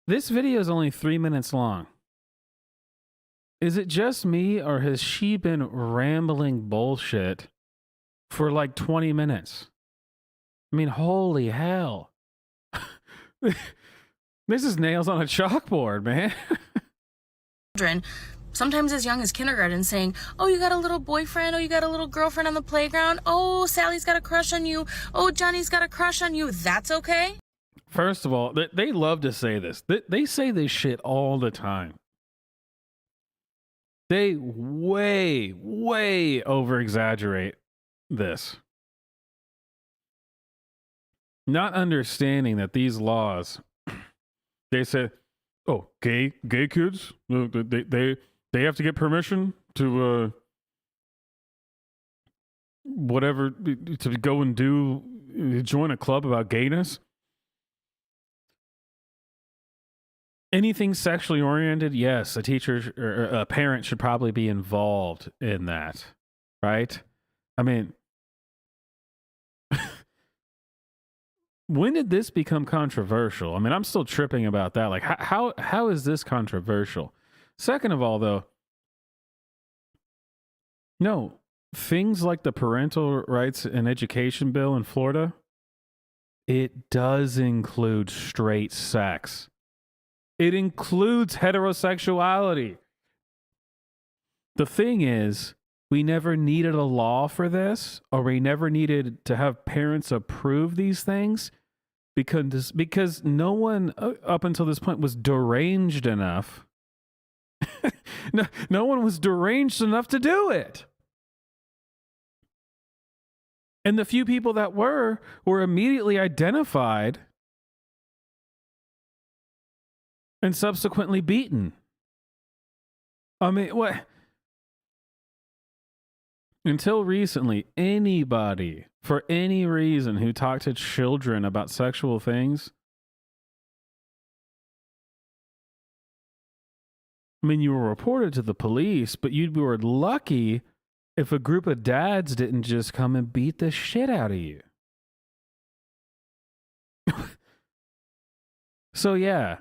This video is only 3 minutes long. Is it just me, or has she been rambling bullshit for like 20 minutes? I mean, holy hell. This is nails on a chalkboard, man. Children, sometimes as young as kindergarten, saying, oh, you got a little boyfriend, oh, you got a little girlfriend on the playground, oh, Sally's got a crush on you, oh, Johnny's got a crush on you, that's okay? First of all, they love to say this. They say this shit all the time. They way, way over-exaggerate this. Not understanding that these laws, they say, oh, gay kids, they have to get permission to whatever, to go and join a club about gayness. Anything sexually oriented, yes, a teacher or a parent should probably be involved in that, right? I mean, when did this become controversial? I mean, I'm still tripping about that. Like, how is this controversial? Second of all, though, no, things like the parental rights and education bill in Florida, it does include straight sex. It includes heterosexuality. The thing is, we never needed a law for this, or we never needed to have parents approve these things because no one up until this point was deranged enough. No one was deranged enough to do it. And the few people that were immediately identified and subsequently beaten. I mean, what? Until recently, anybody, for any reason, who talked to children about sexual things, I mean, you were reported to the police, but you were lucky if a group of dads didn't just come and beat the shit out of you. So yeah,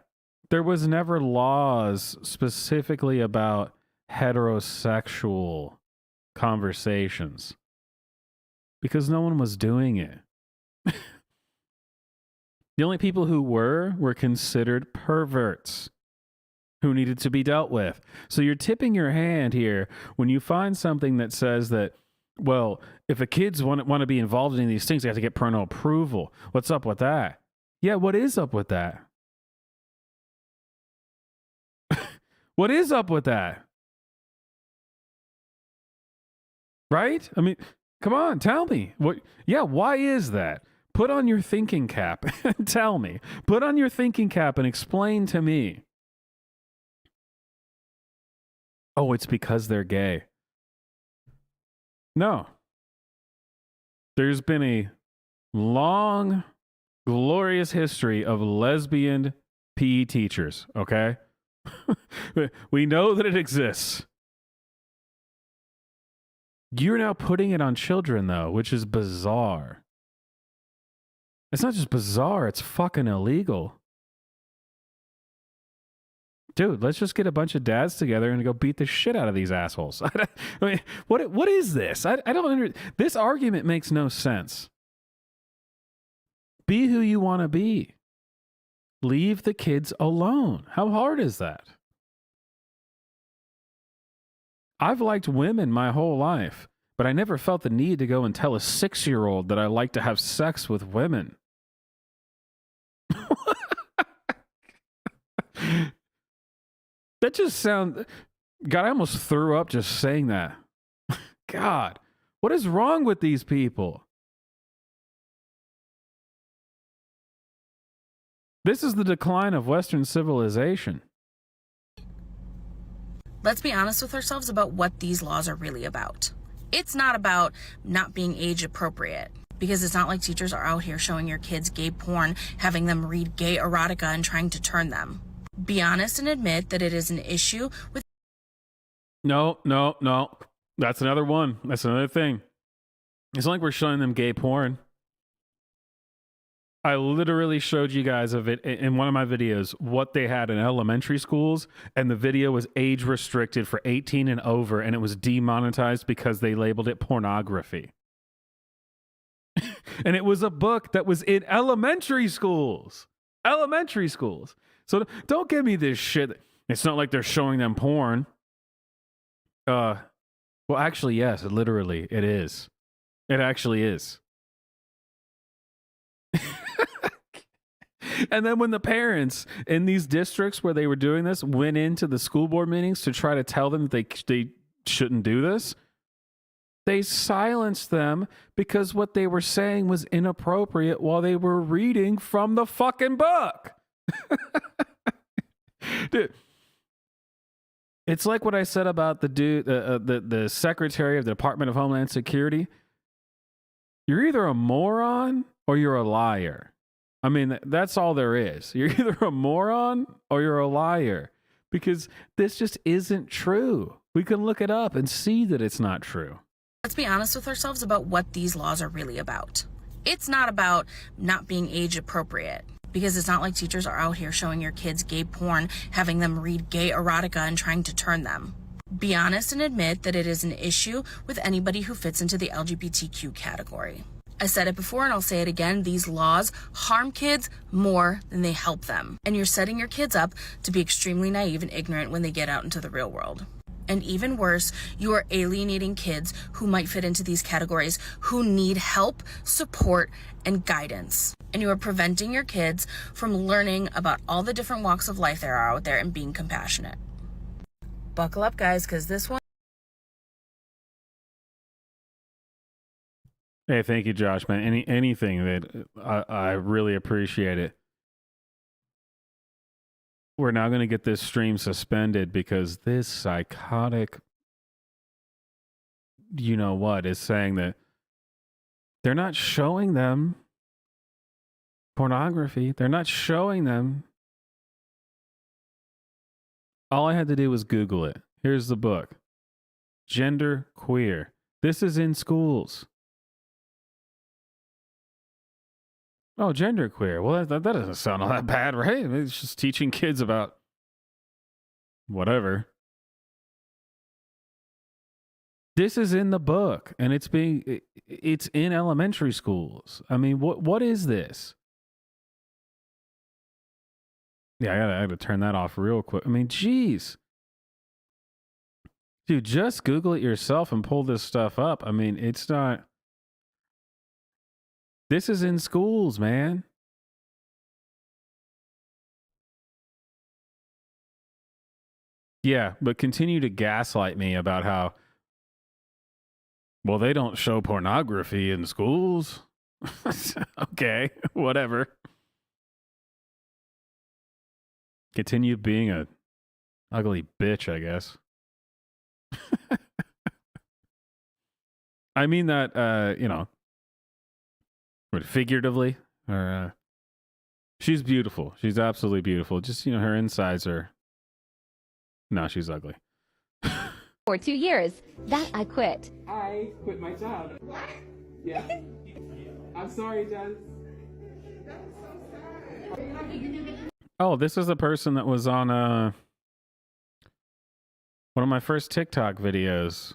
there was never laws specifically about heterosexual conversations because no one was doing it. The only people who were considered perverts who needed to be dealt with. So you're tipping your hand here when you find something that says that Well, if a kids want to be involved in these things, they have to get parental approval. What's up with that? Yeah, what is up with that? What is up with that? Right? I mean, come on, tell me. What? Yeah, why is that? Put on your thinking cap and tell me. Put on your thinking cap and explain to me. Oh, it's because they're gay. No. There's been a long, glorious history of lesbian PE teachers, okay? We know that it exists. You're now putting it on children, though, which is bizarre. It's not just bizarre, it's fucking illegal. Dude, let's just get a bunch of dads together and go beat the shit out of these assholes. I mean, what is this? I don't this argument makes no sense. Be who you want to be. Leave the kids alone. How hard is that? I've liked women my whole life, but I never felt the need to go and tell a 6-year-old that I like to have sex with women. That just sounds... God, I almost threw up just saying that. God, what is wrong with these people? This is the decline of Western civilization. Let's be honest with ourselves about what these laws are really about. It's not about not being age appropriate, because it's not like teachers are out here showing your kids gay porn, having them read gay erotica and trying to turn them. Be honest and admit that it is an issue with... No. That's another one. That's another thing. It's not like we're showing them gay porn. I literally showed you guys of it in one of my videos, what they had in elementary schools, and the video was age restricted for 18 and over, and it was demonetized because they labeled it pornography. And it was a book that was in elementary schools. Elementary schools. So don't give me this shit. It's not like they're showing them porn. Well, actually, yes, literally, it is. It actually is. And then when the parents in these districts where they were doing this went into the school board meetings to try to tell them that they shouldn't do this, they silenced them because what they were saying was inappropriate while they were reading from the fucking book. Dude, it's like what I said about the dude, the secretary of the Department of Homeland Security. You're either a moron or you're a liar. I mean, that's all there is. You're either a moron or you're a liar, because this just isn't true. We can look it up and see that it's not true. Let's be honest with ourselves about what these laws are really about. It's not about not being age appropriate, because it's not like teachers are out here showing your kids gay porn, having them read gay erotica and trying to turn them. Be honest and admit that it is an issue with anybody who fits into the LGBTQ category. I said it before and I'll say it again, these laws harm kids more than they help them. And you're setting your kids up to be extremely naive and ignorant when they get out into the real world. And even worse, you are alienating kids who might fit into these categories, who need help, support, and guidance. And you are preventing your kids from learning about all the different walks of life there are out there and being compassionate. Buckle up, guys, because this one... Hey, thank you, Josh, man. Anything that I really appreciate it. We're now going to get this stream suspended because this psychotic, you know what, is saying that they're not showing them pornography. They're not showing them. All I had to do was Google it. Here's the book. Gender Queer. This is in schools. Oh, genderqueer. Well, that doesn't sound all that bad, right? I mean, it's just teaching kids about whatever. This is in the book, and it's in elementary schools. I mean, what is this? Yeah, I gotta turn that off real quick. I mean, geez. Dude, just Google it yourself and pull this stuff up. I mean, it's not. This is in schools, man. Yeah, but continue to gaslight me about how, well, they don't show pornography in schools. Okay, whatever. Continue being a ugly bitch, I guess. I mean that, you know, what, figuratively, or she's beautiful. She's absolutely beautiful. Just, you know, her insides are. No, she's ugly. For 2 years. That I quit. I quit my job. What? Yeah. I'm sorry, Jess. Oh, this is the person that was on one of my first TikTok videos.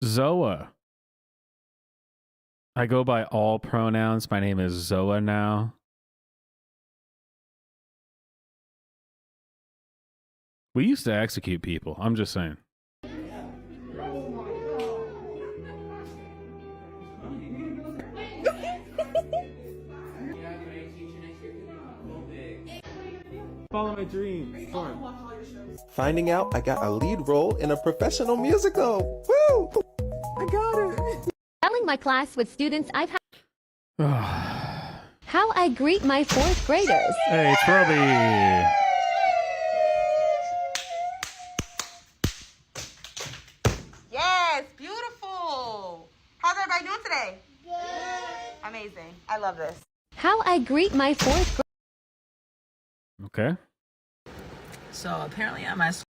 Zoa. I go by all pronouns. My name is Zoa now. We used to execute people. I'm just saying. Follow my dream. Finding out I got a lead role in a professional musical. Woo! I got it. Telling my class with students I've had. How I greet my 4th graders. Hey, it's Robbie. Yes, beautiful. How's everybody doing today? Good. Amazing. I love this. How I greet my 4th graders. Okay. So apparently at my school.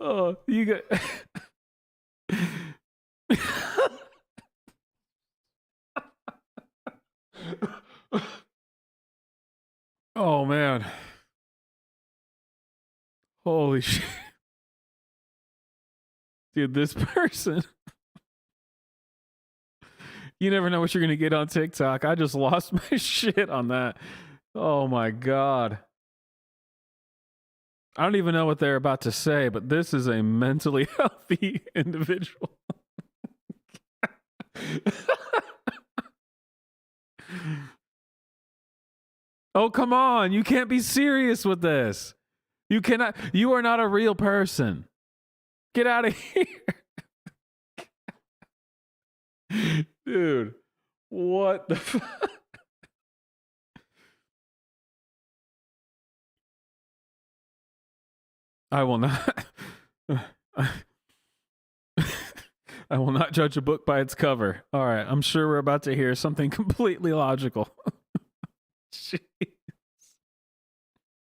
Oh, you got. Oh man. Holy shit. Dude, this person. You never know what you're going to get on TikTok. I just lost my shit on that. Oh my God. I don't even know what they're about to say, but this is a mentally healthy individual. Oh, come on. You can't be serious with this. You cannot. You are not a real person. Get out of here. Dude, what the fuck? I will not. I will not judge a book by its cover. All right, I'm sure we're about to hear something completely logical. Jeez.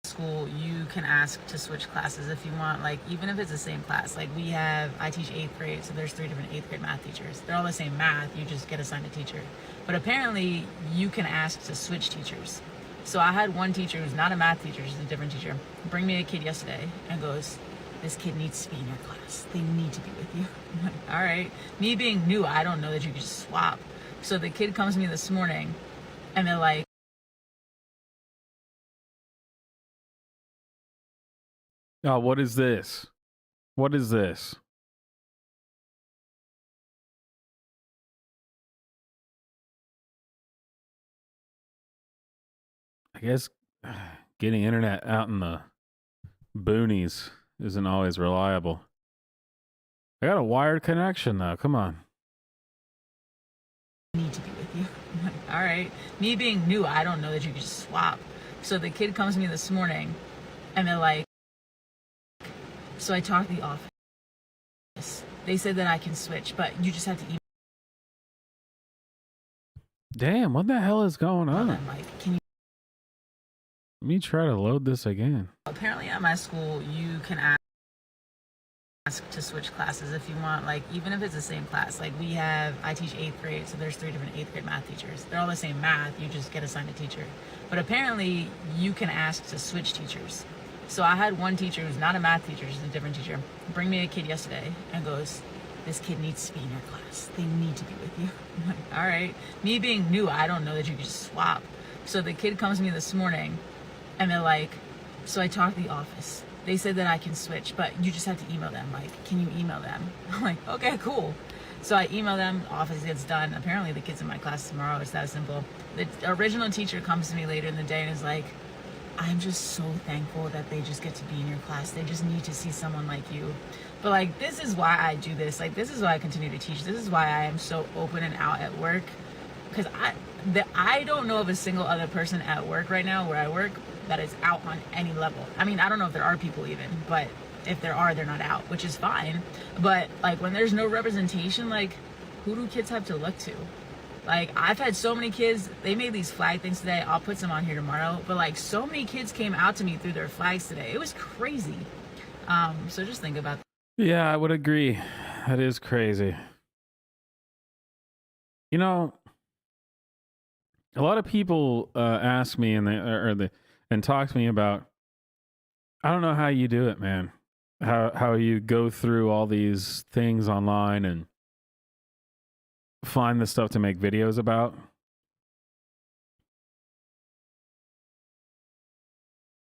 School, you can ask to switch classes if you want, like even if it's the same class. Like I teach 8th grade, so there's 3 different 8th grade math teachers. They're all the same math, you just get assigned a teacher. But apparently you can ask to switch teachers. So I had one teacher who's not a math teacher, she's a different teacher, bring me a kid yesterday and goes, this kid needs to be in your class. They need to be with you. I'm like, all right. Me being new, I don't know that you could just swap. So the kid comes to me this morning and they're like, oh, what is this? What is this? I guess getting internet out in the boonies isn't always reliable. I got a wired connection though. Come on. need to be with you. I'm like, all right. Me being new, I don't know that you could just swap. So the kid comes to me this morning and they're like, so I talked to the office. They said that I can switch, but you just have to email. Damn, what the hell is going on? I'm like, can you? Let me try to load this again. Apparently at my school, you can ask to switch classes if you want, like even if it's the same class. Like I teach 8th grade, so there's 3 different 8th grade math teachers. They're all the same math, you just get assigned a teacher. But apparently you can ask to switch teachers. So I had one teacher who's not a math teacher, she's a different teacher, bring me a kid yesterday and goes, this kid needs to be in your class. They need to be with you. I'm like, all right. Me being new, I don't know that you could just swap. So the kid comes to me this morning and they're like, so I talked to the office. They said that I can switch, but you just have to email them. Like, can you email them? I'm like, okay, cool. So I email them, the office gets done. Apparently the kid's in my class tomorrow. It's that simple. The original teacher comes to me later in the day and is like, I'm just so thankful that they just get to be in your class. They just need to see someone like you. But like, this is why I do this. Like, this is why I continue to teach. This is why I am so open and out at work. Because I don't know of a single other person at work right now where I work that is out on any level. I mean, I don't know if there are people even, but if there are, they're not out, which is fine. But like, when there's no representation, like, who do kids have to look to? Like, I've had so many kids, they made these flag things today. I'll put some on here tomorrow. But like, so many kids came out to me through their flags today. It was crazy. So just think about that. Yeah, I would agree. That is crazy. You know, a lot of people ask me and talk to me about, I don't know how you do it, man. How you go through all these things online and find the stuff to make videos about.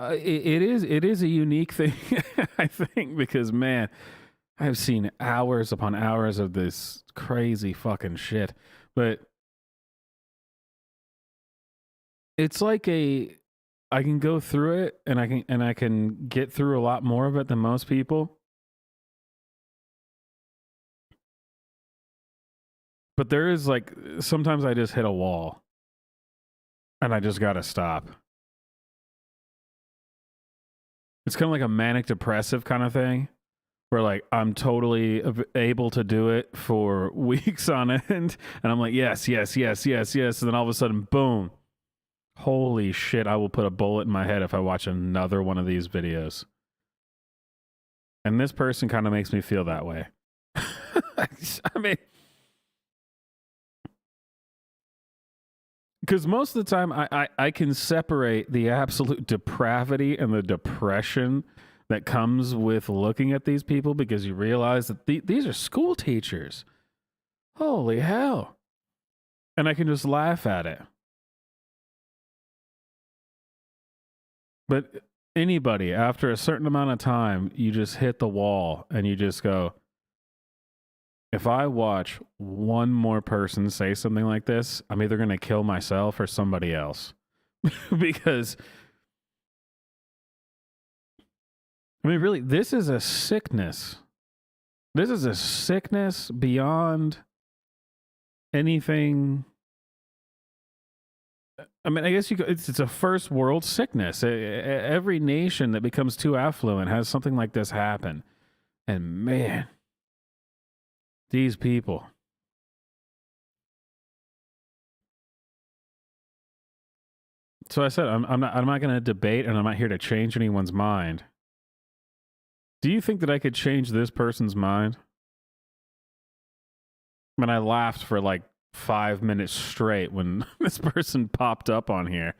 It is a unique thing, I think, because man, I've seen hours upon hours of this crazy fucking shit. But it's like I can go through it and I can get through a lot more of it than most people. But there is like, sometimes I just hit a wall and I just got to stop. It's kind of like a manic depressive kind of thing where like I'm totally able to do it for weeks on end. And I'm like, yes. And then all of a sudden, boom. Holy shit, I will put a bullet in my head if I watch another one of these videos. And this person kind of makes me feel that way. I mean, because most of the time I can separate the absolute depravity and the depression that comes with looking at these people, because you realize that these are school teachers. Holy hell. And I can just laugh at it. But anybody, after a certain amount of time, you just hit the wall and you just go, if I watch one more person say something like this, I'm either going to kill myself or somebody else. Because, I mean, really, this is a sickness. This is a sickness beyond anything. I mean, I guess it's a first world sickness. Every nation that becomes too affluent has something like this happen. And man, these people. So I said, I'm not going to debate, and I'm not here to change anyone's mind. Do you think that I could change this person's mind? I mean, I laughed for like 5 minutes straight when this person popped up on here.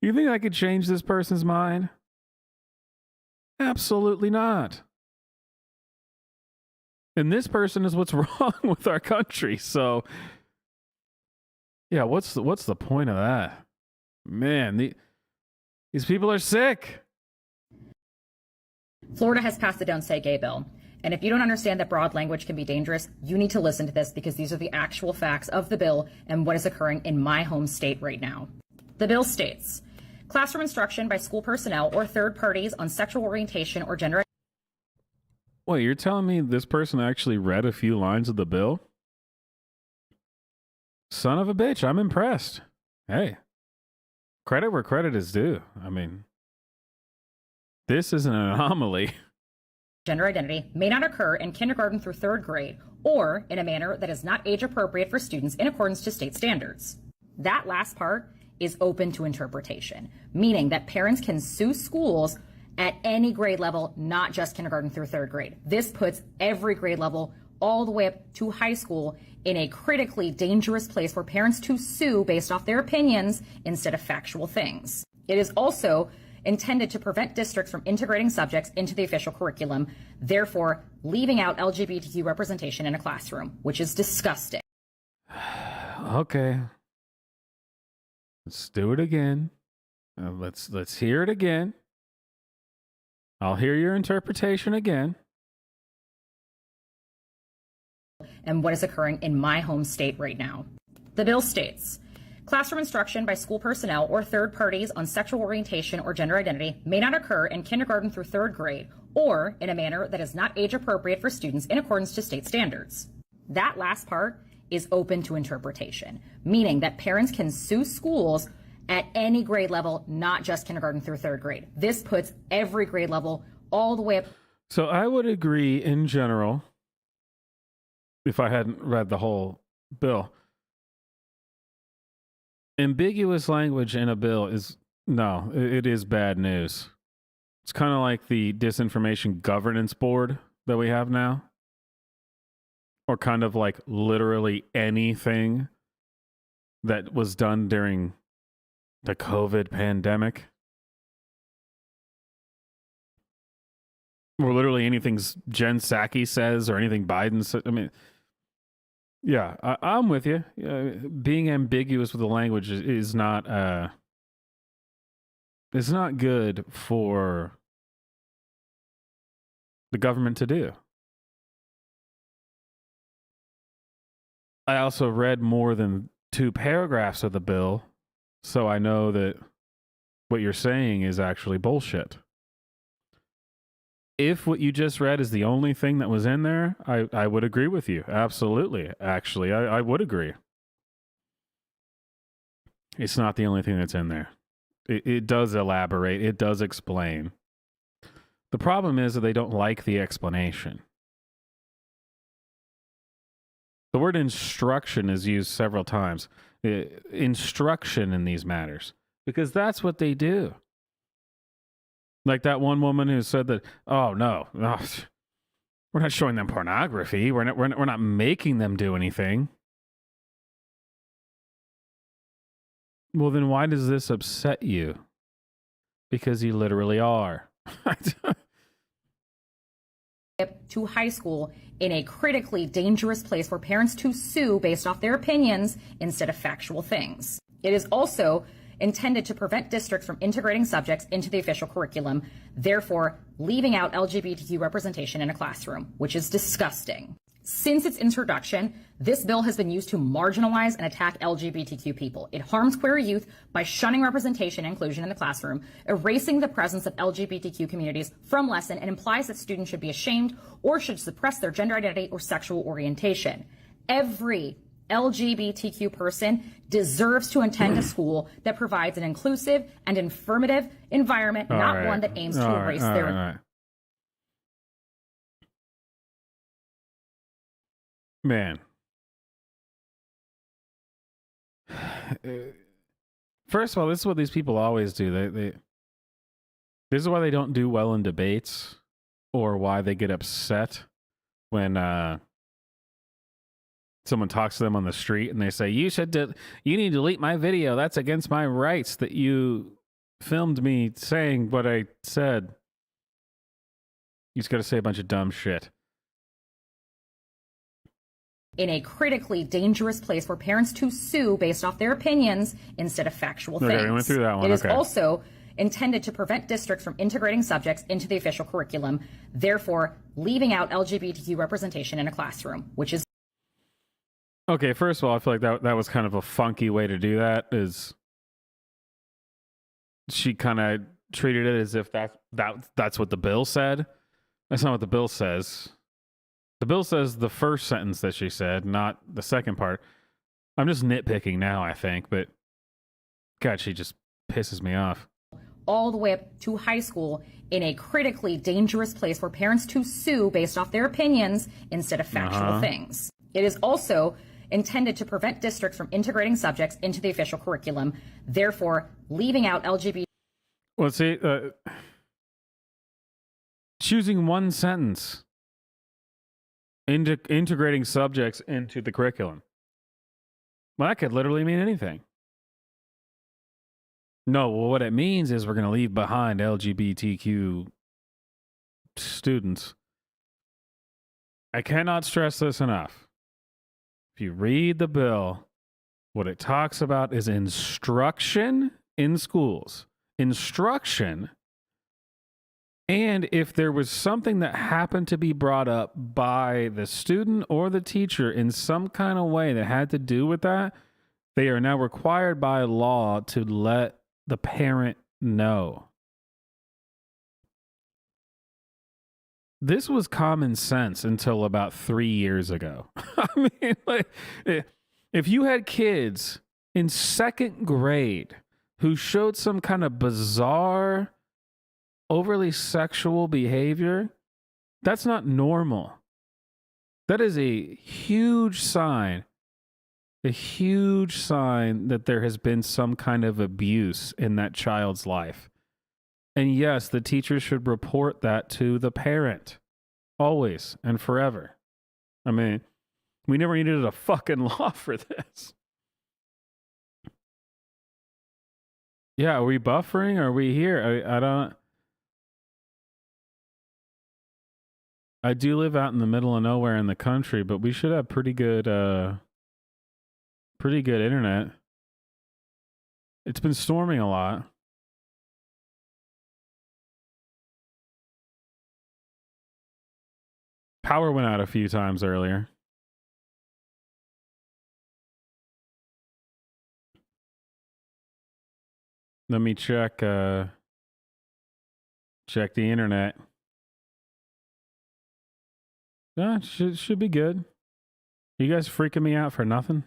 You think I could change this person's mind? Absolutely not. And this person is what's wrong with our country. So, yeah, what's the point of that? Man, these people are sick. Florida has passed the Don't Say Gay bill. And if you don't understand that broad language can be dangerous, you need to listen to this, because these are the actual facts of the bill and what is occurring in my home state right now. The bill states, classroom instruction by school personnel or third parties on sexual orientation or gender. Wait, you're telling me this person actually read a few lines of the bill? Son of a bitch, I'm impressed. Hey, credit where credit is due. I mean, this is an anomaly. Gender identity may not occur in kindergarten through third grade or in a manner that is not age appropriate for students in accordance to state standards. That last part is open to interpretation, meaning that parents can sue schools at any grade level, not just kindergarten through third grade. This puts every grade level all the way up to high school in a critically dangerous place for parents to sue based off their opinions instead of factual things. It is also intended to prevent districts from integrating subjects into the official curriculum, therefore leaving out LGBTQ representation in a classroom, which is disgusting. Okay. Let's do it again. Let's hear it again. I'll hear your interpretation again. And what is occurring in my home state right now. The bill states, classroom instruction by school personnel or third parties on sexual orientation or gender identity may not occur in kindergarten through third grade or in a manner that is not age appropriate for students in accordance to state standards. That last part is open to interpretation, meaning that parents can sue schools at any grade level, not just kindergarten through third grade. This puts every grade level all the way up. So I would agree in general, if I hadn't read the whole bill. Ambiguous language in a bill is, no, it is bad news. It's kind of like the disinformation governance board that we have now. Or kind of like literally anything that was done during the COVID pandemic. Or literally anything Jen Psaki says or anything Biden says. I mean, yeah, I'm with you. Being ambiguous with the language is not it's not good for the government to do. I also read more than 2 paragraphs of the bill, so I know that what you're saying is actually bullshit. If what you just read is the only thing that was in there, I would agree with you. Absolutely. Actually, I would agree. It's not the only thing that's in there. It does elaborate. It does explain. The problem is that they don't like the explanation. The word instruction is used several times. Instruction in these matters. Because that's what they do. Like that one woman who said that, oh, no, we're not showing them pornography. We're not making them do anything. Well, then why does this upset you? Because you literally are. To high school in a critically dangerous place for parents to sue based off their opinions instead of factual things. It is also intended to prevent districts from integrating subjects into the official curriculum, therefore leaving out LGBTQ representation in a classroom, which is disgusting. Since its introduction, this bill has been used to marginalize and attack LGBTQ people. It harms queer youth by shunning representation and inclusion in the classroom, erasing the presence of LGBTQ communities from lesson, and implies that students should be ashamed or should suppress their gender identity or sexual orientation. Every LGBTQ person deserves to attend a school that provides an inclusive and affirmative environment, not one that aims to erase their... Man. First of all, this is what these people always do. This is why they don't do well in debates, or why they get upset when someone talks to them on the street and they say, you need to delete my video. That's against my rights that you filmed me saying what I said. You just got to say a bunch of dumb shit. In a critically dangerous place for parents to sue based off their opinions instead of factual things. Okay, we went through that one. It is also intended to prevent districts from integrating subjects into the official curriculum, therefore leaving out LGBTQ representation in a classroom, which is... Okay, first of all, I feel like that was kind of a funky way to do that. Is she kind of treated it as if that's what the bill said? That's not what the bill says. The bill says the first sentence that she said, not the second part. I'm just nitpicking now, I think, but God, she just pisses me off. All the way up to high school in a critically dangerous place for parents to sue based off their opinions instead of factual things. It is also intended to prevent districts from integrating subjects into the official curriculum, therefore leaving out LGBT... Well, see, choosing one sentence... integrating subjects into the curriculum. Well, that could literally mean anything. No, well, what it means is we're going to leave behind LGBTQ students. I cannot stress this enough. If you read the bill, what it talks about is instruction in schools. Instruction. And if there was something that happened to be brought up by the student or the teacher in some kind of way that had to do with that, they are now required by law to let the parent know. This was common sense until about 3 years ago. I mean, like, if you had kids in second grade who showed some kind of bizarre, overly sexual behavior, that's not normal. That is a huge sign that there has been some kind of abuse in that child's life. And yes, the teacher should report that to the parent. Always and forever. I mean, we never needed a fucking law for this. Yeah, are we buffering? Are we here? I don't... I do live out in the middle of nowhere in the country, but we should have pretty good internet. It's been storming a lot. Power went out a few times earlier. Let me check the internet. Should be good. You guys freaking me out for nothing?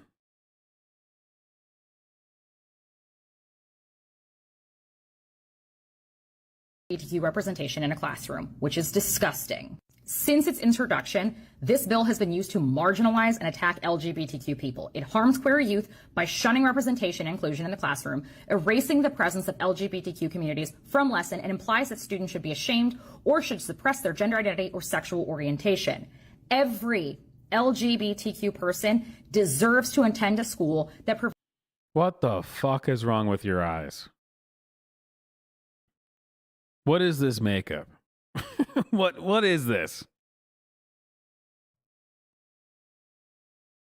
LGBTQ representation in a classroom, which is disgusting. Since its introduction, this bill has been used to marginalize and attack LGBTQ people. It harms queer youth by shunning representation and inclusion in the classroom, erasing the presence of LGBTQ communities from lesson, and implies that students should be ashamed or should suppress their gender identity or sexual orientation. Every LGBTQ person deserves to attend a school that provides... What the fuck is wrong with your eyes? What is this makeup? What is this?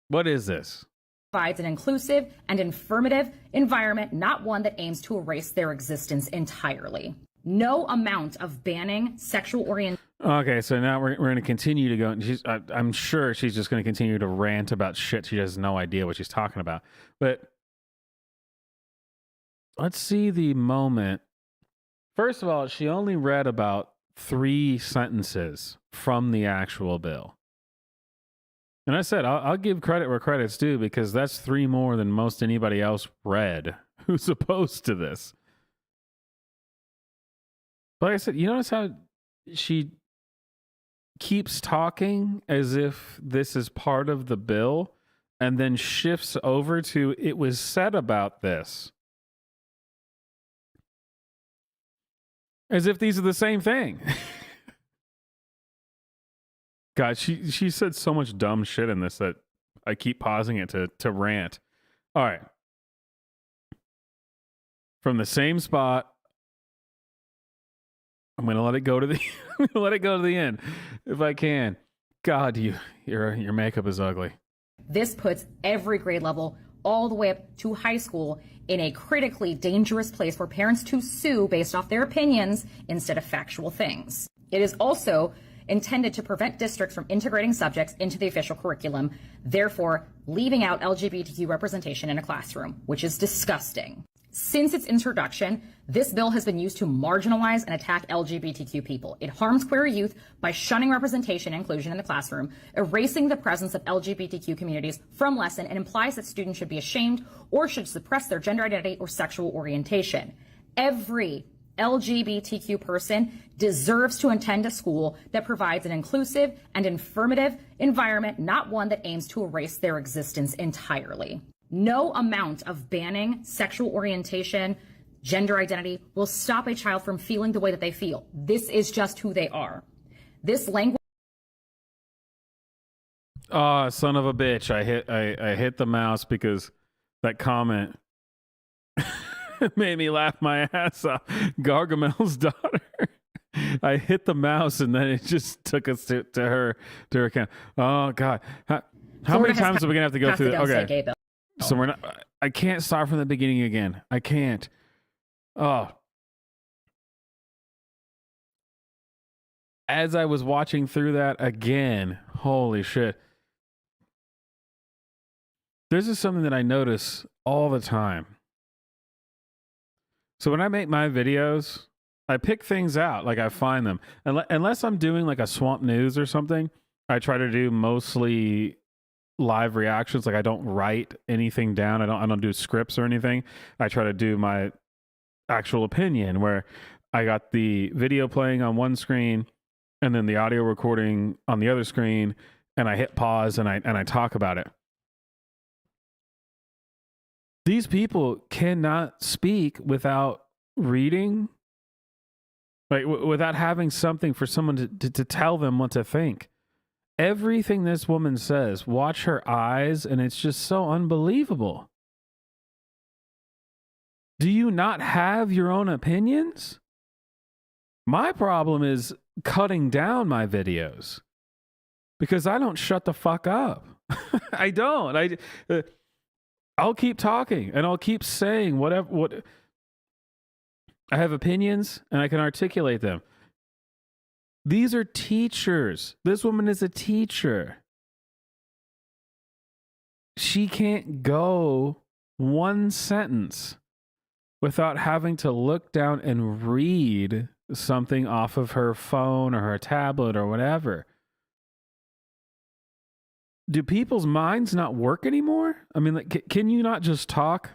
What is this? Provides an inclusive and affirmative environment, not one that aims to erase their existence entirely. No amount of banning sexual orientation. Okay, so now we're going to continue to go. I'm sure she's just going to continue to rant about shit. She has no idea what she's talking about. But let's see the moment. First of all, she only read about 3 sentences from the actual bill. And I said, I'll give credit where credit's due, because that's 3 more than most anybody else read who's opposed to this. But like I said, you notice how she keeps talking as if this is part of the bill and then shifts over to, it was said about this. As if these are the same thing. God, she said so much dumb shit in this that I keep pausing it to rant. All right. From the same spot, I'm gonna let it go to the end if I can. God, your makeup is ugly. This puts every grade level all the way up to high school in a critically dangerous place for parents to sue based off their opinions instead of factual things. It is also intended to prevent districts from integrating subjects into the official curriculum, therefore leaving out LGBTQ representation in a classroom, which is disgusting. Since its introduction, this bill has been used to marginalize and attack LGBTQ people. It harms queer youth by shunning representation and inclusion in the classroom, erasing the presence of LGBTQ communities from lesson, and implies that students should be ashamed or should suppress their gender identity or sexual orientation. Every LGBTQ person deserves to attend a school that provides an inclusive and affirmative environment, not one that aims to erase their existence entirely. No amount of banning sexual orientation, gender identity will stop a child from feeling the way that they feel. This is just who they are. This language... Oh, son of a bitch. I hit the mouse because that comment made me laugh my ass off. Gargamel's daughter. I hit the mouse and then it just took us to her account. Oh God. How many times are we gonna have to go through that? Okay. So we're not. I can't start from the beginning again. I can't. Oh. As I was watching through that again, holy shit. This is something that I notice all the time. So when I make my videos, I pick things out, like I find them. Unless I'm doing like a Swamp News or something, I try to do mostly live reactions. Like I don't write anything down. I don't do scripts or anything. I try to do my actual opinion where I got the video playing on one screen and then the audio recording on the other screen, and I hit pause and I talk about it. These people cannot speak without reading, like without having something for someone to tell them what to think. Everything this woman says, watch her eyes, and it's just so unbelievable. Do you not have your own opinions? My problem is cutting down my videos because I don't shut the fuck up. I don't. I'll keep talking and I'll keep saying what I have opinions and I can articulate them. These are teachers. This woman is a teacher. She can't go one sentence without having to look down and read something off of her phone or her tablet or whatever. Do people's minds not work anymore? I mean, like, can you not just talk?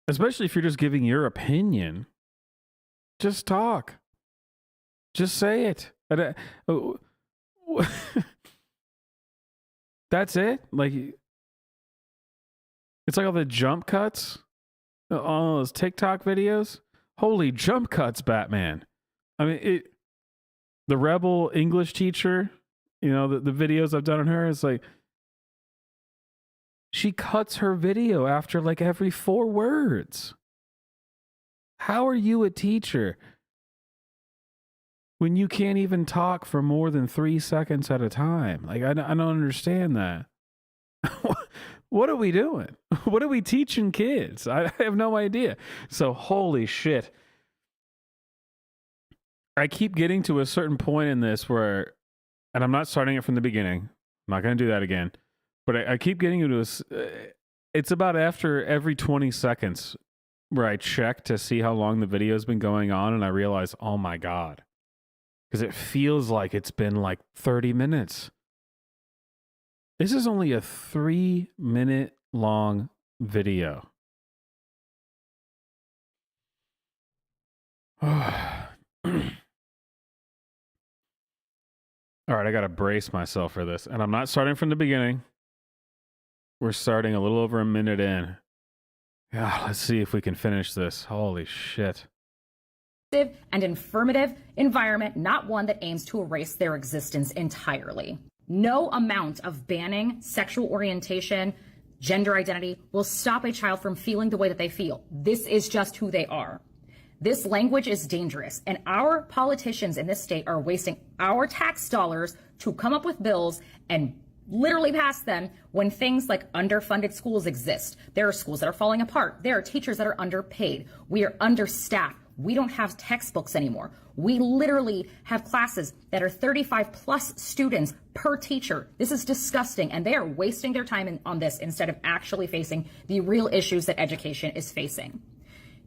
Especially if you're just giving your opinion. Just talk. Just say it. That's it? Like, it's like all the jump cuts. All those TikTok videos. Holy jump cuts, Batman. I mean, the rebel English teacher, you know, the videos I've done on her, is like, she cuts her video after like every 4 words. How are you a teacher when you can't even talk for more than 3 seconds at a time? Like, I don't understand that. What are we doing? What are we teaching kids? I have no idea. So, holy shit. I keep getting to a certain point in this where, and I'm not starting it from the beginning. I'm not going to do that again. But I keep getting into this. It's about after every 20 seconds where I check to see how long the video's been going on, and I realize, oh my God. Because it feels like it's been like 30 minutes. This is only a 3-minute long video. All right, I got to brace myself for this. And I'm not starting from the beginning. We're starting a little over a minute in. Yeah, let's see if we can finish this. Holy shit. And affirmative environment, not one that aims to erase their existence entirely. No amount of banning sexual orientation, gender identity will stop a child from feeling the way that they feel. This is just who they are. This language is dangerous, and our politicians in this state are wasting our tax dollars to come up with bills and literally pass them when things like underfunded schools exist. There are schools that are falling apart. There are teachers that are underpaid. We are understaffed. We don't have textbooks anymore. We literally have classes that are 35 plus students per teacher. This is disgusting, and they are wasting their time on this instead of actually facing the real issues that education is facing.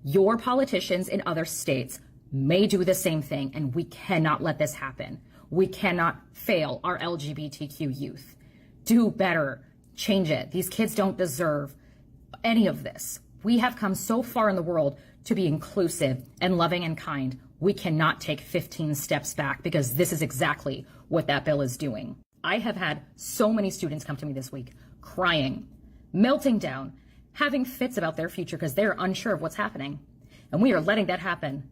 Your politicians in other states may do the same thing, and we cannot let this happen. We cannot fail our LGBTQ youth. Do better. Change it. These kids don't deserve any of this. We have come so far in the world to be inclusive and loving and kind. We cannot take 15 steps back, because this is exactly what that bill is doing. I have had so many students come to me this week crying, melting down, having fits about their future because they're unsure of what's happening. And we are letting that happen.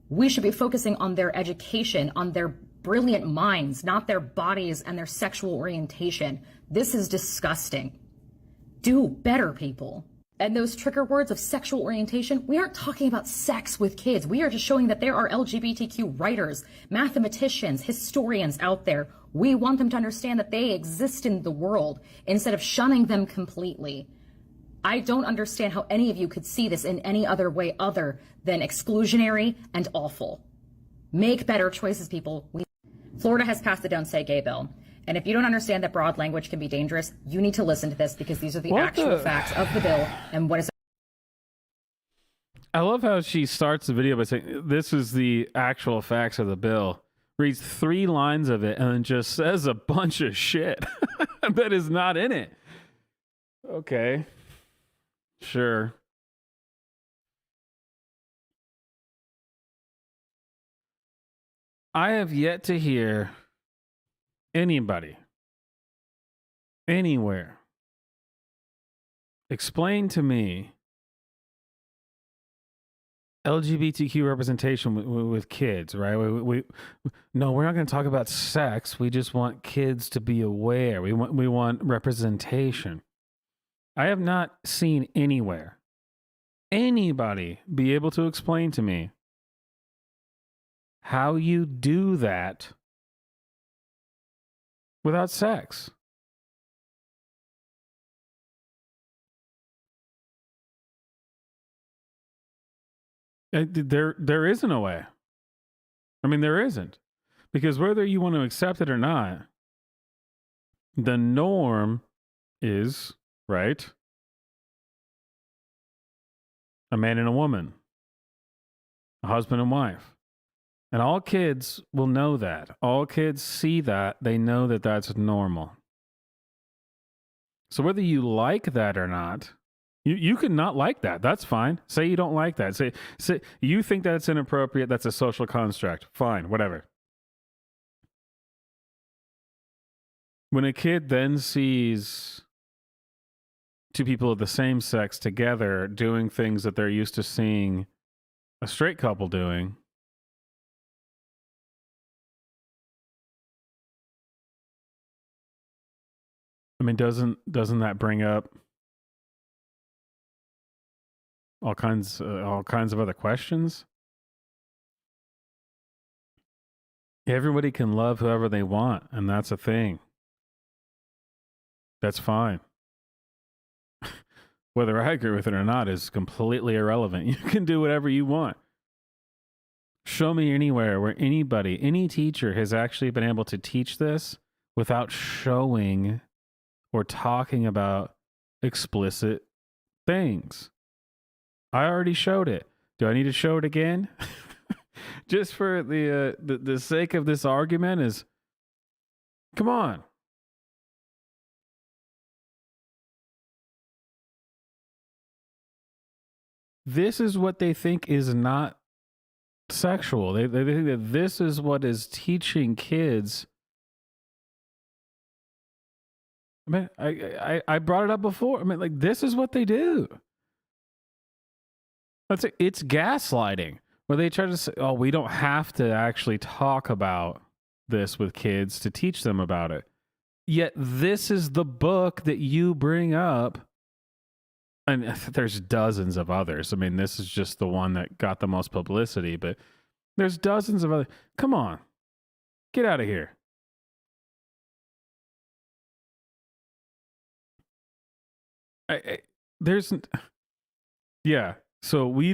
We should be focusing on their education, on their brilliant minds, not their bodies and their sexual orientation. This is disgusting. Do better, people. And those trigger words of sexual orientation, we aren't talking about sex with kids. We are just showing that there are LGBTQ writers, mathematicians, historians out there. We want them to understand that they exist in the world instead of shunning them completely. I don't understand how any of you could see this in any other way other than exclusionary and awful. Make better choices, people. Florida has passed the Don't Say Gay bill. And if you don't understand that broad language can be dangerous, you need to listen to this because these are the actual facts of the bill and what is. I love how she starts the video by saying, this is the actual facts of the bill. Reads 3 lines of it and then just says a bunch of shit that is not in it. Okay. Sure. I have yet to hear anybody, anywhere, explain to me LGBTQ representation with kids, right? No, we're not going to talk about sex. We just want kids to be aware. We want representation. I have not seen anywhere anybody be able to explain to me how you do that without sex. There isn't a way. I mean, there isn't. Because whether you want to accept it or not, the norm is, right? A man and a woman, a husband and wife. And all kids will know that. All kids see that. They know that that's normal. So whether you like that or not, you can not like that. That's fine. Say you don't like that. Say you think that's inappropriate. That's a social construct. Fine, whatever. When a kid then sees 2 people of the same sex together doing things that they're used to seeing a straight couple doing, I mean, doesn't that bring up all kinds of other questions? Everybody can love whoever they want, and that's a thing. That's fine. Whether I agree with it or not is completely irrelevant. You can do whatever you want. Show me anywhere where anybody, any teacher has actually been able to teach this without showing or talking about explicit things. I already showed it. Do I need to show it again? Just for the sake of this argument is, come on. This is what they think is not sexual. They think that this is what is teaching kids. I mean, I brought it up before. I mean, like, this is what they do. It's gaslighting, where they try to say, oh, we don't have to actually talk about this with kids to teach them about it. Yet this is the book that you bring up. And there's dozens of others. I mean, this is just the one that got the most publicity, but there's dozens of other. Come on. Get out of here. Yeah. So we're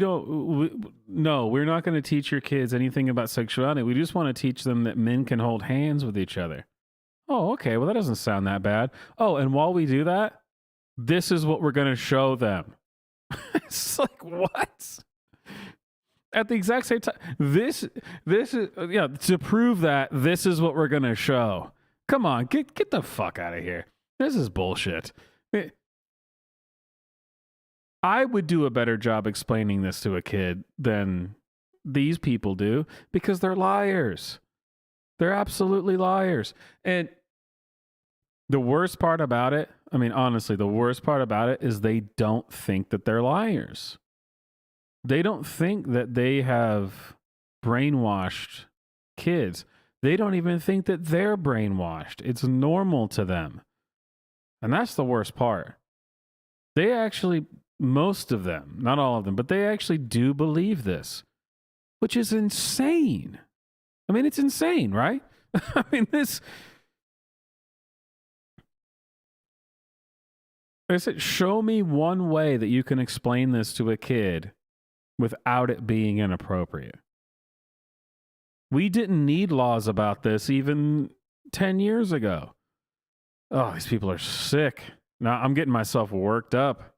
not going to teach your kids anything about sexuality. We just want to teach them that men can hold hands with each other. Oh, okay. Well, that doesn't sound that bad. Oh, and while we do that, this is what we're going to show them. It's like, what? At the exact same time, this is, to prove that this is what we're going to show. Come on, get the fuck out of here. This is bullshit. I would do a better job explaining this to a kid than these people do because they're liars. They're absolutely liars. And the worst part about it, I mean, honestly, the worst part about it is they don't think that they're liars. They don't think that they have brainwashed kids. They don't even think that they're brainwashed. It's normal to them. And that's the worst part. They actually, most of them, not all of them, but they actually do believe this, which is insane. I mean, it's insane, right? I mean, this. I said, show me one way that you can explain this to a kid without it being inappropriate. We didn't need laws about this even 10 years ago. Oh, these people are sick. Now I'm getting myself worked up.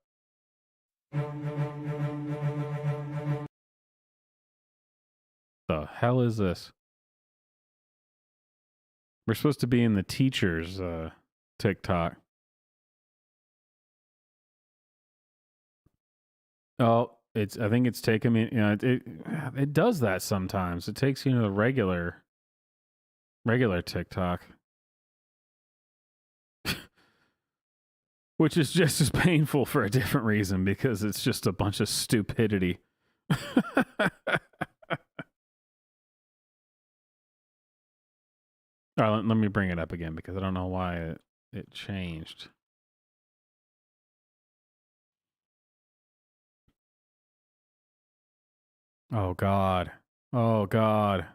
The hell is this? We're supposed to be in the teacher's TikTok. Oh, I think it's taken me, you know, it does that sometimes. It takes you to the regular TikTok. Which is just as painful for a different reason, because it's just a bunch of stupidity. All right, let me bring it up again because I don't know why it changed. Oh, God. Oh, God.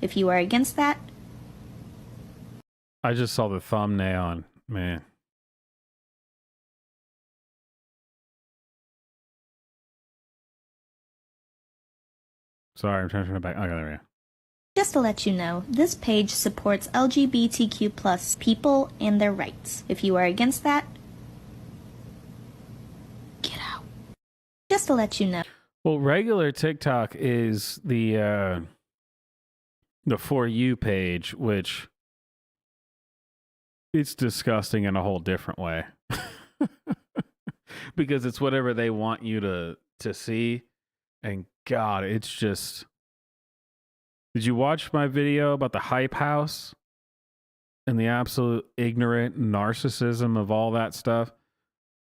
If you are against that, I just saw the thumbnail and, man. Sorry, I'm trying to turn it back. Okay, there we go. just to let you know, this page supports LGBTQ plus people and their rights. If you are against that, get out. Just to let you know. Well, regular TikTok is the For You page, which it's disgusting in a whole different way. Because it's whatever they want you to see. And God, it's just... Did you watch my video about the hype house and the absolute ignorant narcissism of all that stuff?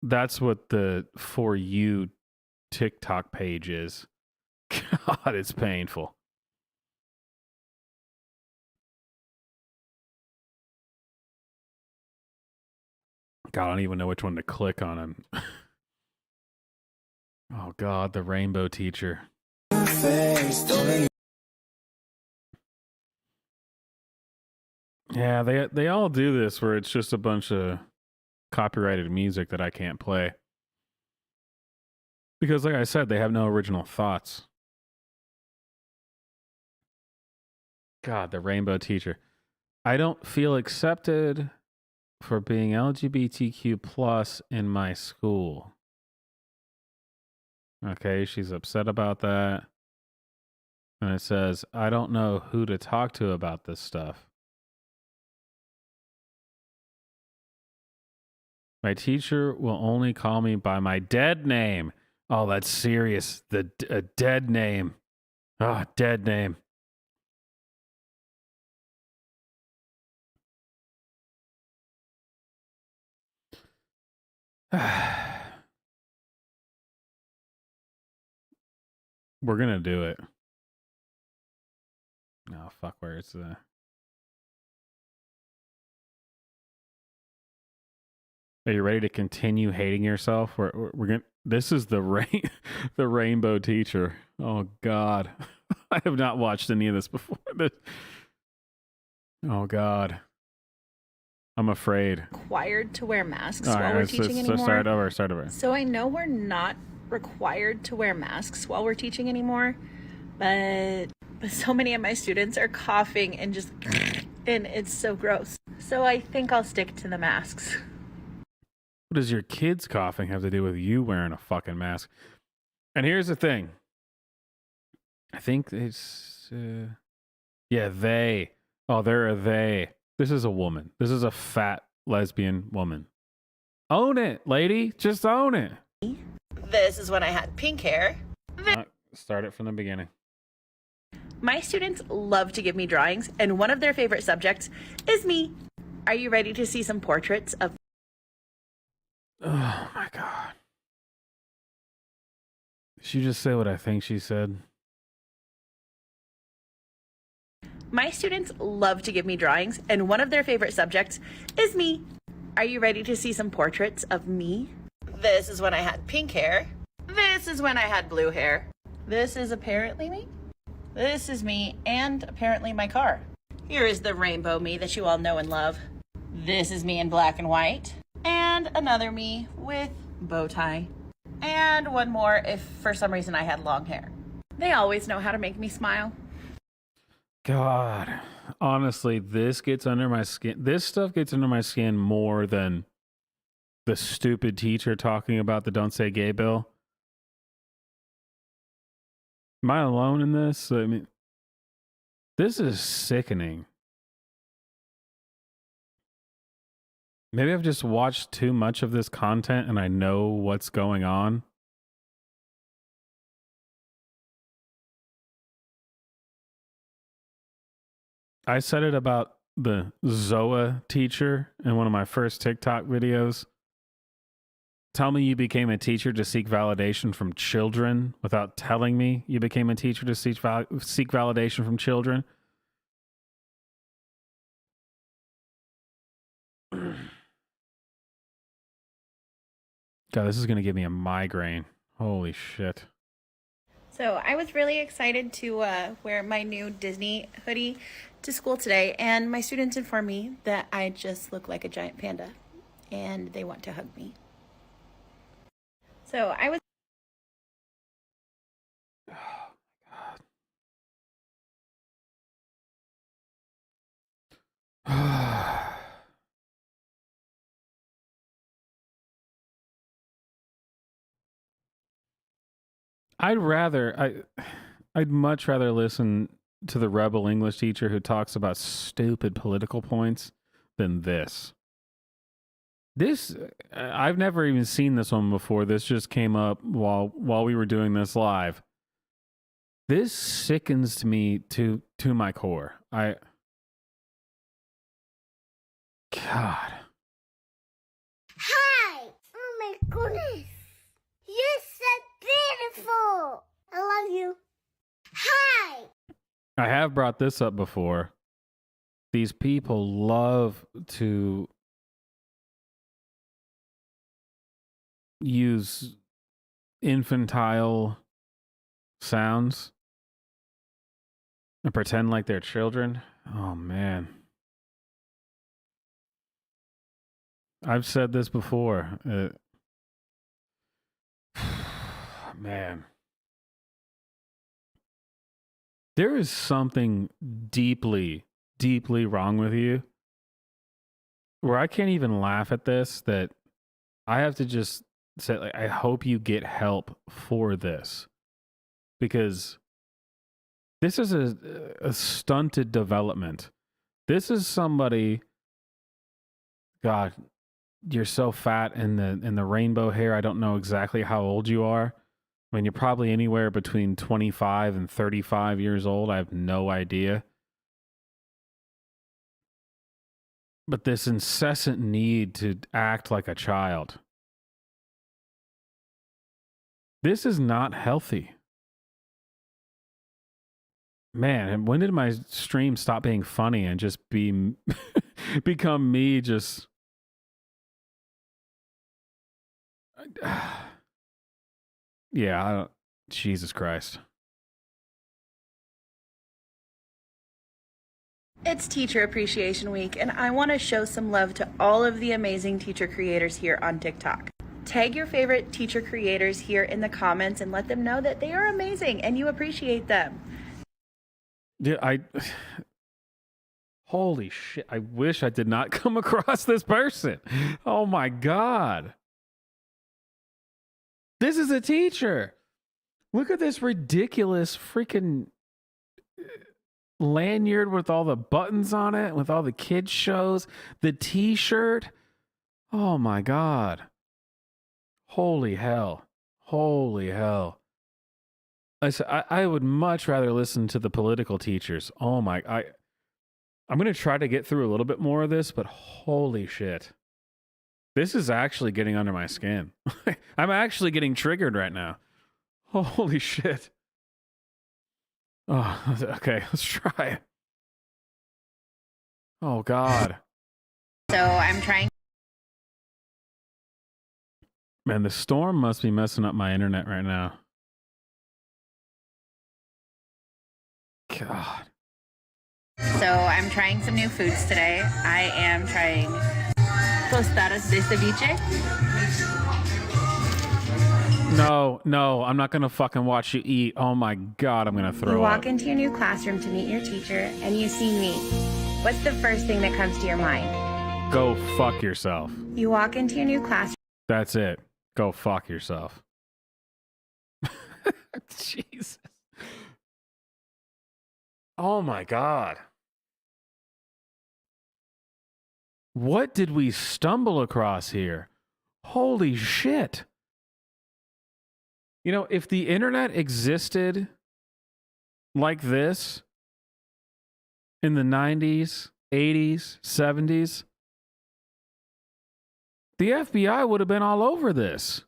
That's what the For You TikTok page is. God, it's painful. God, I don't even know which one to click on him. Oh God, the rainbow teacher. Yeah, they all do this where it's just a bunch of copyrighted music that I can't play. Because like I said, they have no original thoughts. God, the rainbow teacher. I don't feel accepted for being LGBTQ plus in my school. Okay, she's upset about that. And it says, I don't know who to talk to about this stuff. My teacher will only call me by my dead name. Oh, that's serious. A dead name. Oh, dead name. We're gonna do it. Oh, fuck, where is the... Are you ready to continue hating yourself? We're gonna... This is the the rainbow teacher. Oh, God. I have not watched any of this before. Oh, God. I'm afraid. Required to wear masks All while right, we're let's teaching anymore. start over. So I know we're not required to wear masks while we're teaching anymore, but so many of my students are coughing and just and it's so gross. So I think I'll stick to the masks. What does your kids coughing have to do with you wearing a fucking mask? And here's the thing. I think it's... yeah, they. Oh, they're a they. This is a woman. This is a fat lesbian woman. Own it, lady. Just own it. This is when I had pink hair. Start it from the beginning. My students love to give me drawings, and one of their favorite subjects is me. Are you ready to see some portraits of... Oh, my God. Did she just say what I think she said? My students love to give me drawings, and one of their favorite subjects is me. Are you ready to see some portraits of me? This is when I had pink hair. This is when I had blue hair. This is apparently me. This is me and apparently my car. Here is the rainbow me that you all know and love. This is me in black and white. And another me with bow tie. And one more if for some reason I had long hair. They always know how to make me smile. God, honestly, this gets under my skin. This stuff gets under my skin more than the stupid teacher talking about the Don't Say Gay bill. Am I alone in this? I mean, this is sickening. Maybe I've just watched too much of this content and I know what's going on. I said it about the Zoa teacher in one of my first TikTok videos. Tell me you became a teacher to seek validation from children without telling me you became a teacher to seek validation from children. God, this is going to give me a migraine. Holy shit. So I was really excited to wear my new Disney hoodie to school today, and my students informed me that I just look like a giant panda, and they want to hug me. So I was... I'd much rather listen to the rebel English teacher who talks about stupid political points than this. I've never even seen this one before. This just came up while we were doing this live. This sickens me to my core. God. Hi! Oh my goodness! You're so beautiful! I love you. Hi! I have brought this up before. These people love to use infantile sounds and pretend like they're children. Oh, man. I've said this before. Man. There is something deeply, deeply wrong with you where I can't even laugh at this, that I have to just say, like, I hope you get help for this, because this is a stunted development. This is somebody, God, you're so fat in the rainbow hair. I don't know exactly how old you are. I mean, you're probably anywhere between 25 and 35 years old. I have no idea. But this incessant need to act like a child. This is not healthy. Man, and when did my stream stop being funny and just become me just... Yeah, Jesus Christ. It's Teacher Appreciation Week, and I want to show some love to all of the amazing teacher creators here on TikTok. Tag your favorite teacher creators here in the comments and let them know that they are amazing and you appreciate them. Yeah, holy shit, I wish I did not come across this person. Oh my God. This is a teacher. Look at this ridiculous freaking lanyard with all the buttons on it, with all the kids shows, the t-shirt. Oh my God. Holy hell. Holy hell. I would much rather listen to the political teachers. Oh my, I'm going to try to get through a little bit more of this, but holy shit. This is actually getting under my skin. I'm actually getting triggered right now. Holy shit. Oh, okay, let's try it. Oh, God. So I'm trying Man, the storm must be messing up my internet right now. God. So I'm trying some new foods today. I am trying tostadas de ceviche. No, I'm not gonna fucking watch you eat. Oh my God, I'm gonna throw You walk up. into your new classroom to meet your teacher and you see me. What's the first thing that comes to your mind? Go fuck yourself. You walk into your new classroom. That's it. Go fuck yourself. Jesus. Oh my God. What did we stumble across here? Holy shit. You know, if the internet existed like this in the 90s, 80s, 70s, the FBI would have been all over this.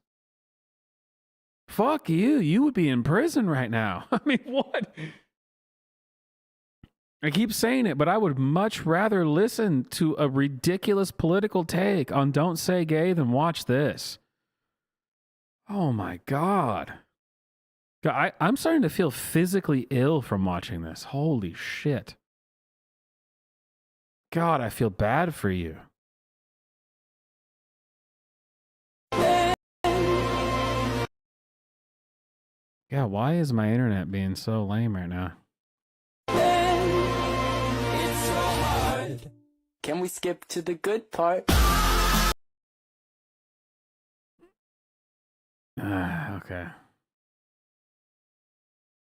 Fuck you. You would be in prison right now. I mean, what? I keep saying it, but I would much rather listen to a ridiculous political take on Don't Say Gay than watch this. Oh my God. I'm starting to feel physically ill from watching this. Holy shit. God, I feel bad for you. Yeah, why is my internet being so lame right now? It's so hard. Can we skip to the good part? Okay.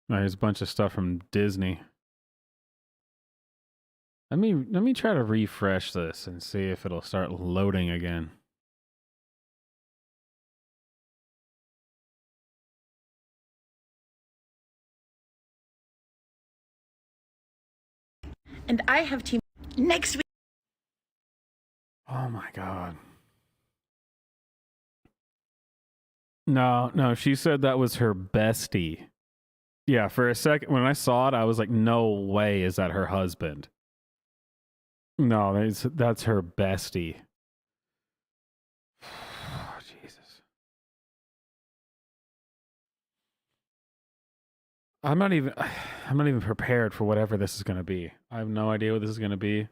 There's a bunch of stuff from Disney. Let me try to refresh this and see if it'll start loading again. And I have team next week. Oh my God. No, she said that was her bestie. Yeah, for a second, when I saw it, I was like, no way is that her husband. No, that's her bestie. Oh, Jesus. I'm not even prepared for whatever this is going to be. I have no idea what this is going to be.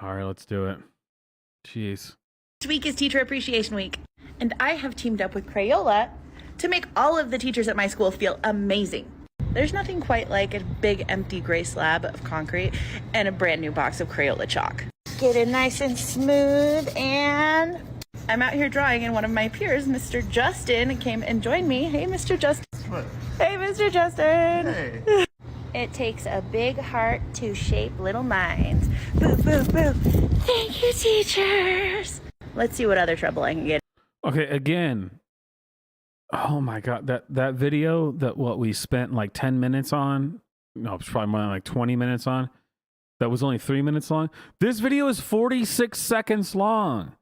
All right, let's do it. Jeez. This week is Teacher Appreciation Week, and I have teamed up with Crayola to make all of the teachers at my school feel amazing. There's nothing quite like a big empty gray slab of concrete and a brand new box of Crayola chalk. Get it nice and smooth, and I'm out here drawing, and one of my peers, Mr. Justin, came and joined me. Hey, Mr. Justin. What? Hey, Mr. Justin. Hey. It takes a big heart to shape little minds. Boo, boo, boo. Thank you, teachers. Let's see what other trouble I can get. Okay, again. Oh my God, that video that what we spent like 10 minutes on, no, it's probably more than like 20 minutes on, that was only 3 minutes long. This video is 46 seconds long.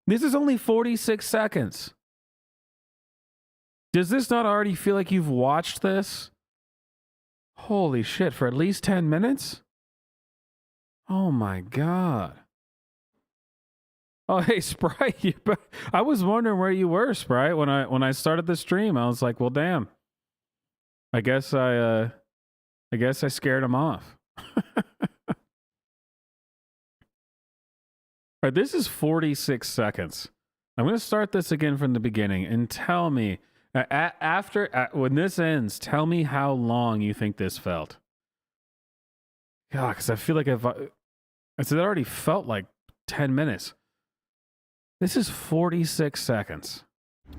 This is only 46 seconds. Does this not already feel like you've watched this? Holy shit, for at least 10 minutes? Oh my God. Oh, hey, Sprite. I was wondering where you were, Sprite, when I started the stream. I was like, well, damn. I guess I scared him off. All right, this is 46 seconds. I'm going to start this again from the beginning and tell me, when this ends, tell me how long you think this felt. Yeah, because I feel like it already felt like 10 minutes. This is 46 seconds.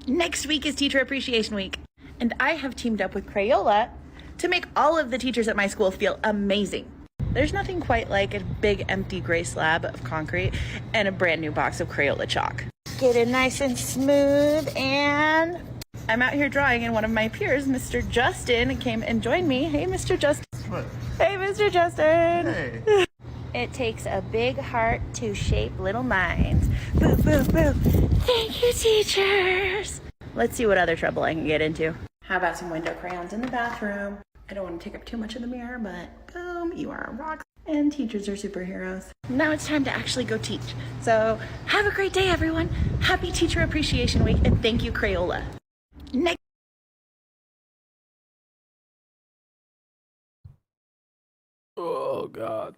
Next week is Teacher Appreciation Week, and I have teamed up with Crayola to make all of the teachers at my school feel amazing. There's nothing quite like a big empty gray slab of concrete and a brand new box of Crayola chalk. Get it nice and smooth, and I'm out here drawing, and one of my peers, Mr. Justin, came and joined me. Hey, Mr. Justin. What? Hey, Mr. Justin. Hey. It takes a big heart to shape little minds. Boo, boo, boo. Thank you, teachers. Let's see what other trouble I can get into. How about some window crayons in the bathroom? I don't want to take up too much of the mirror, but boom, you are a rock. And teachers are superheroes. Now it's time to actually go teach. So have a great day, everyone. Happy Teacher Appreciation Week, and thank you, Crayola. Next. Oh, God.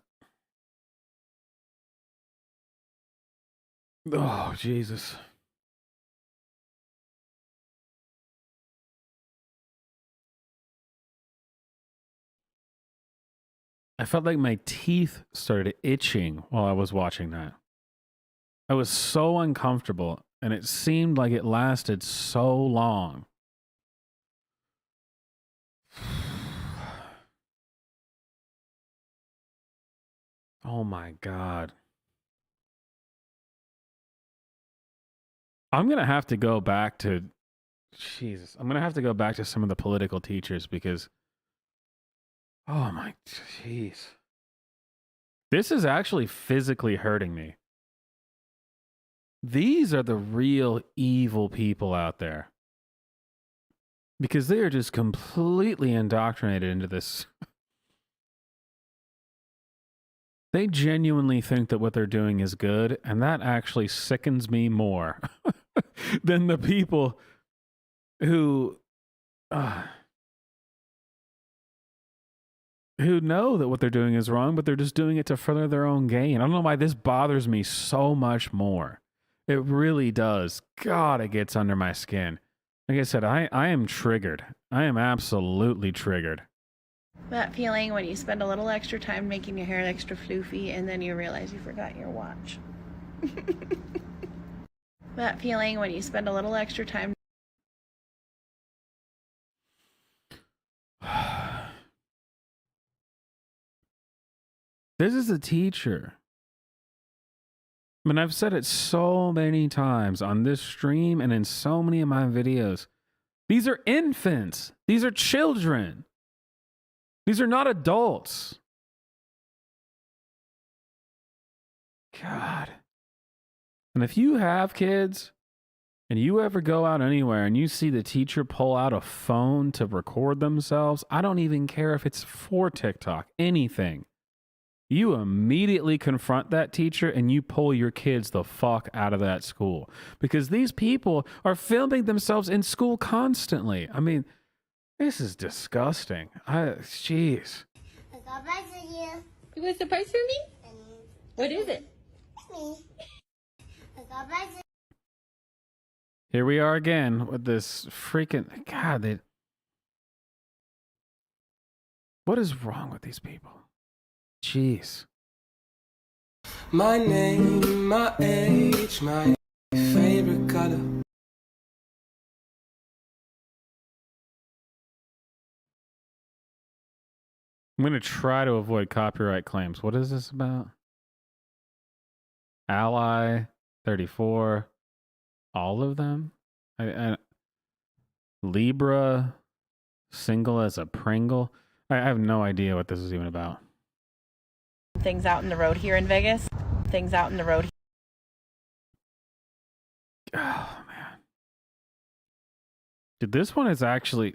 Oh, Jesus. I felt like my teeth started itching while I was watching that. I was so uncomfortable, and it seemed like it lasted so long. Oh my God. I'm going to have to go back to, Jesus, I'm going to have to go back to some of the political teachers because, oh my, jeez. This is actually physically hurting me. These are the real evil people out there. Because they are just completely indoctrinated into this. They genuinely think that what they're doing is good, and that actually sickens me more than the people who know that what they're doing is wrong, but they're just doing it to further their own gain. I don't know why this bothers me so much more. It really does. God, it gets under my skin. Like I said, I am triggered. I am absolutely triggered. That feeling when you spend a little extra time making your hair extra floofy and then you realize you forgot your watch. That feeling when you spend a little extra time. This is a teacher. I mean, I've said it so many times on this stream and in so many of my videos. These are infants. These are children. These are not adults. God. And if you have kids and you ever go out anywhere and you see the teacher pull out a phone to record themselves, I don't even care if it's for TikTok, anything. You immediately confront that teacher and you pull your kids the fuck out of that school. Because these people are filming themselves in school constantly. I mean, this is disgusting. Jeez. It was surprise for me? What is it? Here we are again with this freaking... God, what is wrong with these people? Jeez. My name, my age, my favorite color. I'm going to try to avoid copyright claims. What is this about? Ally, 34, all of them? Libra, single as a Pringle. I have no idea what this is even about. Things out in the road here in Vegas. Things out in the road. Oh, man. Dude, this one is actually,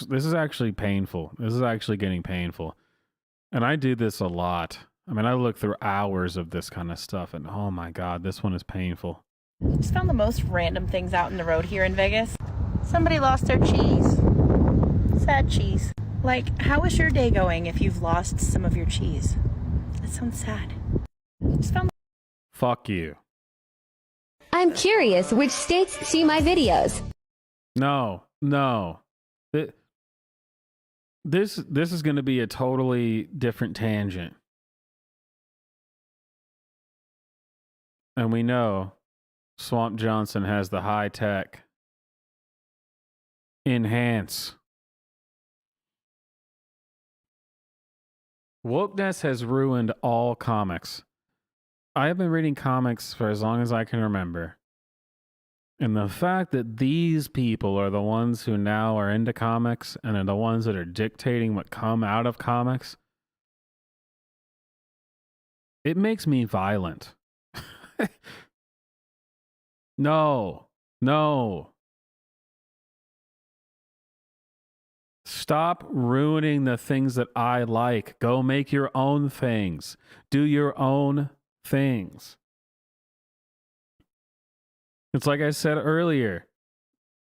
this is actually painful. This is actually getting painful. And I do this a lot. I mean, I look through hours of this kind of stuff and oh my God, this one is painful. Just found the most random things out in the road here in Vegas. Somebody lost their cheese. Sad cheese. Like, how is your day going if you've lost some of your cheese? That sounds sad. Just found. Fuck you. I'm curious which states see my videos. No. This is going to be a totally different tangent. And we know Swamp Johnson has the high tech enhance. Wokeness has ruined all comics. I have been reading comics for as long as I can remember. And the fact that these people are the ones who now are into comics and are the ones that are dictating what come out of comics, it makes me violent. No. Stop ruining the things that I like. Go make your own things. Do your own things. It's like I said earlier.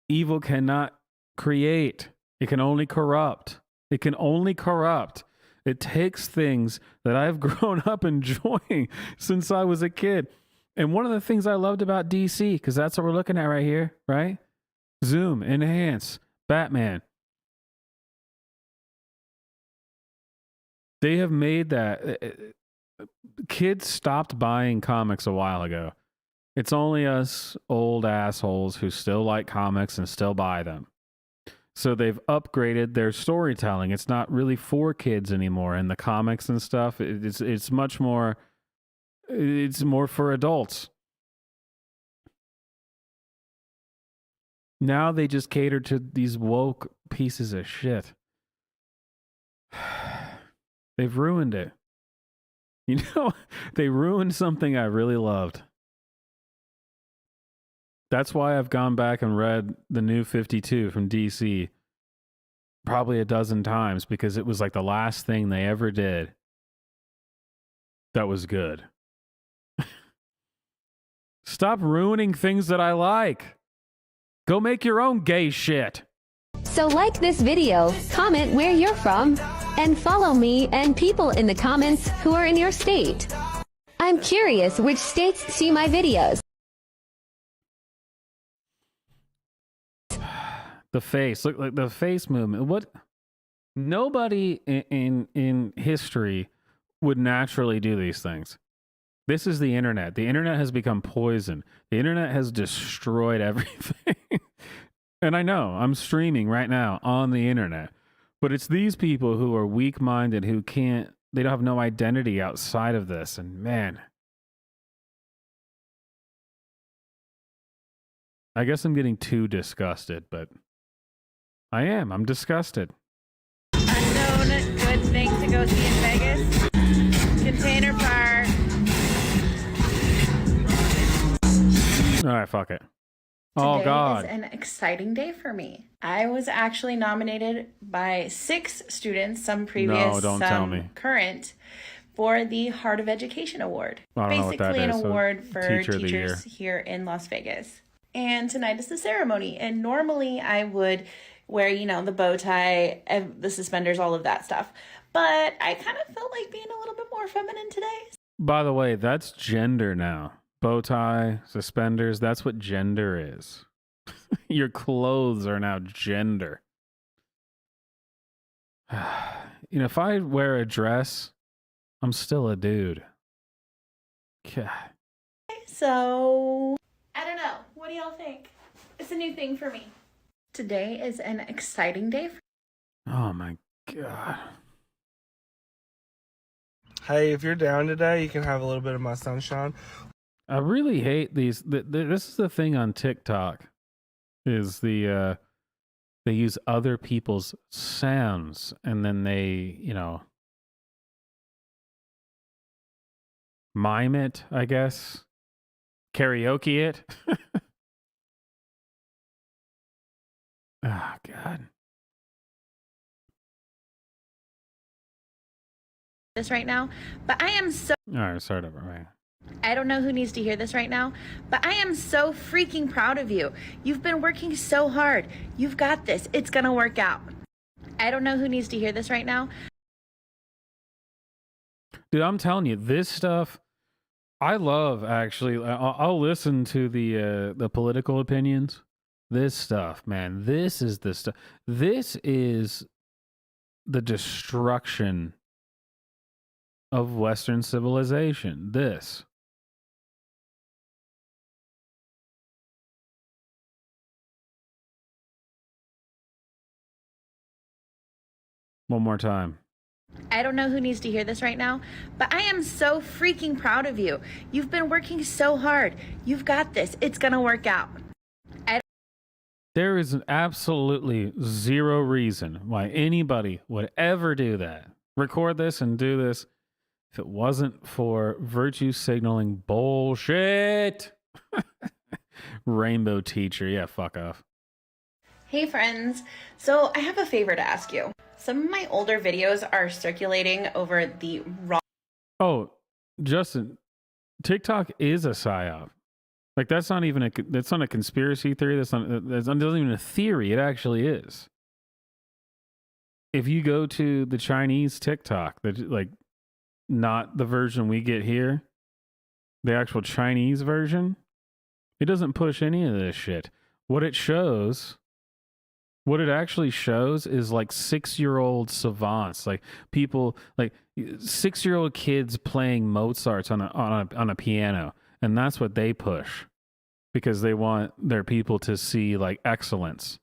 Evil cannot create. It can only corrupt. It can only corrupt. It takes things that I've grown up enjoying since I was a kid. And one of the things I loved about DC, because that's what we're looking at right here, right? Zoom, enhance, Batman. They have made that. Kids stopped buying comics a while ago. It's only us old assholes who still like comics and still buy them. So they've upgraded their storytelling. It's not really for kids anymore. And the comics and stuff, it's much more, it's more for adults. Now they just cater to these woke pieces of shit. They've ruined it. You know, they ruined something I really loved. That's why I've gone back and read the New 52 from DC probably a dozen times, because it was like the last thing they ever did that was good. Stop ruining things that I like. Go make your own gay shit. So like this video, comment where you're from, and follow me and people in the comments who are in your state. I'm curious which states see my videos. The face, look, like the face movement. What? Nobody in history would naturally do these things. This is the internet. The internet has become poison. The internet has destroyed everything. And I know I'm streaming right now on the internet, but it's these people who are weak-minded, who can't, they don't have no identity outside of this. And man, I guess I'm getting too disgusted, but I am. I'm disgusted. Unknown good thing to go see in Vegas. Container Park. All right, fuck it. Oh, God. Today is an exciting day for me. I was actually nominated by 6 students, some previous, No, don't tell some me. current, for the Heart of Education Award. I don't know what that Basically an is, so award for Teacher of the Year. teachers here in Las Vegas. And tonight is the ceremony. And normally I would wear, you know, the bow tie, and the suspenders, all of that stuff. But I kind of felt like being a little bit more feminine today. By the way, that's gender now. Bow tie, suspenders, that's what gender is. Your clothes are now gender. You know, if I wear a dress, I'm still a dude. God. So, I don't know. What do y'all think? It's a new thing for me. Today is an exciting day for Oh my God. Hey, if you're down today, you can have a little bit of my sunshine. I really hate these. This is the thing on TikTok, is they use other people's sounds and then they, you know, mime it, I guess. Karaoke it. Oh, God. this right now, but I am so... All right, start over, right? I don't know who needs to hear this right now, but I am so freaking proud of you. You've been working so hard. You've got this. It's gonna work out. I don't know who needs to hear this right now. Dude, I'm telling you, this stuff, I love, actually. I'll listen to the political opinions. This stuff, man, this is the stuff. This is the destruction of Western civilization. This. One more time. I don't know who needs to hear this right now, but I am so freaking proud of you. You've been working so hard. You've got this. It's gonna work out. There is absolutely zero reason why anybody would ever do that. Record this and do this if it wasn't for virtue signaling bullshit. Rainbow teacher. Yeah, fuck off. Hey friends, so I have a favor to ask you. Some of my older videos are circulating over the wrong. Oh, Justin, TikTok is a psyop. Like that's not a conspiracy theory. That's not even a theory. It actually is. If you go to the Chinese TikTok, not the version we get here, the actual Chinese version, it doesn't push any of this shit. What it actually shows is like 6-year-old savants, like people, like 6-year-old kids playing Mozart's on a piano, and that's what they push because they want their people to see like excellence.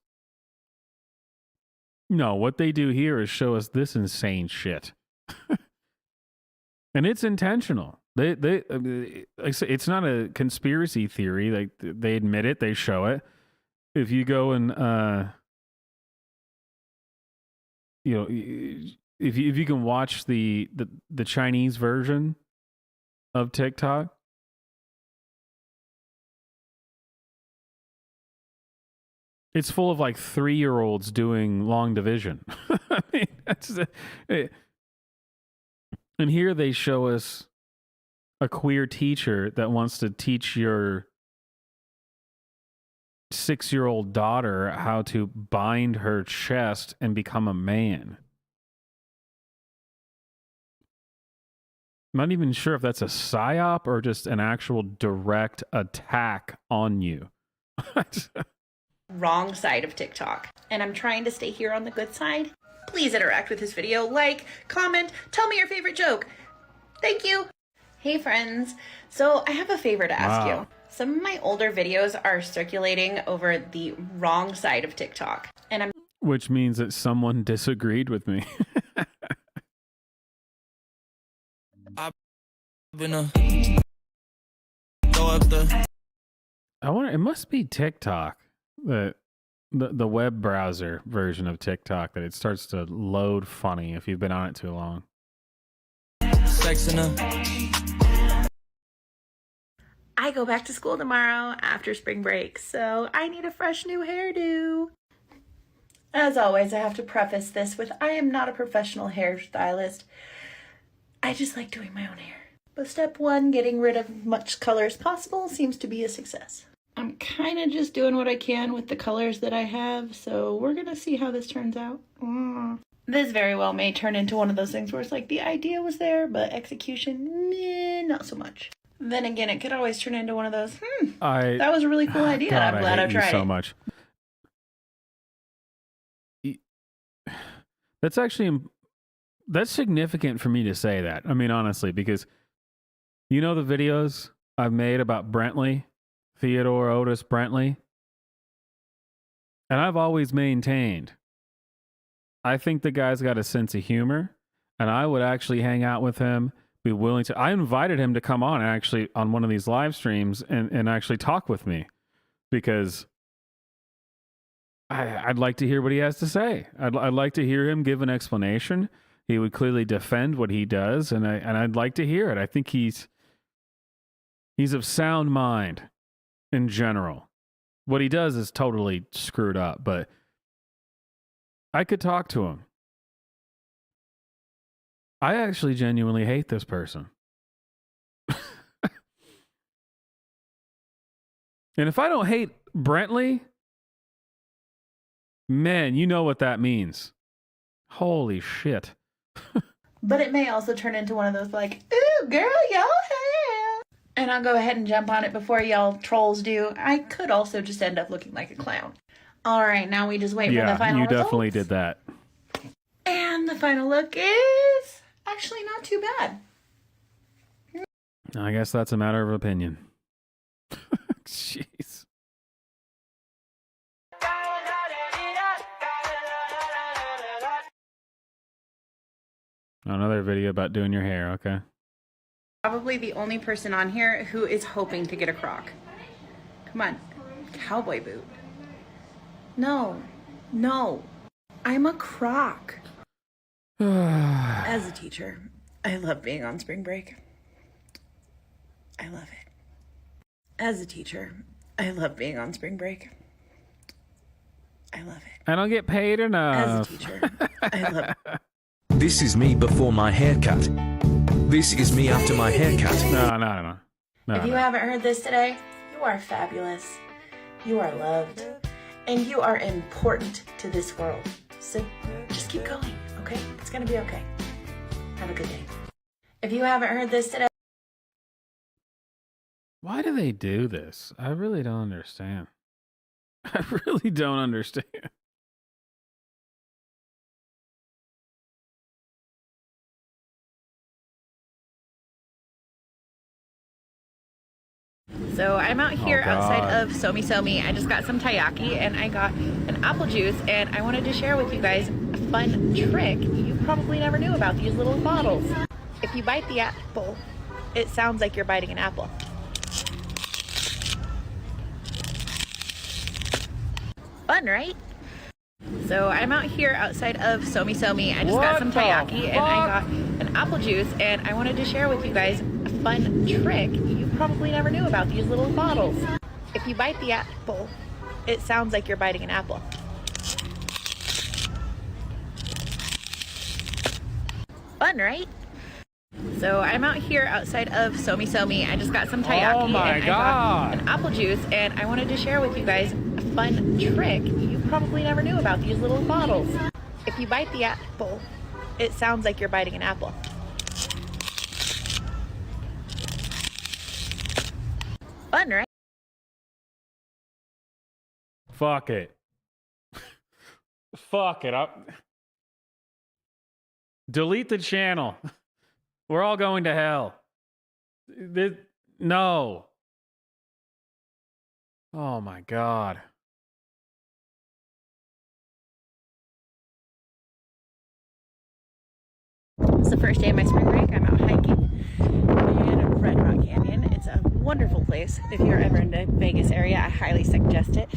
No, what they do here is show us this insane shit. And it's intentional. It's not a conspiracy theory. Like they admit it, they show it. If you go and if you can watch the Chinese version of TikTok, it's full of like 3-year-olds doing long division. I mean, and here they show us a queer teacher that wants to teach your 6-year-old daughter how to bind her chest and become a man. I'm not even sure if that's a psyop or just an actual direct attack on you. Wrong side of TikTok. And I'm trying to stay here on the good side. Please interact with this video, like, comment, tell me your favorite joke. Thank you. Hey friends, so I have a favor to ask you. Some of my older videos are circulating over the wrong side of TikTok. And which means that someone disagreed with me. I wonder, it must be TikTok, the web browser version of TikTok, that it starts to load funny if you've been on it too long. I go back to school tomorrow after spring break, so I need a fresh new hairdo. As always, I have to preface this with I am not a professional hairstylist. I just like doing my own hair. But step 1, getting rid of as much color as possible, seems to be a success. I'm kind of just doing what I can with the colors that I have, so we're going to see how this turns out. This very well may turn into one of those things where it's like the idea was there, but execution, not so much. Then again, it could always turn into one of those, that was a really cool idea. God, I'm glad I tried so it. Much. That's significant for me to say that. I mean, honestly, because you know the videos I've made about Brentley, Theodore Otis Brentley, and I've always maintained I think the guy's got a sense of humor, and I would actually hang out with him, be willing to. I invited him to come on actually on one of these live streams and actually talk with me, because I'd like to hear what he has to say. I'd like to hear him give an explanation. He would clearly defend what he does, and I'd like to hear it. I think he's of sound mind in general. What he does is totally screwed up, but I could talk to him. I actually genuinely hate this person. And if I don't hate Brentley, man, you know what that means. Holy shit. But it may also turn into one of those like, ooh, girl, y'all have. And I'll go ahead and jump on it before y'all trolls do. I could also just end up looking like a clown. All right, now we just wait for the final you results. definitely did that. And the final look is actually not too bad. I guess that's a matter of opinion. Jeez. Another video about doing your hair, okay. Probably the only person on here who is hoping to get a croc. Come on, cowboy boot. No, I'm a croc. As a teacher, I love being on spring break. I love it. As a teacher, I love being on spring break. I love it. I don't get paid enough. As a teacher, I love it. This is me before my haircut. This is me after my haircut. No. If you haven't heard this today, you are fabulous. You are loved. And you are important to this world. So just keep going, okay? It's gonna be okay. Have a good day. If you haven't heard this today, Why do they do this? I really don't understand. I really don't understand. so I'm out here outside God. of Somi Somi. I just got some taiyaki and I got an apple juice, and I wanted to share with you guys a fun trick you probably never knew about these little bottles. If you bite the apple, it sounds like you're biting an apple. Fun, right? So I'm out here outside of Somi Somi. I just got some taiyaki and I got an apple juice, and I wanted to share with you guys a fun trick you probably never knew about these little bottles. If you bite the apple, it sounds like you're biting an apple. Fun, right? So I'm out here outside of Somi Somi. I just got some taiyaki and I got an apple juice, and I wanted to share with you guys a fun trick you probably never knew about these little bottles. If you bite the apple, it sounds like you're biting an apple. Fun, right? Fuck it. Fuck it. Delete the channel. We're all going to hell. No. Oh my God. It's the first day of my spring break. I'm out hiking in Red Rock Canyon. It's a wonderful place. If you're ever in the Vegas area, I highly suggest it.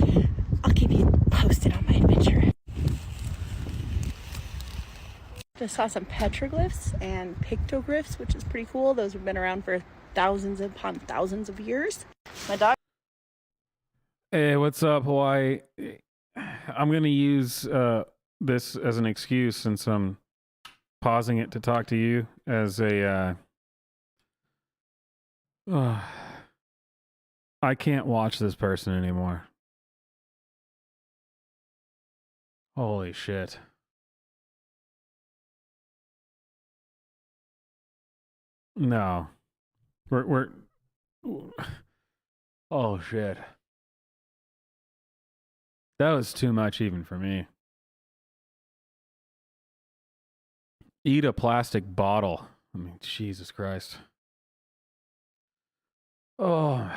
I'll keep you posted on my adventure. Just saw some petroglyphs and pictoglyphs, which is pretty cool. Those have been around for thousands upon thousands of years. My dog. Hey, what's up, Hawaii? I'm going to use this as an excuse, since I'm pausing it to talk to you, as a... I can't watch this person anymore. Holy shit. No. We're oh shit. That was too much even for me. Eat a plastic bottle. I mean, Jesus Christ. Oh.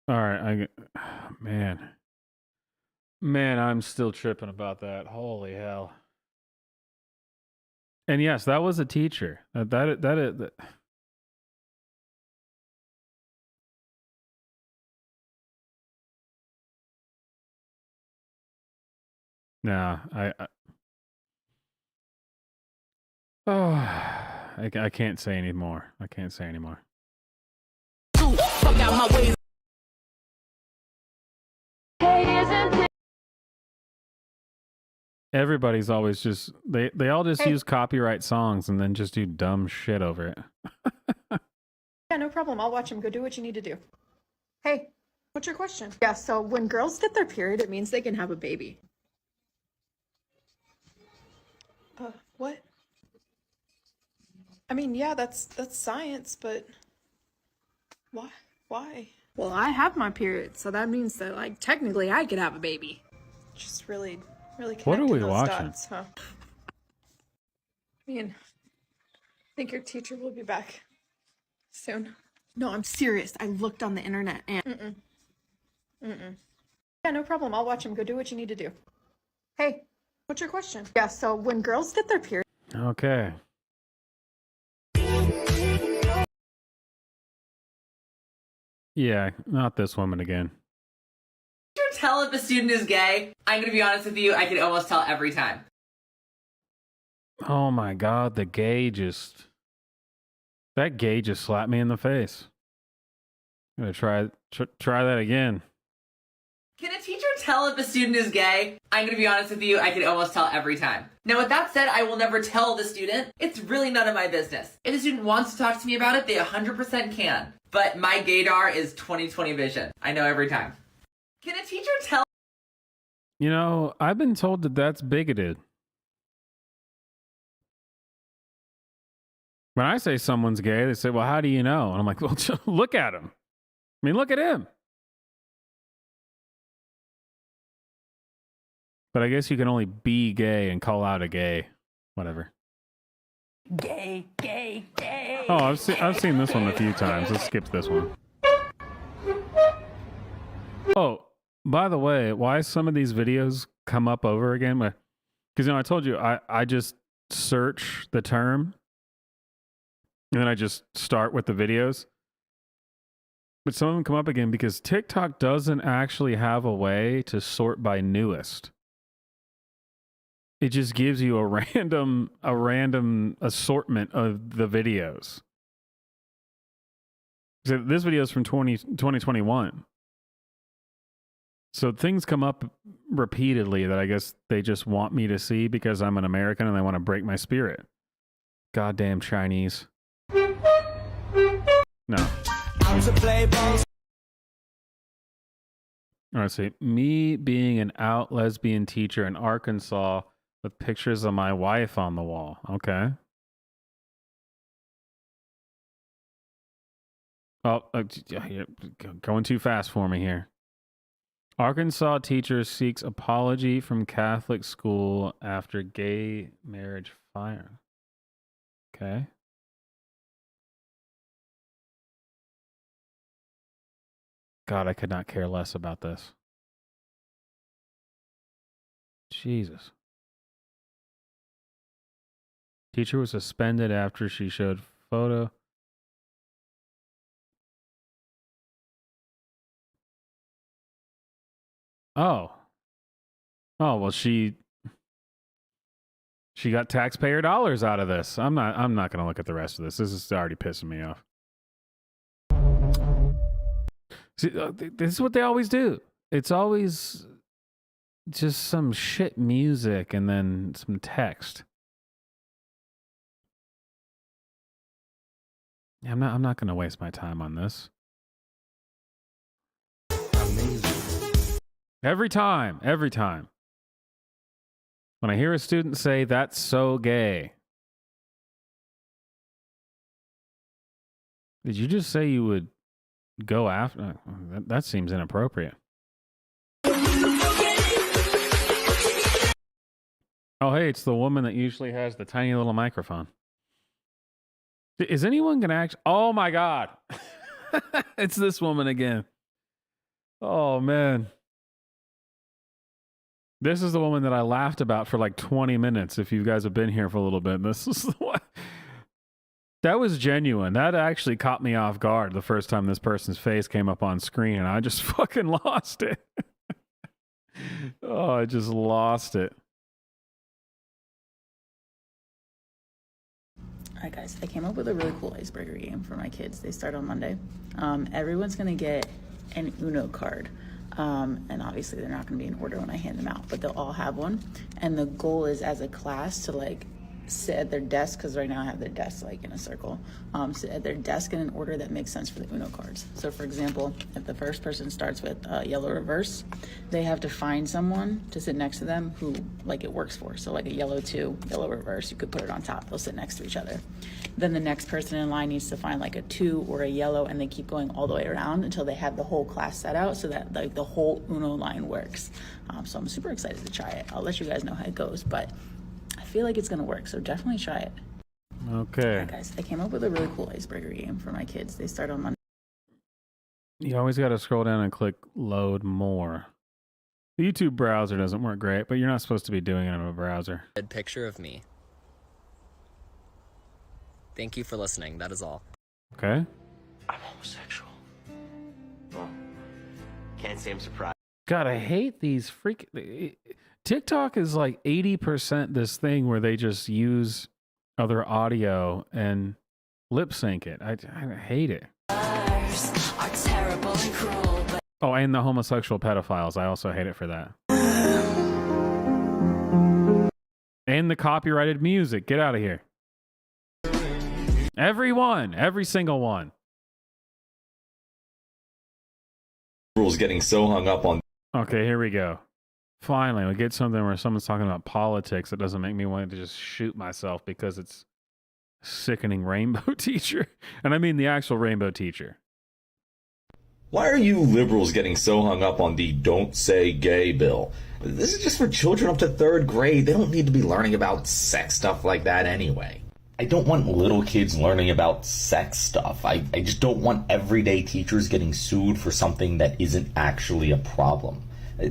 All right, man, I'm still tripping about that. Holy hell! And yes, that was a teacher. That. No, I can't say anymore. I can't say anymore. Fuck out my way. Everybody's always just they all just use copyright songs and then just do dumb shit over it. Yeah, no problem. I'll watch them. Go do what you need to do. Hey, what's your question? Yeah, so when girls get their period, it means they can have a baby. What? I mean, yeah, that's science, but why? Why? Well, I have my period, so that means that, like, technically I could have a baby. Just really connecting What are we those watching? dots, huh? I mean, I think your teacher will be back soon. No, I'm serious. I looked on the internet and... Yeah, no problem. I'll watch them. Go do what you need to do. Hey, what's your question? Yeah, so when girls get their period... Okay. Yeah, not this woman again. You're tell if a student is gay? I'm gonna be honest with you, I can almost tell every time. Oh my God, that gay just slapped me in the face. I'm gonna try that again. Can a teacher tell if a student is gay? I'm gonna be honest with you, I can almost tell every time. Now with that said, I will never tell the student. It's really none of my business. If the student wants to talk to me about it, they 100% can. But my gaydar is 20/20 vision. I know every time. Can a teacher tell? You know, I've been told that that's bigoted. When I say someone's gay, they say, well, how do you know? And I'm like, well, look at him. I mean, look at him. But I guess you can only be gay and call out a gay. Whatever. Gay, gay, gay. Oh, I've seen this one a few times. Let's skip this one. Oh, by the way, why some of these videos come up over again? Because, you know, I told you, I just search the term and then I just start with the videos. But some of them come up again because TikTok doesn't actually have a way to sort by newest. It just gives you a random assortment of the videos. So this video is from 2021. So things come up repeatedly that I guess they just want me to see because I'm an American and they want to break my spirit. Goddamn Chinese. No. All right, see. Me being an out lesbian teacher in Arkansas with pictures of my wife on the wall. Okay. Oh, you're going too fast for me here. Arkansas teacher seeks apology from Catholic school after gay marriage fire. Okay. God, I could not care less about this. Jesus. Teacher was suspended after she showed photo. Oh. Oh, well, she got taxpayer dollars out of this. I'm not going to look at the rest of this. This is already pissing me off. See, this is what they always do. It's always just some shit music and then some text. I'm not going to waste my time on this. Amazing. Every time. When I hear a student say, that's so gay. Did you just say you would go after? That seems inappropriate. Oh, hey, it's the woman that usually has the tiny little microphone. Is anyone going to act? Oh, my God. It's this woman again. Oh, man. This is the woman that I laughed about for like 20 minutes. If you guys have been here for a little bit, this is the one. That was genuine. That actually caught me off guard the first time this person's face came up on screen, and I just fucking lost it. Oh, I just lost it. All right, guys, I came up with a really cool icebreaker game for my kids. They start on Monday. Everyone's going to get an Uno card. And obviously they're not going to be in order when I hand them out, but they'll all have one. And the goal is as a class to like sit at their desk, because right now I have their desk like in a circle, sit at their desk in an order that makes sense for the Uno cards. So for example, if the first person starts with yellow reverse, they have to find someone to sit next to them who like it works for. So like a yellow 2, yellow reverse, you could put it on top. They'll sit next to each other. Then the next person in line needs to find like a 2 or a yellow, and they keep going all the way around until they have the whole class set out so that like the whole Uno line works. So I'm super excited to try it. I'll let you guys know how it goes, but I feel like it's gonna work, so definitely try it. Okay. Right, guys, I came up with a really cool icebreaker game for my kids. They start on Monday. You always got to scroll down and click load more. The YouTube browser doesn't work great, but you're not supposed to be doing it in a browser. Good picture of me. Thank you for listening. That is all. Okay. I'm homosexual. Well, can't say I'm surprised. God, I hate these TikTok is like 80% this thing where they just use other audio and lip sync it. I hate it. Oh, and the homosexual pedophiles. I also hate it for that. And the copyrighted music. Get out of here. Every single one. Rules getting so hung up on. Okay, here we go. Finally, we get something where someone's talking about politics that doesn't make me want to just shoot myself because it's sickening rainbow teacher. And I mean the actual rainbow teacher. Why are you liberals getting so hung up on the Don't Say Gay bill? This is just for children up to 3rd grade. They don't need to be learning about sex stuff like that anyway. I don't want little kids learning about sex stuff. I just don't want everyday teachers getting sued for something that isn't actually a problem.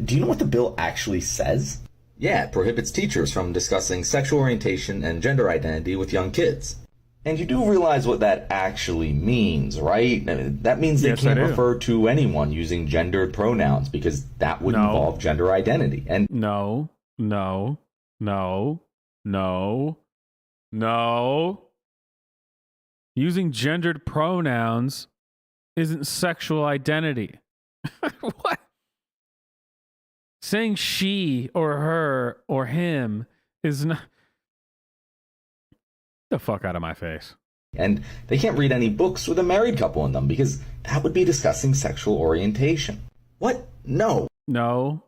Do you know what the bill actually says? Yeah, it prohibits teachers from discussing sexual orientation and gender identity with young kids. And you do realize what that actually means, right? That means they can't refer to anyone using gendered pronouns because that would involve gender identity. And No. Using gendered pronouns isn't sexual identity. What? Saying she or her or him is not. The fuck out of my face. And they can't read any books with a married couple in them because that would be discussing sexual orientation. What? No. No.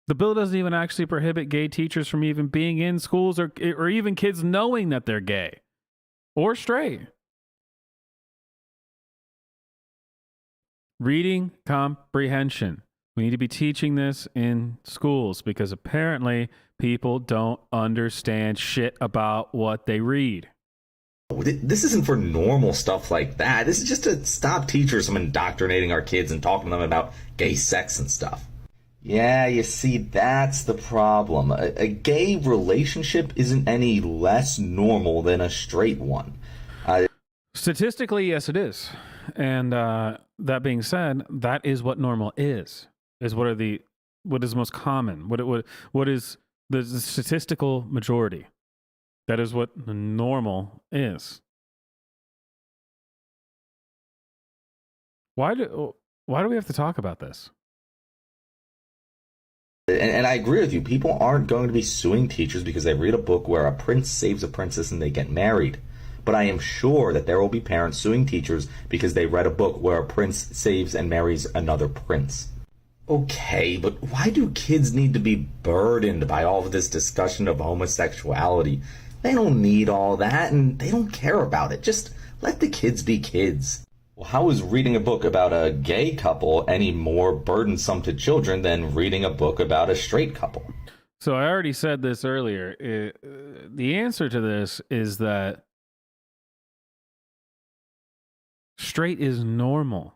The bill doesn't even actually prohibit gay teachers from even being in schools or even kids knowing that they're gay or straight. Reading comprehension. We need to be teaching this in schools because apparently people don't understand shit about what they read. This isn't for normal stuff like that. This is just to stop teachers from indoctrinating our kids and talking to them about gay sex and stuff. Yeah, you see, that's the problem. A gay relationship isn't any less normal than a straight one. Statistically, yes, it is. And that being said, that is what normal is. What is most common? What is the statistical majority? That is what normal is. Why do we have to talk about this? And I agree with you. People aren't going to be suing teachers because they read a book where a prince saves a princess and they get married. But I am sure that there will be parents suing teachers because they read a book where a prince saves and marries another prince. Okay, but why do kids need to be burdened by all of this discussion of homosexuality? They don't need all that, and they don't care about it. Just let the kids be kids. Well, how is reading a book about a gay couple any more burdensome to children than reading a book about a straight couple? So I already said this earlier. The answer to this is that straight is normal.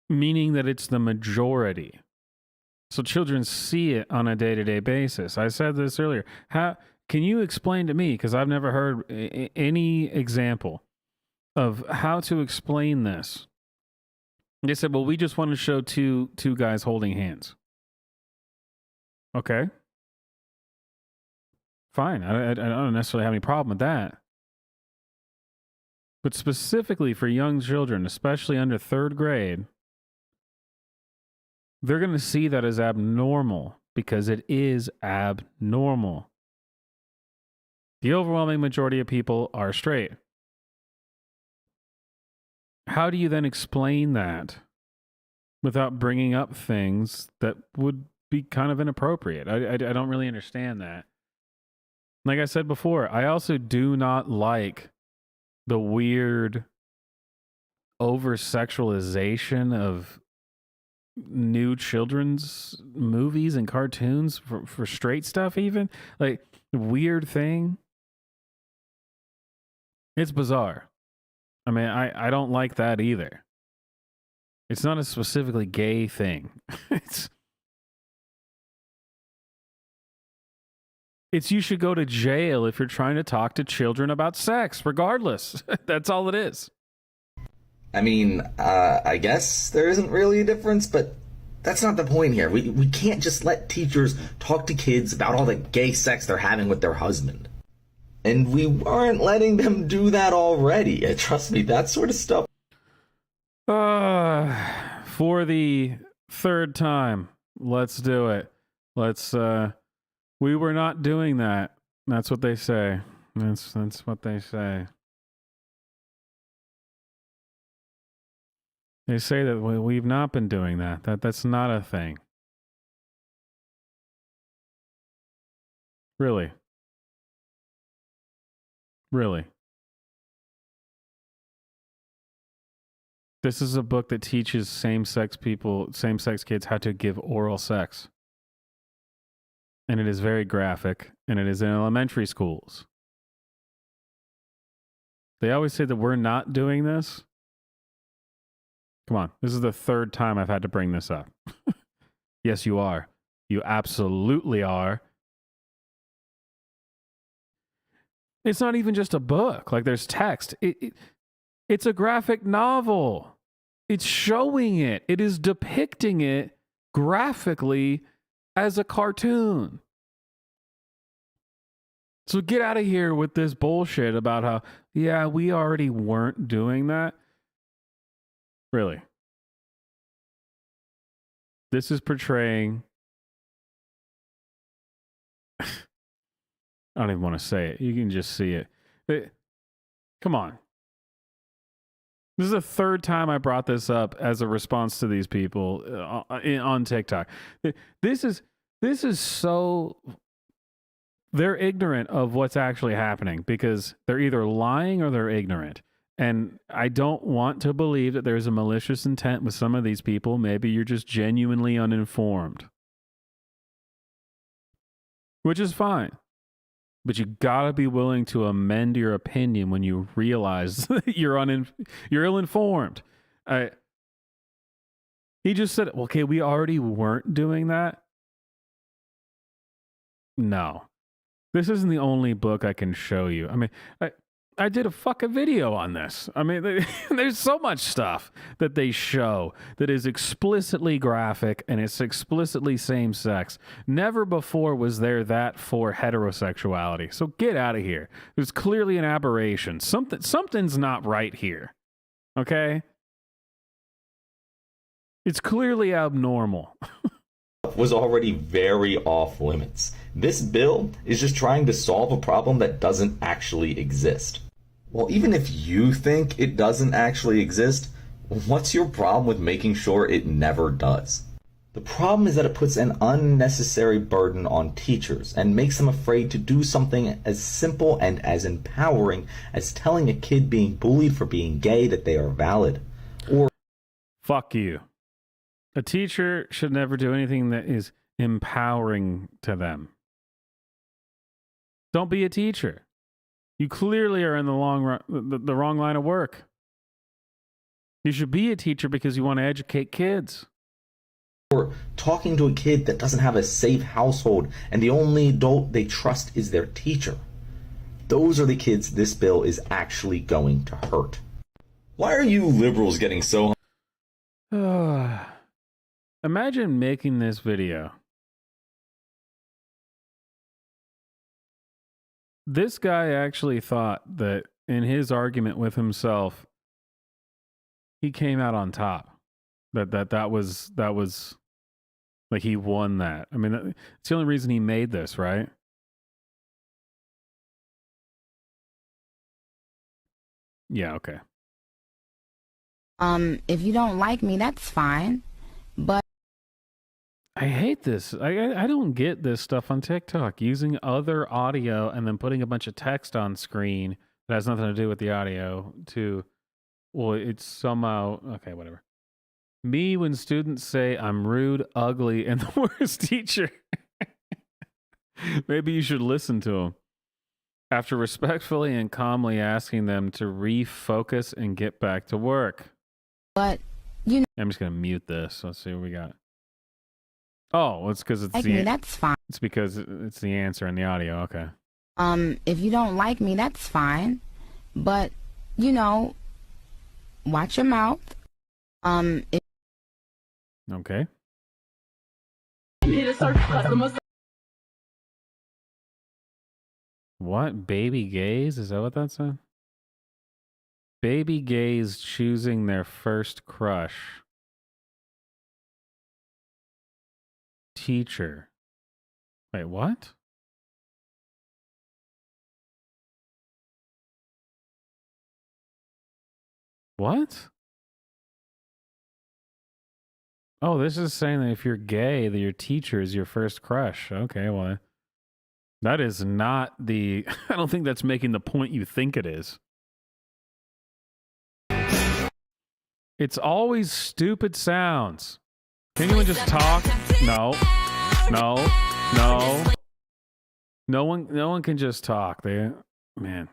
Meaning that it's the majority. So children see it on a day-to-day basis. I said this earlier. How can you explain to me, because I've never heard any example of how to explain this. They said, well, we just want to show two guys holding hands. Okay. Fine. I don't necessarily have any problem with that. But specifically for young children, especially under 3rd grade, they're going to see that as abnormal because it is abnormal. The overwhelming majority of people are straight. How do you then explain that without bringing up things that would be kind of inappropriate? I don't really understand that. Like I said before, I also do not like the weird over-sexualization of new children's movies and cartoons for straight stuff even. Like, weird thing. It's bizarre. I mean, I don't like that either. It's not a specifically gay thing. It's It's you should go to jail if you're trying to talk to children about sex, regardless. That's all it is. I mean, I guess there isn't really a difference, but that's not the point here. We can't just let teachers talk to kids about all the gay sex they're having with their husband. And we weren't letting them do that already. Trust me, that sort of stuff. For the third time, let's do it. We were not doing that. That's what they say. That's what they say. They say that we've not been doing that. That's not a thing. Really? Really? This is a book that teaches same-sex kids how to give oral sex. And it is very graphic, and it is in elementary schools. They always say that we're not doing this. Come on, this is the third time I've had to bring this up. Yes, you are. You absolutely are. It's not even just a book. Like, there's text. It's a graphic novel. It's showing it. It is depicting it graphically as a cartoon. So get out of here with this bullshit about how, yeah, we already weren't doing that. Really. This is portraying... I don't even want to say it. You can just see it. Come on. This is the third time I brought this up as a response to these people on TikTok. This is so... They're ignorant of what's actually happening because they're either lying or they're ignorant. And I don't want to believe that there's a malicious intent with some of these people. Maybe you're just genuinely uninformed. Which is fine. But you gotta be willing to amend your opinion when you realize that you're ill-informed. He just said, okay, we already weren't doing that. No. This isn't the only book I can show you. I mean, I did a fucking video on this. I mean, there's so much stuff that they show that is explicitly graphic and it's explicitly same-sex. Never before was there that for heterosexuality. So get out of here. There's clearly an aberration. Something's not right here. Okay? It's clearly abnormal. Was already very off limits. This bill is just trying to solve a problem that doesn't actually exist. Well, even if you think it doesn't actually exist, what's your problem with making sure it never does? The problem is that it puts an unnecessary burden on teachers and makes them afraid to do something as simple and as empowering as telling a kid being bullied for being gay that they are valid. Or fuck you. A teacher should never do anything that is empowering to them. Don't be a teacher. You clearly are in the wrong line of work. You should be a teacher because you want to educate kids. Or talking to a kid that doesn't have a safe household and the only adult they trust is their teacher. Those are the kids this bill is actually going to hurt. Why are you liberals getting so... Imagine making this video. This guy actually thought that in his argument with himself, he came out on top. That was like he won that. I mean, it's the only reason he made this, right? Yeah, okay. If you don't like me, that's fine. But I hate this. I don't get this stuff on TikTok. Using other audio and then putting a bunch of text on screen that has nothing to do with the audio to, well, it's somehow, okay, whatever. Me when students say I'm rude, ugly, and the worst teacher. Maybe you should listen to them. After respectfully and calmly asking them to refocus and get back to work. But, you know. I'm just going to mute this. Let's see what we got. Oh, it's because it's like the... me, that's fine. It's because it's the answer in the audio. Okay. If you don't like me, that's fine. But, you know, watch your mouth. Okay. What? Baby gays? Is that what that said? Baby gays choosing their first crush. Teacher. Wait, what? What? Oh, this is saying that if you're gay, that your teacher is your first crush. Okay, well, that is not the... I don't think that's making the point you think it is. It's always stupid sounds. Can anyone just talk? No. No. No. No one can just talk. Man.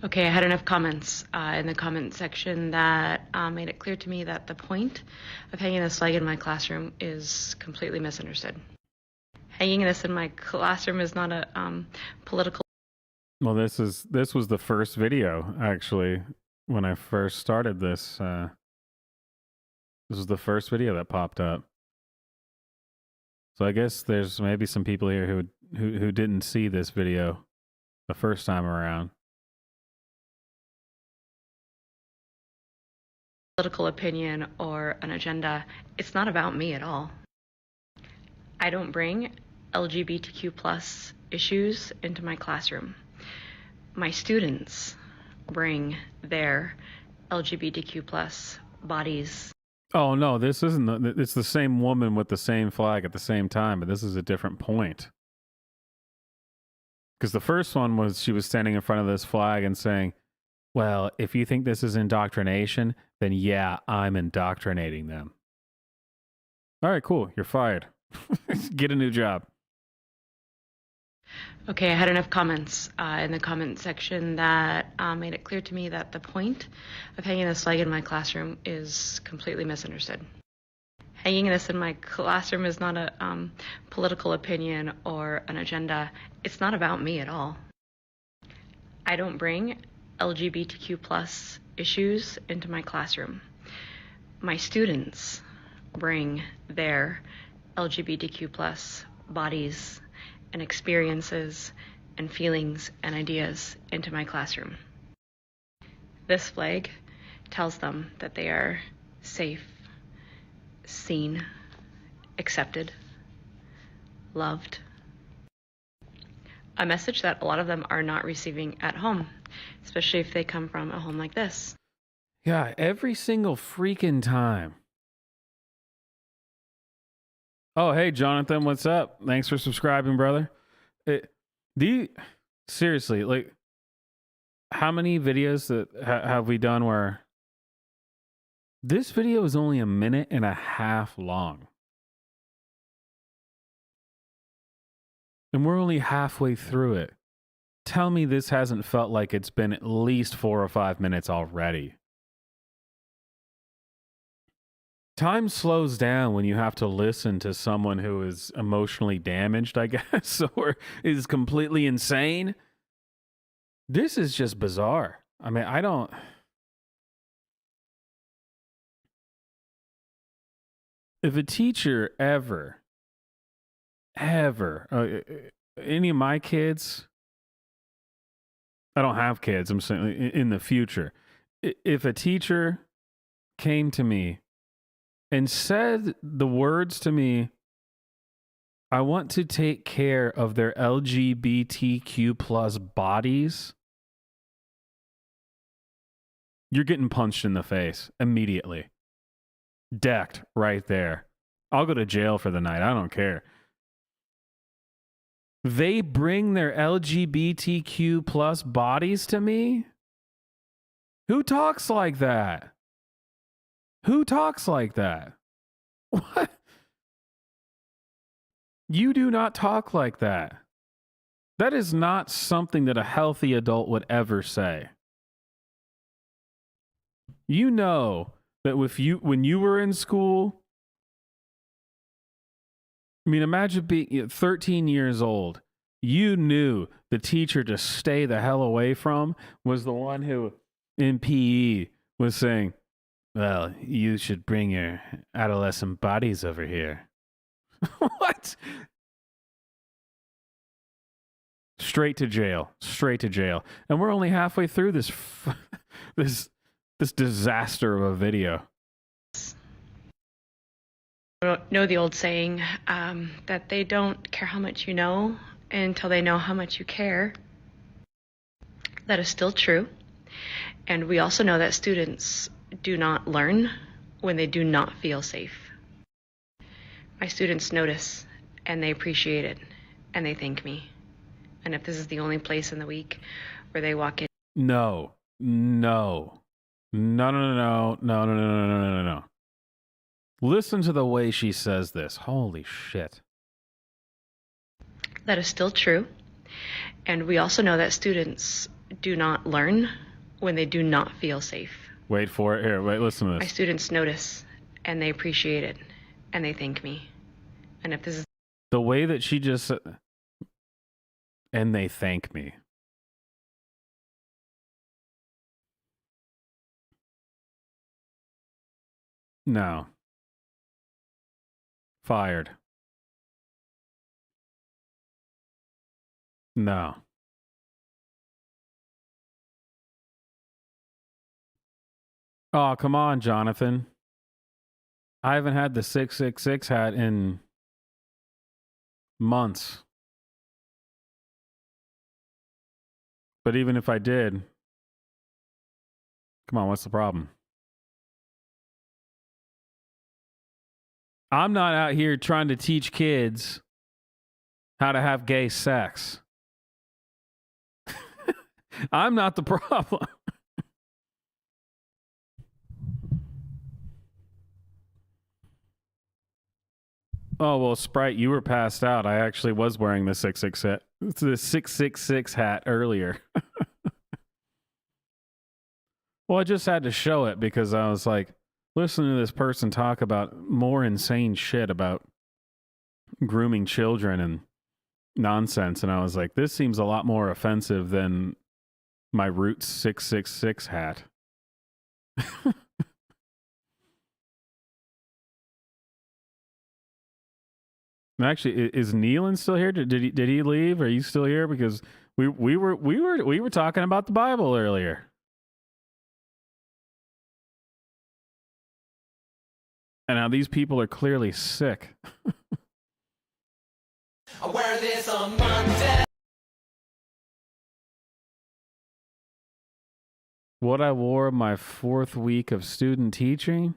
Okay, I had enough comments in the comment section that made it clear to me that the point of hanging this flag in my classroom is completely misunderstood. Hanging this in my classroom is not a political... Well, this was the first video, actually, when I first started this. This was the first video that popped up. So I guess there's maybe some people here who didn't see this video the first time around. Political opinion or an agenda. It's not about me at all. I don't bring LGBTQ plus issues into my classroom. My students bring their LGBTQ plus bodies. Oh no, this isn't. It's the same woman with the same flag at the same time, but this is a different point. Because the first one was she was standing in front of this flag and saying, well, if you think this is indoctrination, then yeah, I'm indoctrinating them. All right, cool. You're fired. Get a new job. Okay, I had enough comments in the comment section that made it clear to me that the point of hanging this flag in my classroom is completely misunderstood. Hanging this in my classroom is not a political opinion or an agenda. It's not about me at all. I don't bring LGBTQ plus issues into my classroom. My students bring their LGBTQ plus bodies and experiences and feelings and ideas into my classroom. This flag tells them that they are safe, seen, accepted, loved. A message that a lot of them are not receiving at home, especially if they come from a home like this. Yeah, every single freaking time. Oh, hey, Jonathan, what's up? Thanks for subscribing, brother. Seriously, like, how many videos that have we done where this video is only 1.5 minutes long? And we're only halfway through it. Tell me this hasn't felt like it's been at least 4 or 5 minutes already. Time slows down when you have to listen to someone who is emotionally damaged, I guess, or is completely insane. This is just bizarre. I mean, if a teacher ever, any of my kids, I don't have kids, I'm saying in the future, if a teacher came to me and said the words to me, I want to take care of their LGBTQ plus bodies, you're getting punched in the face immediately. Decked right there. I'll go to jail for the night. I don't care. They bring their LGBTQ plus bodies to me? Who talks like that? Who talks like that? What? You do not talk like that. That is not something that a healthy adult would ever say. You know that when you were in school, I mean, imagine being 13 years old. You knew the teacher to stay the hell away from was the one who in PE was saying, well, you should bring your adolescent bodies over here. What? Straight to jail. Straight to jail. And we're only halfway through this this disaster of a video. Know the old saying that they don't care how much you know until they know how much you care. That is still true. And we also know that students do not learn when they do not feel safe. My students notice and they appreciate it and they thank me. And if this is the only place in the week where they walk in. No. No. No, no, no, no, no, no, no, no, no, no, no. Listen to the way she says this. Holy shit. That is still true. And we also know that students do not learn when they do not feel safe. Wait for it. Here, wait, listen to My this. students notice and they appreciate it and they thank me. And if this is The way that she just said, and they thank me. No. Fired. No. Oh, come on, Jonathan. I haven't had the 666 hat in months. But even if I did, come on, what's the problem? I'm not out here trying to teach kids how to have gay sex. I'm not the problem. Oh, well, Sprite, you were passed out. I actually was wearing the 666 hat earlier. Well, I just had to show it because I was like, listening to this person talk about more insane shit about grooming children and nonsense. And I was like, this seems a lot more offensive than my Roots 666 hat. Actually, is Neelan still here? Did he leave? Are you still here? Because we were talking about the Bible earlier. And now these people are clearly sick. I wear this on Monday. What I wore my 4th week of student teaching?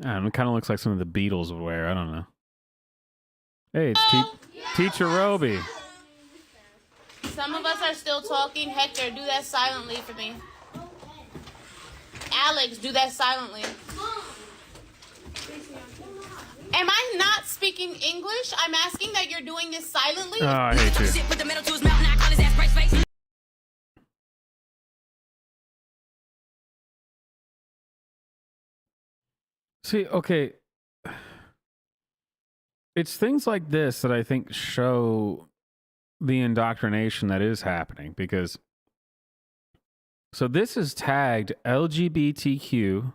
I don't know, it kind of looks like something the Beatles would wear. I don't know. Hey, it's Teacher Roby. Some of us are still talking. Hector, do that silently for me. Alex, do that silently. Am I not speaking English? I'm asking that you're doing this silently. Oh, I hate you. See, okay. It's things like this that I think show the indoctrination that is happening because so this is tagged LGBTQ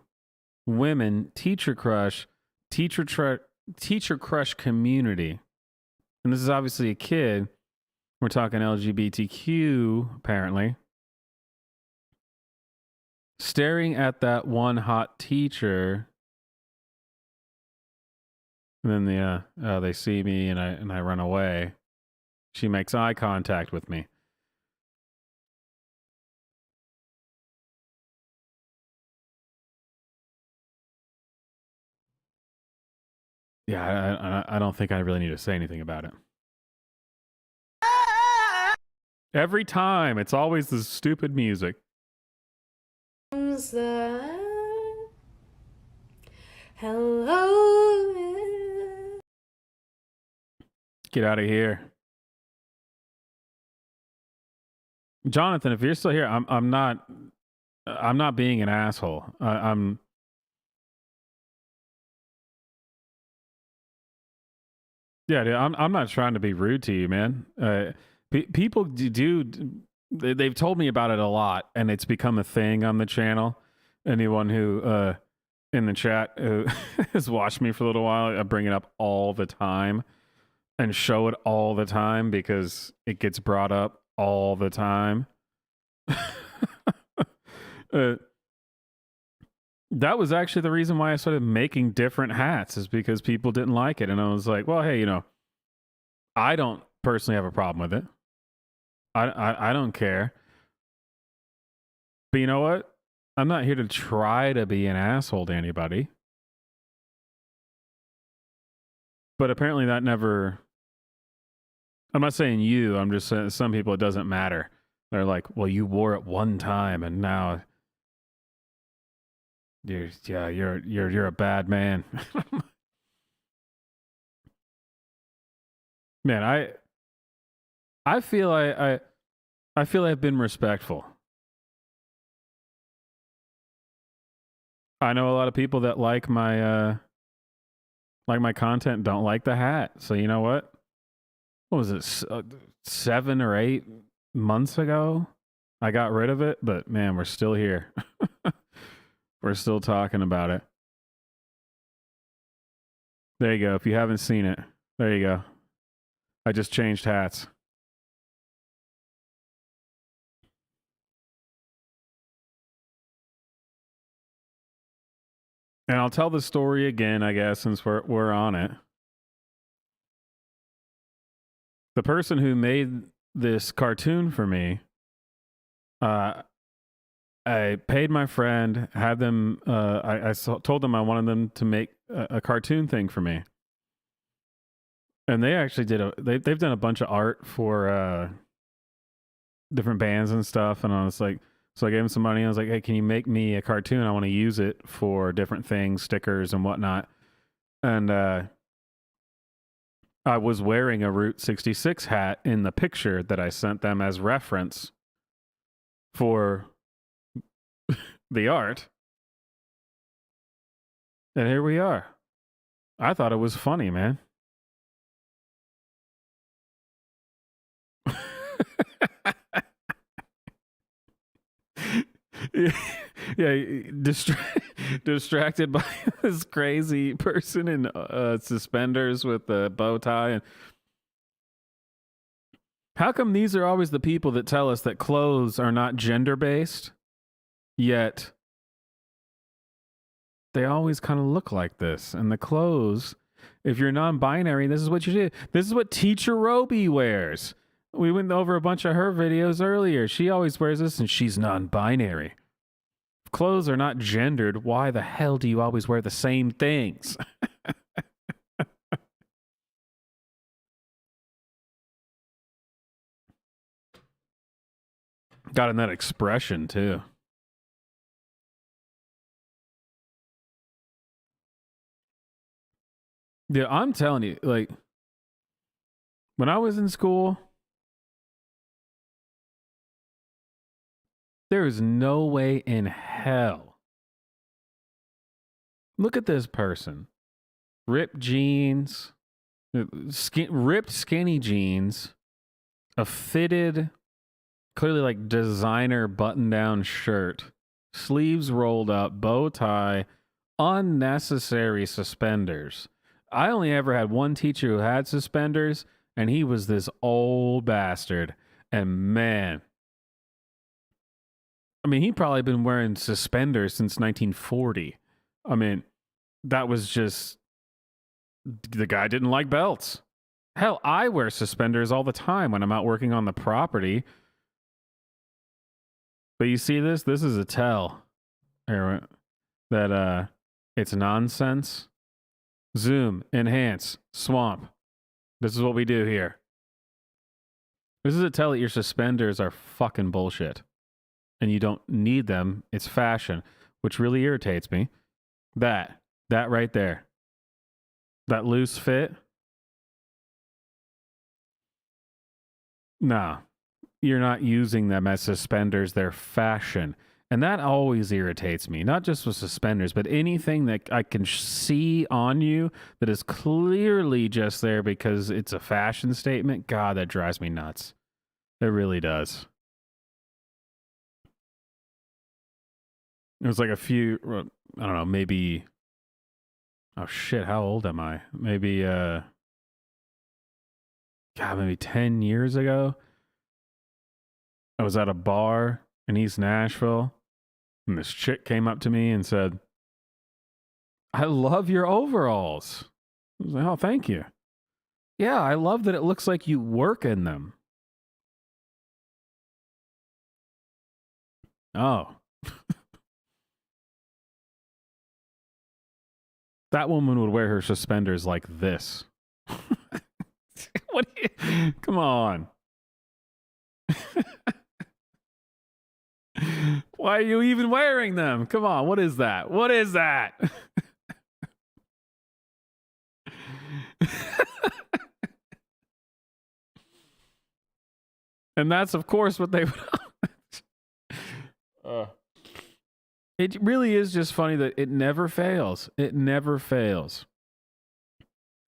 women teacher crush community, and this is obviously a kid. We're talking LGBTQ apparently, staring at that one hot teacher. And then they see me and I run away. She makes eye contact with me. Yeah, I don't think I really need to say anything about it. Every time, it's always this stupid music. Hello. Get out of here. Jonathan, if you're still here, I'm not I'm not being an asshole. Yeah, dude, I'm not trying to be rude to you, man. People they've told me about it a lot, and it's become a thing on the channel. Anyone who in the chat who has watched me for a little while, I bring it up all the time and show it all the time because it gets brought up all the time. That was actually the reason why I started making different hats, is because people didn't like it. And I was like, well, hey, I don't personally have a problem with it. I don't care. But you know what? I'm not here to try to be an asshole to anybody. But apparently that never... I'm not saying you. I'm just saying some people it doesn't matter. They're like, well, you wore it one time and now... You're a bad man. Man, I feel I feel I've been respectful. I know a lot of people that like my content don't like the hat. So you know what? What was it? 7 or 8 months ago, I got rid of it. But man, we're still here. We're still talking about it. There you go. If you haven't seen it, there you go. I just changed hats. And I'll tell the story again, I guess, since we're on it. The person who made this cartoon for me, I paid my friend, had them. Told them I wanted them to make a cartoon thing for me, and they actually did they've done a bunch of art for different bands and stuff. And I was like, so I gave them some money. I was like, hey, can you make me a cartoon? I want to use it for different things, stickers and whatnot. And I was wearing a Route 66 hat in the picture that I sent them as reference for the art. And here we are. I thought it was funny, man. Yeah, distracted by this crazy person in suspenders with a bow tie. And how come these are always the people that tell us that clothes are not gender-based, yet they always kind of look like this? And the clothes, if you're non-binary, this is what you do. This is what Teacher Roby wears. We went over a bunch of her videos earlier. She always wears this, and she's non-binary. If clothes are not gendered, why the hell do you always wear the same things? Got in that expression, too. Yeah, I'm telling you, like, when I was in school, there is no way in hell. Look at this person. Ripped jeans, ripped skinny jeans, a fitted, clearly like designer button-down shirt, sleeves rolled up, bow tie, unnecessary suspenders. I only ever had one teacher who had suspenders, and he was this old bastard. And man, I mean, he probably been wearing suspenders since 1940. I mean, that was just, the guy didn't like belts. Hell, I wear suspenders all the time when I'm out working on the property. But you see this? This is a tell that it's nonsense. Zoom, enhance, swamp. This is what we do here. This is a tell that your suspenders are fucking bullshit. And you don't need them. It's fashion, which really irritates me. That right there. That loose fit. Nah, you're not using them as suspenders. They're fashion. And that always irritates me, not just with suspenders, but anything that I can see on you that is clearly just there because it's a fashion statement. God, that drives me nuts. It really does. It was like a few, I don't know, maybe, oh shit, how old am I? Maybe, maybe 10 years ago. I was at a bar in East Nashville. And this chick came up to me and said, I love your overalls. I was like, oh, thank you. Yeah, I love that it looks like you work in them. Oh. That woman would wear her suspenders like this. What? Come on. Why are you even wearing them? Come on, what is that? What is that? And that's, of course, what they would. It really is just funny that it never fails. It never fails.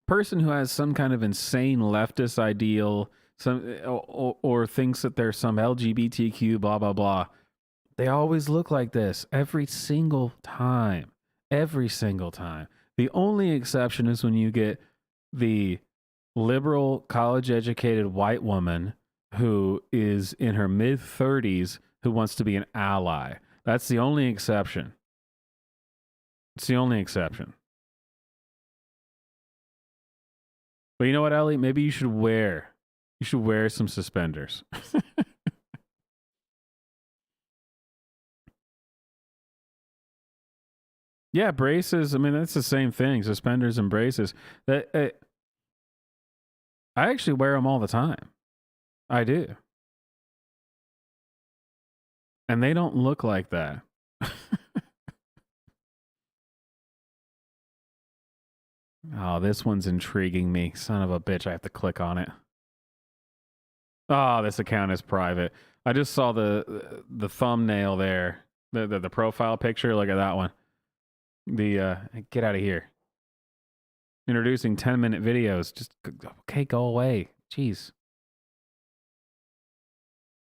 Person who has some kind of insane leftist ideal, or thinks that there's some LGBTQ, blah, blah, blah. They always look like this every single time. Every single time. The only exception is when you get the liberal, college-educated white woman who is in her mid-30s who wants to be an ally. That's the only exception. It's the only exception. But you know what, Ellie? Maybe you should wear some suspenders. Yeah, braces. I mean, that's the same thing. Suspenders and braces. I actually wear them all the time. I do. And they don't look like that. Oh, this one's intriguing me. Son of a bitch, I have to click on it. Oh, this account is private. I just saw the thumbnail there. The profile picture. Look at that one. Get out of here. Introducing 10-minute videos. Just, okay, go away. Jeez.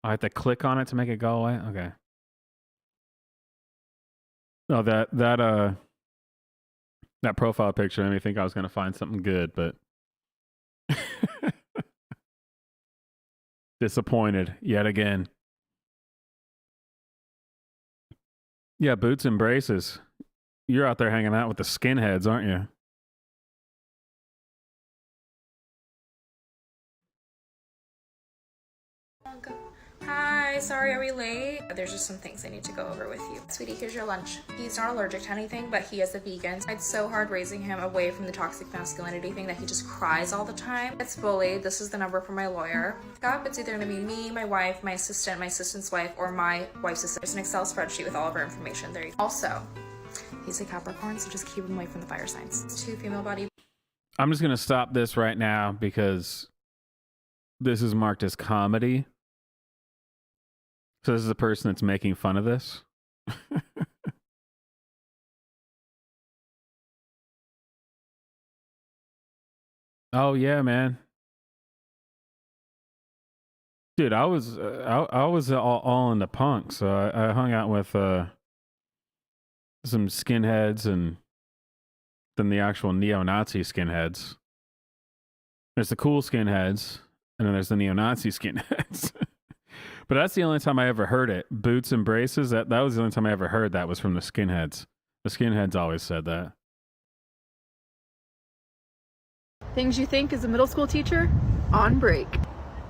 I have to click on it to make it go away? Okay. Oh, that profile picture made me think I was going to find something good, but disappointed yet again. Yeah, boots and braces. You're out there hanging out with the skinheads, aren't you? Hi, sorry, are we late? There's just some things I need to go over with you. Sweetie, here's your lunch. He's not allergic to anything, but he is a vegan. It's so hard raising him away from the toxic masculinity thing that he just cries all the time. It's bullied. This is the number for my lawyer. It's either gonna be me, my wife, my assistant's wife, or my wife's assistant. There's an Excel spreadsheet with all of our information there. Also, he's a Capricorn, so just keep him away from the fire signs. It's 2 female body. I'm just going to stop this right now because this is marked as comedy. So this is the person that's making fun of this. Oh yeah, man. Dude, I was all into punk, so I hung out with some skinheads and then the actual neo-Nazi skinheads. There's the cool skinheads, and then there's the neo-Nazi skinheads. But that's the only time I ever heard it. Boots and braces, that was the only time I ever heard that was from the skinheads. The skinheads always said that. Things you think as a middle school teacher? On break.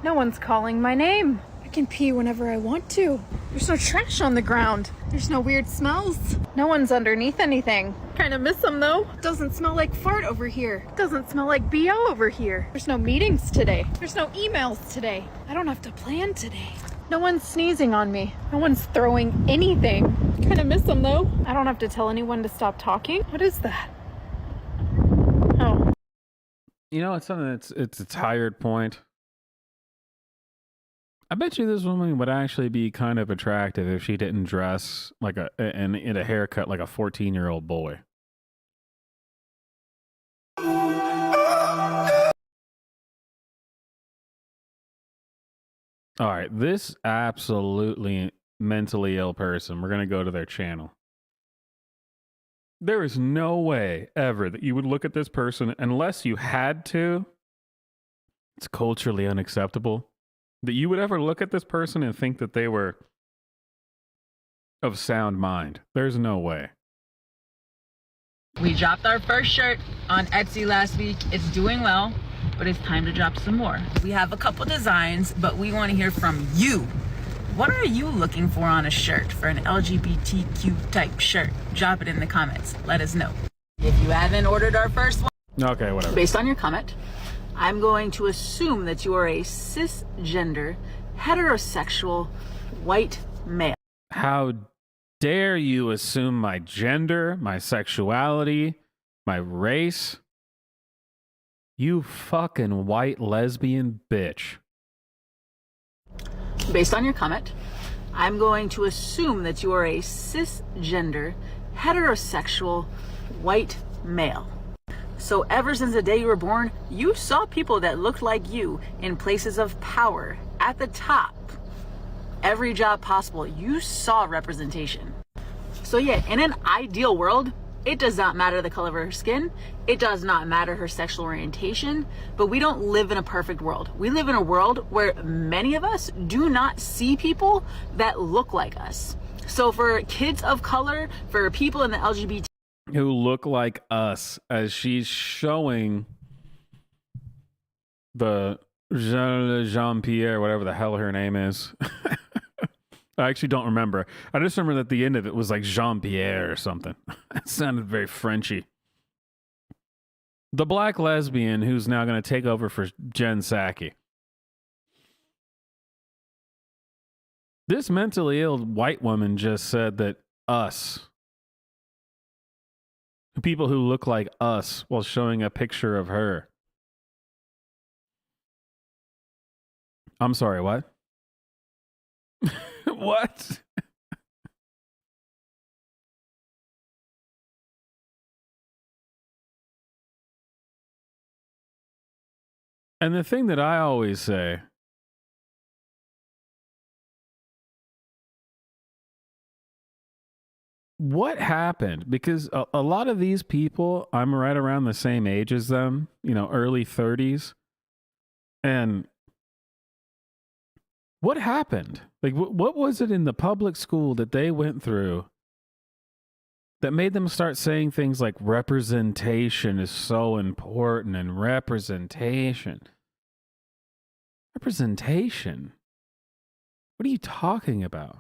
No one's calling my name. I can pee whenever I want to. There's no trash on the ground. There's no weird smells. No one's underneath anything. Kinda miss them though. Doesn't smell like fart over here. Doesn't smell like BO over here. There's no meetings today. There's no emails today. I don't have to plan today. No one's sneezing on me. No one's throwing anything. Kinda miss them though. I don't have to tell anyone to stop talking. What is that? Oh. You know, it's something it's a tired point. I bet you this woman would actually be kind of attractive if she didn't dress like and in a haircut like a 14-year-old boy. All right, this absolutely mentally ill person, we're going to go to their channel. There is no way ever that you would look at this person unless you had to. It's culturally unacceptable that you would ever look at this person and think that they were of sound mind. There's no way. We dropped our first shirt on Etsy last week. It's doing well, but it's time to drop some more. We have a couple designs, but we want to hear from you. What are you looking for on a shirt, for an LGBTQ type shirt? Drop it in the comments. Let us know. If you haven't ordered our first one, okay, whatever. Based on your comment, I'm going to assume that you are a cisgender, heterosexual, white male. How dare you assume my gender, my sexuality, my race? You fucking white lesbian bitch. Based on your comment, I'm going to assume that you are a cisgender, heterosexual, white male. So ever since the day you were born, you saw people that looked like you in places of power, at the top. Every job possible, you saw representation. So yeah, in an ideal world, it does not matter the color of her skin. It does not matter her sexual orientation, but we don't live in a perfect world. We live in a world where many of us do not see people that look like us. So for kids of color, for people in the LGBT who look like us, as she's showing the Jean-Pierre, whatever the hell her name is. I actually don't remember. I just remember that the end of it was like Jean-Pierre or something. It sounded very Frenchy. The black lesbian who's now going to take over for Jen Psaki. This mentally ill white woman just said that us, people who look like us, while showing a picture of her. I'm sorry, what? What? And the thing that I always say, what happened? Because a lot of these people, I'm right around the same age as them, you know, early 30s. And what happened? Like, what was it in the public school that they went through that made them start saying things like representation is so important and representation? Representation? What are you talking about?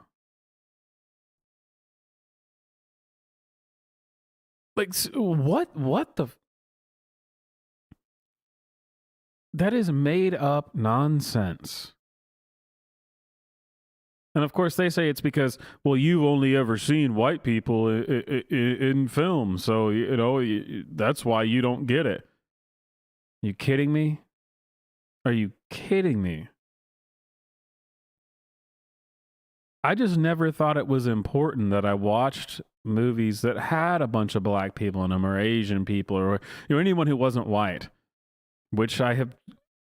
Like, what the? That is made up nonsense. And of course they say it's because, well, you've only ever seen white people in film. So, you know, that's why you don't get it. You kidding me? Are you kidding me? I just never thought it was important that I watched movies that had a bunch of black people in them, or Asian people, or, you know, anyone who wasn't white, which I have,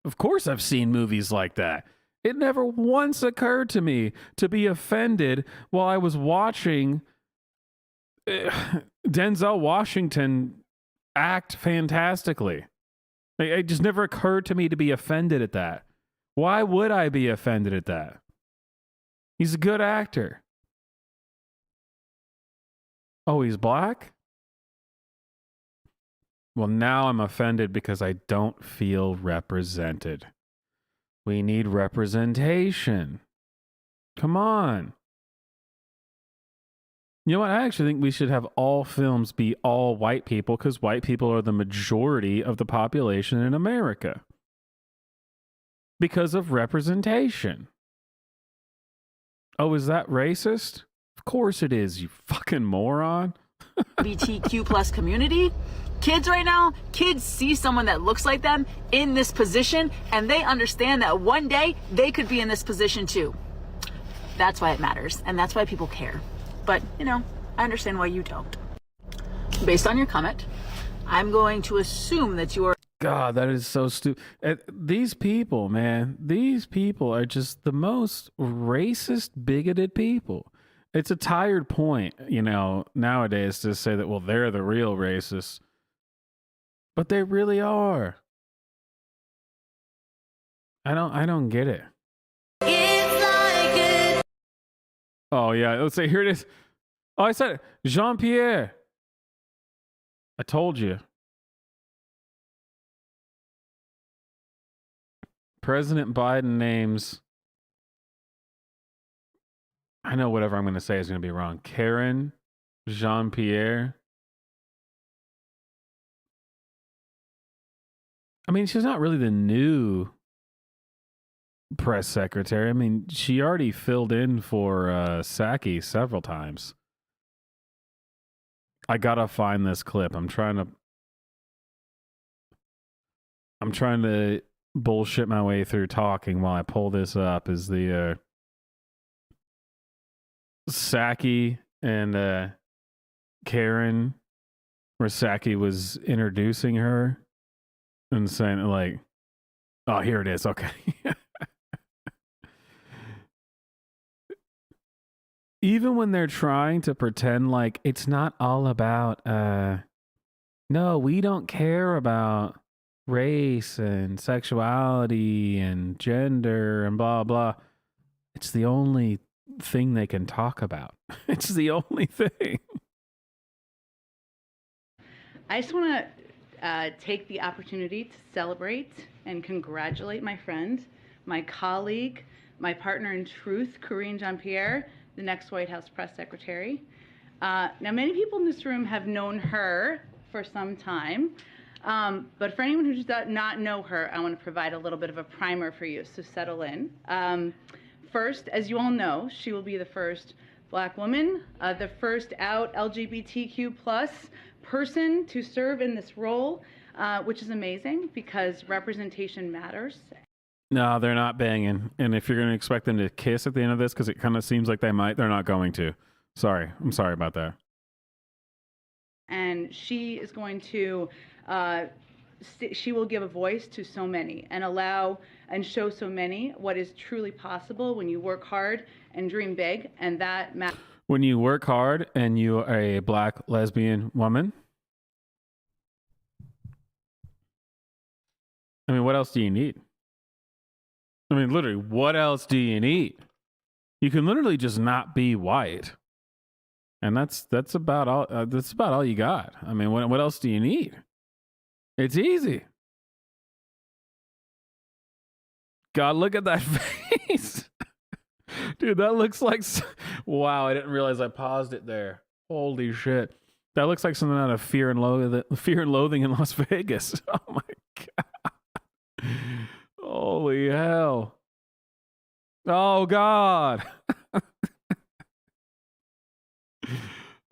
of course I've seen movies like that. It never once occurred to me to be offended while I was watching Denzel Washington act fantastically. It just never occurred to me to be offended at that. Why would I be offended at that? He's a good actor. Oh, he's black? Well, now I'm offended because I don't feel represented. We need representation. Come on. You know what? I actually think we should have all films be all white people, because white people are the majority of the population in America. Because of representation. Oh, is that racist? Of course it is, you fucking moron. LGBTQ plus community Kids right now, kids see someone that looks like them in this position, and they understand that one day they could be in this position too. That's why it matters, and that's why people care. But, you know, I understand why you don't. Based on your comment, I'm going to assume that you are... God, that is so stupid. These people, man, these people are just the most racist, bigoted people. It's a tired point, you know, nowadays to say that, well, they're the real racists. But they really are. I don't get it. Oh, yeah. Let's say, here it is. Oh, I said it. Jean-Pierre. I told you. President Biden names, I know whatever I'm going to say is going to be wrong. Karen Jean-Pierre. I mean, she's not really the new press secretary. I mean, she already filled in for Psaki several times. I gotta find this clip. I'm trying to bullshit my way through talking while I pull this up. Is the Psaki and Karen, where Psaki was introducing her and saying like, oh, here it is. Okay. Even when they're trying to pretend like it's not all about, no, we don't care about race and sexuality and gender and blah, blah. It's the only thing they can talk about. It's the only thing. I just want to take the opportunity to celebrate and congratulate my friend, my colleague, my partner in truth, Karine Jean-Pierre, the next White House press secretary. Now, many people in this room have known her for some time, but for anyone who does not know her, I want to provide a little bit of a primer for you, so settle in. First, as you all know, she will be the first Black woman, the first out LGBTQ plus person to serve in this role, which is amazing because representation matters. No, they're not banging. And if you're going to expect them to kiss at the end of this, because it kind of seems like they might, they're not going to. Sorry. I'm sorry about that. And she is going to, she will give a voice to so many and allow and show so many what is truly possible when you work hard and dream big. And that matters. When you work hard and you are a Black lesbian woman, I mean, what else do you need? I mean, literally, what else do you need? You can literally just not be white, and that's about all. That's about all you got. I mean, what else do you need? It's easy. God, look at that face, dude. That looks like. Wow, I didn't realize I paused it there. Holy shit, that looks like something out of Fear and Loathing in Las Vegas. Oh my god. Holy hell. Oh, God.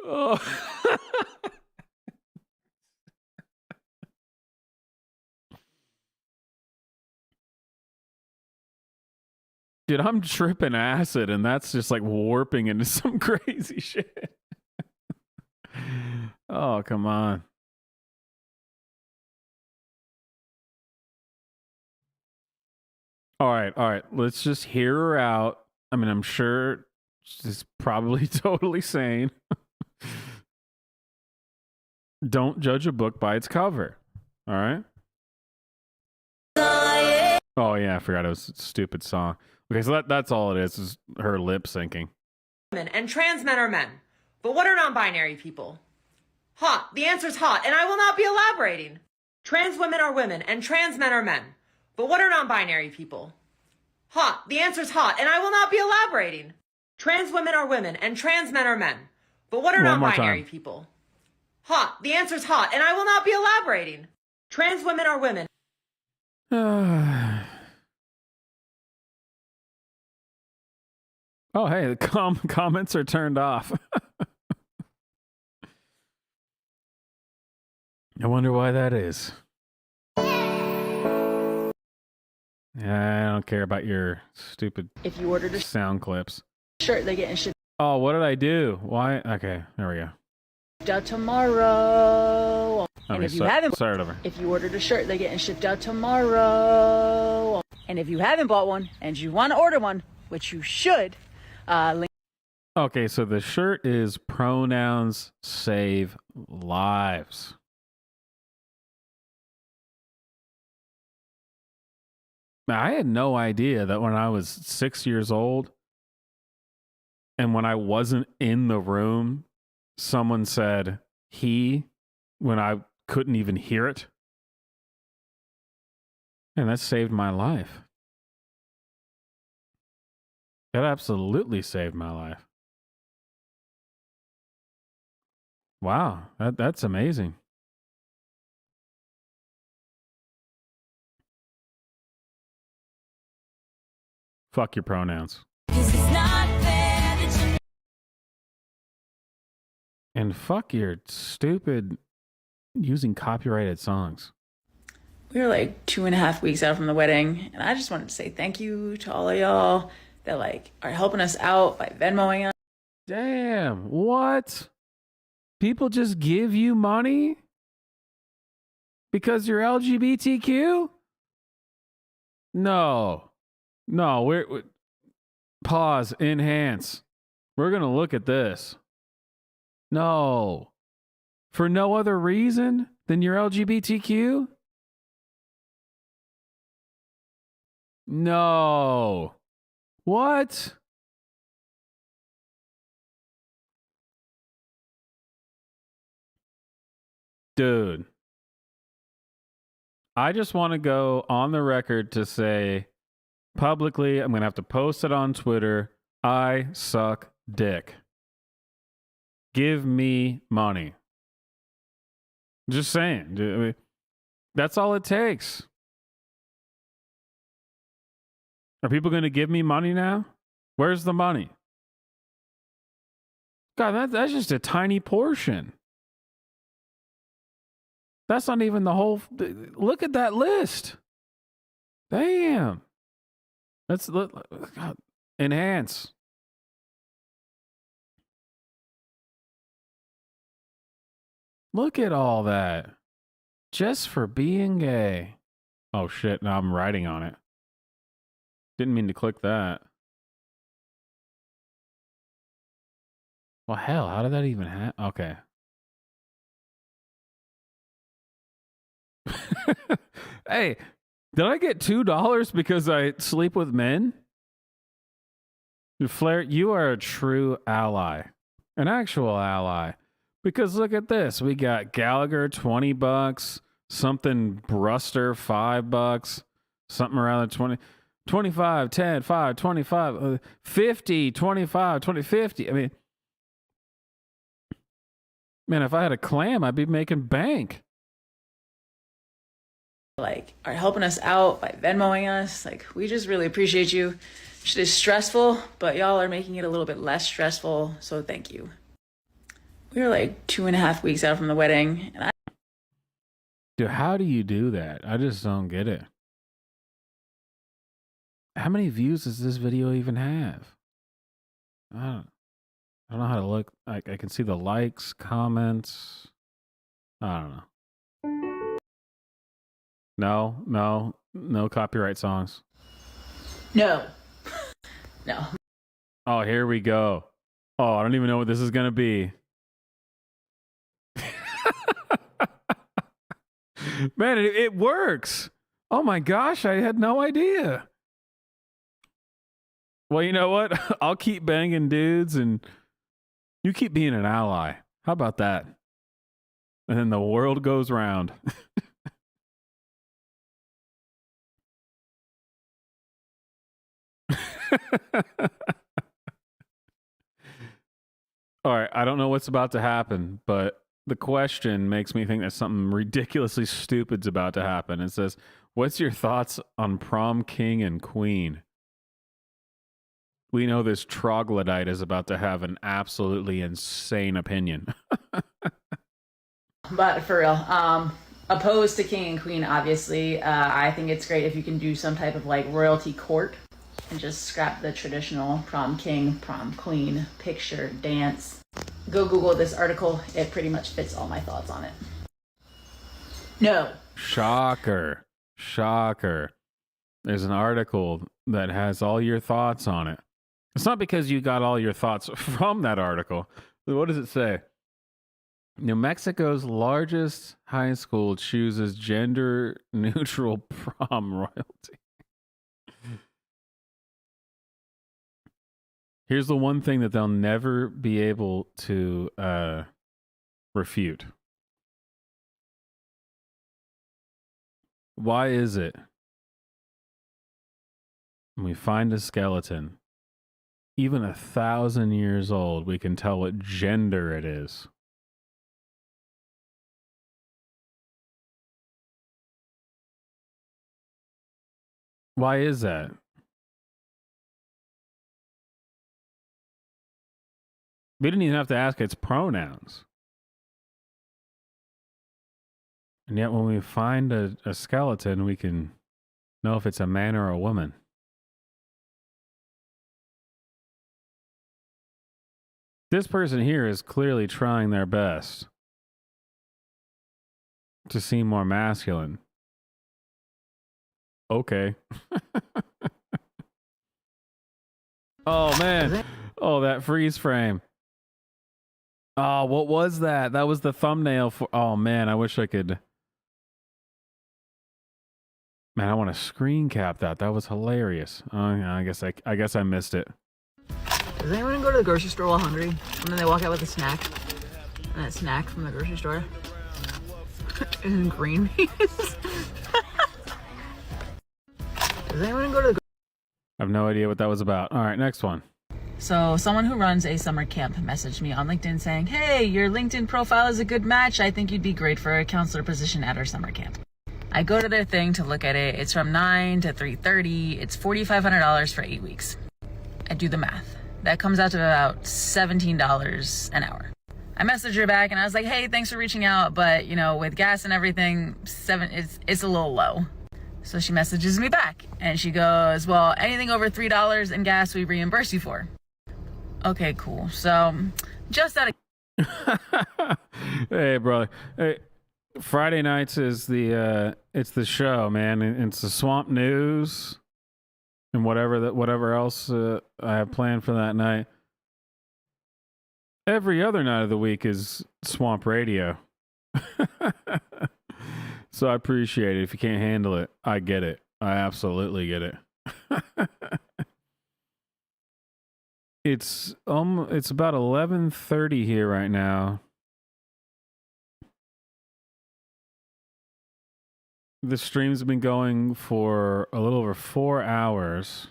Oh. Dude, I'm tripping acid, and that's just like warping into some crazy shit. Oh, come on. All right. Let's just hear her out. I mean, I'm sure she's probably totally sane. Don't judge a book by its cover. All right? Oh, yeah, I forgot it was a stupid song. Okay, so that's all it is her lip syncing. And trans men are men. But what are non-binary people? Hot. The answer's hot, and I will not be elaborating. Trans women are women, and trans men are men. But what are non-binary people? Hot. The answer's hot, and I will not be elaborating. Trans women are women, and trans men are men. But what are non-binary people? Hot. The answer's hot, and I will not be elaborating. Trans women are women. Oh, hey, the comments are turned off. I wonder why that is. Yeah, I don't care about your stupid If you ordered a sound clips. shirt, they get shipped Oh, what did I do? Why? Okay, there we go. out tomorrow. And Okay, if you haven't, start over. if you ordered a shirt, they get shipped out tomorrow. And if you haven't bought one and you want to order one, which you should, link. Okay, so the shirt is pronouns save lives. Now, I had no idea that when I was 6 years old and when I wasn't in the room, someone said he when I couldn't even hear it. And that saved my life. That absolutely saved my life. Wow, that's amazing. Fuck your pronouns. And fuck your stupid using copyrighted songs. We were like 2.5 weeks out from the wedding, and I just wanted to say thank you to all of y'all that like are helping us out by Venmoing us. Damn, what? People just give you money because you're LGBTQ? No, we're pause, enhance. We're going to look at this. No, for no other reason than you're LGBTQ? No. What? Dude, I just want to go on the record to say publicly, I'm going to have to post it on Twitter. I suck dick. Give me money. Just saying. I mean, that's all it takes. Are people going to give me money now? Where's the money? God, that's just a tiny portion. That's not even the whole. Look at that list. Damn. Let's God, enhance. Look at all that. Just for being gay. Oh shit, now I'm writing on it. Didn't mean to click that. Well, hell, how did that even happen? Okay. Hey, did I get $2 because I sleep with men? Flair, you are a true ally. An actual ally. Because look at this. We got Gallagher, $20. Something Bruster, $5. Something around the 20. 25, 10, 5, 25, 50, 25, 20, 50. I mean, man, if I had a clam, I'd be making bank. Like are helping us out by Venmoing us. Like we just really appreciate you. Shit is stressful, but y'all are making it a little bit less stressful. So thank you. We were like 2.5 weeks out from the wedding, and Dude, how do you do that? I just don't get it. How many views does this video even have? I don't know how to look. I can see the likes, comments. I don't know. No copyright songs. No. Oh, here we go. Oh, I don't even know what this is going to be. Man, it works. Oh my gosh, I had no idea. Well, you know what? I'll keep banging dudes and you keep being an ally. How about that? And then the world goes round. All right, I don't know what's about to happen, but the question makes me think that something ridiculously stupid's about to happen. It says, "What's your thoughts on prom king and queen?" We know this troglodyte is about to have an absolutely insane opinion. But for real, opposed to king and queen, obviously. I think it's great if you can do some type of like royalty court and just scrap the traditional prom king, prom queen picture dance. Go Google this article. It pretty much fits all my thoughts on it. No. Shocker. Shocker. There's an article that has all your thoughts on it. It's not because you got all your thoughts from that article. What does it say? New Mexico's largest high school chooses gender neutral prom royalty. Here's the one thing that they'll never be able to refute. Why is it when we find a skeleton, even 1,000 years old, we can tell what gender it is? Why is that? We didn't even have to ask its pronouns. And yet when we find a skeleton, we can know if it's a man or a woman. This person here is clearly trying their best to seem more masculine. Okay. Oh, man. Oh, that freeze frame. Oh, what was that? That was the thumbnail for... Oh, man, I wish I could... Man, I want to screen cap that. That was hilarious. Oh, yeah, I guess I missed it. Does anyone go to the grocery store while hungry? And then they walk out with a snack? And that snack from the grocery store? And green beans? Does anyone go to the... I have no idea what that was about. All right, next one. So someone who runs a summer camp messaged me on LinkedIn saying, hey, your LinkedIn profile is a good match. I think you'd be great for a counselor position at our summer camp. I go to their thing to look at it. It's from 9 to 3:30. It's $4,500 for 8 weeks. I do the math. That comes out to about $17 an hour. I messaged her back and I was like, hey, thanks for reaching out. But, you know, with gas and everything, it's a little low. So she messages me back and she goes, well, anything over $3 in gas, we reimburse you for. Okay, cool. So just out of... Hey, brother. Hey, Friday nights is it's the show, man. It's the Swamp News and whatever else I have planned for that night. Every other night of the week is Swamp Radio. So I appreciate it. If you can't handle it, I get it. I absolutely get it. It's about 11:30 here right now. The stream's been going for a little over 4 hours.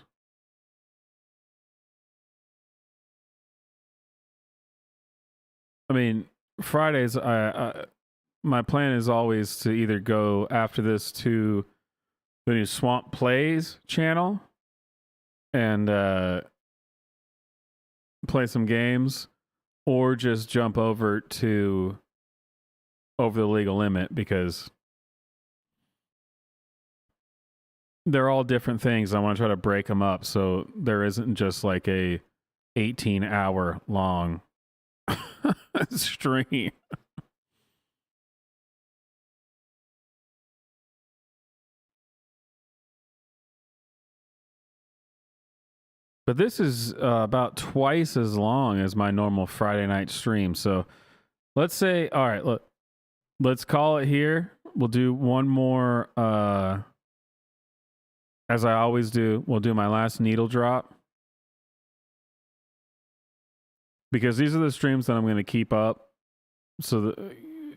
I mean, Fridays, my plan is always to either go after this to the new Swamp Plays channel and play some games, or just jump over to Over the Legal Limit, because they're all different things. I want to try to break them up so there isn't just like a 18-hour long stream. But this is about twice as long as my normal Friday night stream. So let's say, all right, look, let's call it here. We'll do one more, as I always do. We'll do my last needle drop, because these are the streams that I'm going to keep up. So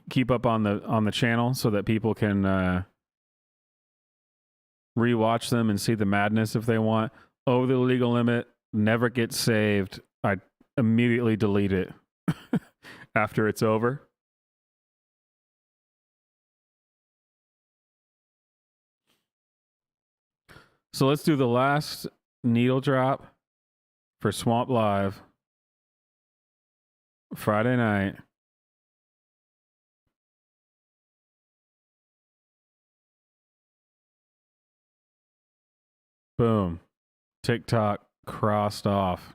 keep up on the channel so that people can rewatch them and see the madness if they want. Over the Legal Limit never gets saved. I immediately delete it after it's over. So let's do the last needle drop for Swamp Live Friday night. Boom. TikTok crossed off.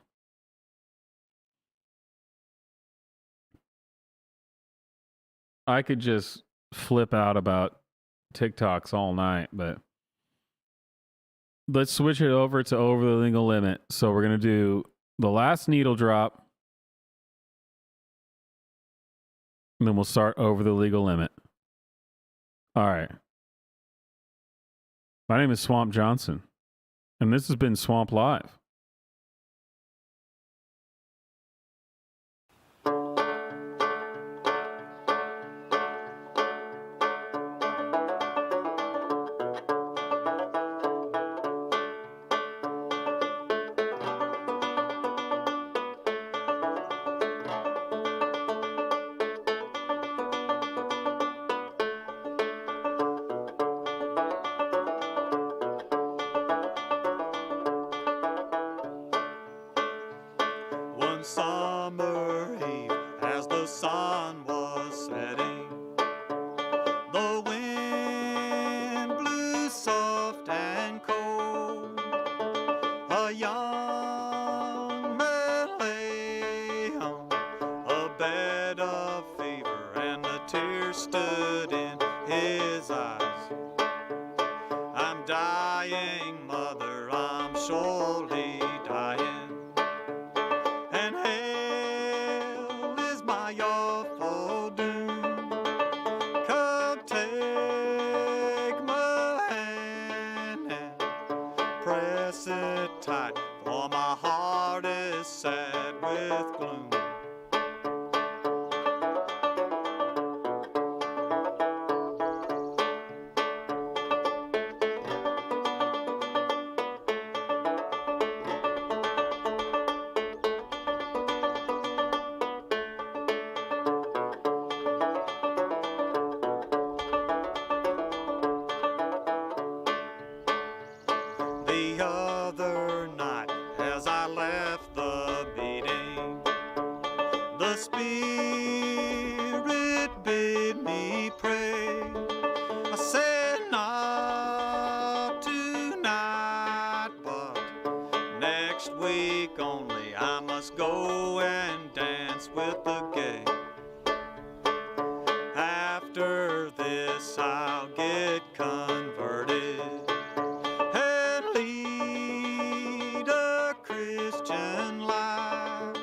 I could just flip out about TikToks all night, but let's switch it over to over the legal limit. So we're going to do the last needle drop, and then we'll start over the legal limit. All right. My name is Swamp Johnson, and this has been Swamp Live. Summer eve, as the sun was setting, the wind blew soft and cold. A young man lay on a bed of fever, and the tears stood in his eyes. I'm dying, mother, I'm surely dying. And hell is my awful doom. Come take my hand and press it tight, for my heart is sad with gloom. The other night, as I left the meeting, the Spirit bid me pray. I said not tonight, but next week only I must go and dance with the gay. After this I'll get converted and lead a Christian life.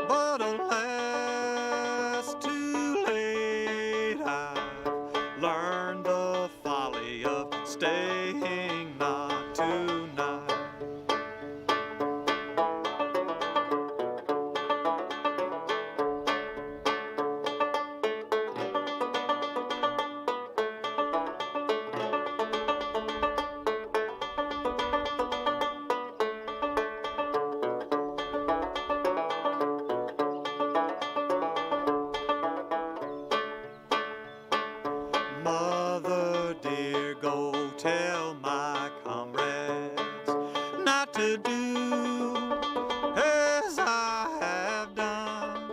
But alas, too late, I've learned the folly of staying not tonight. Mother dear, go tell my comrades not to do as I have done.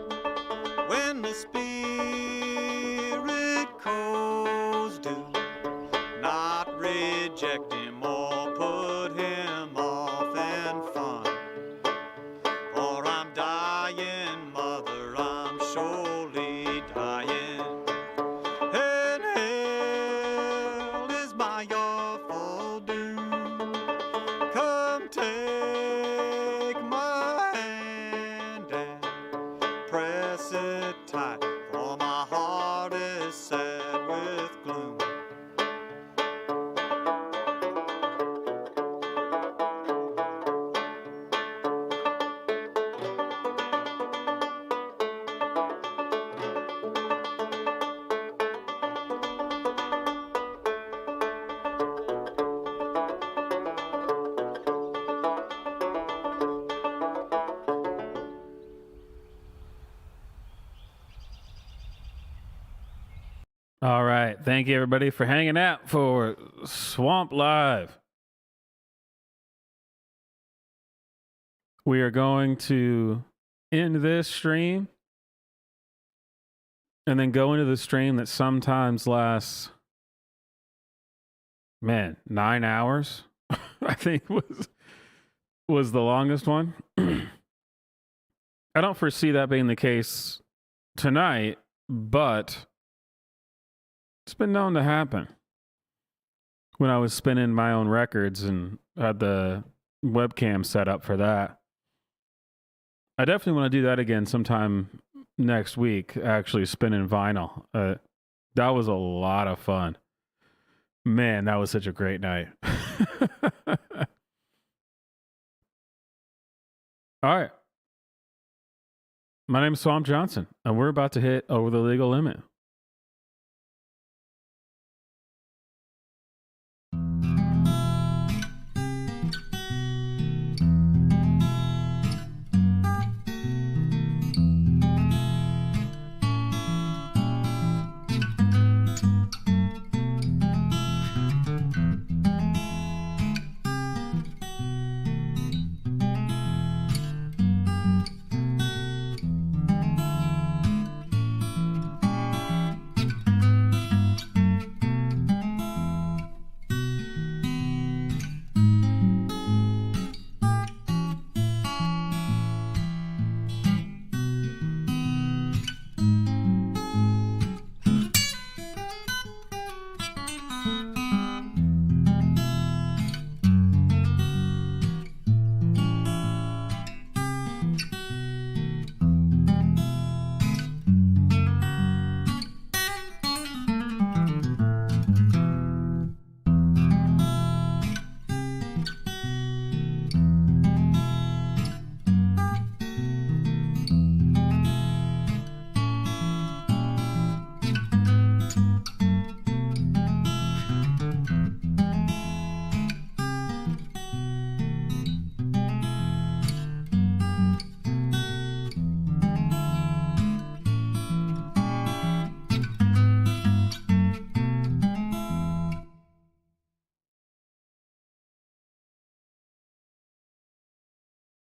When the Spirit calls, do not reject him or put him off in fun. For I'm dying, mother, I'm surely dying. And hell is my awful doom. Come take my hand and press it tight, for my heart is sad with gloom. All right. Thank you, everybody, for hanging out for Swamp Live. We are going to end this stream and then go into the stream that sometimes lasts, 9 hours. I I think was the longest one. I don't foresee that being the case tonight, but it's been known to happen. When I was spinning my own records and had the webcam set up for that. I definitely want to do that again sometime next week, actually spinning vinyl. That was a lot of fun. Man, that was such a great night. All right. My name is Swamp Johnson, and we're about to hit over the legal limit.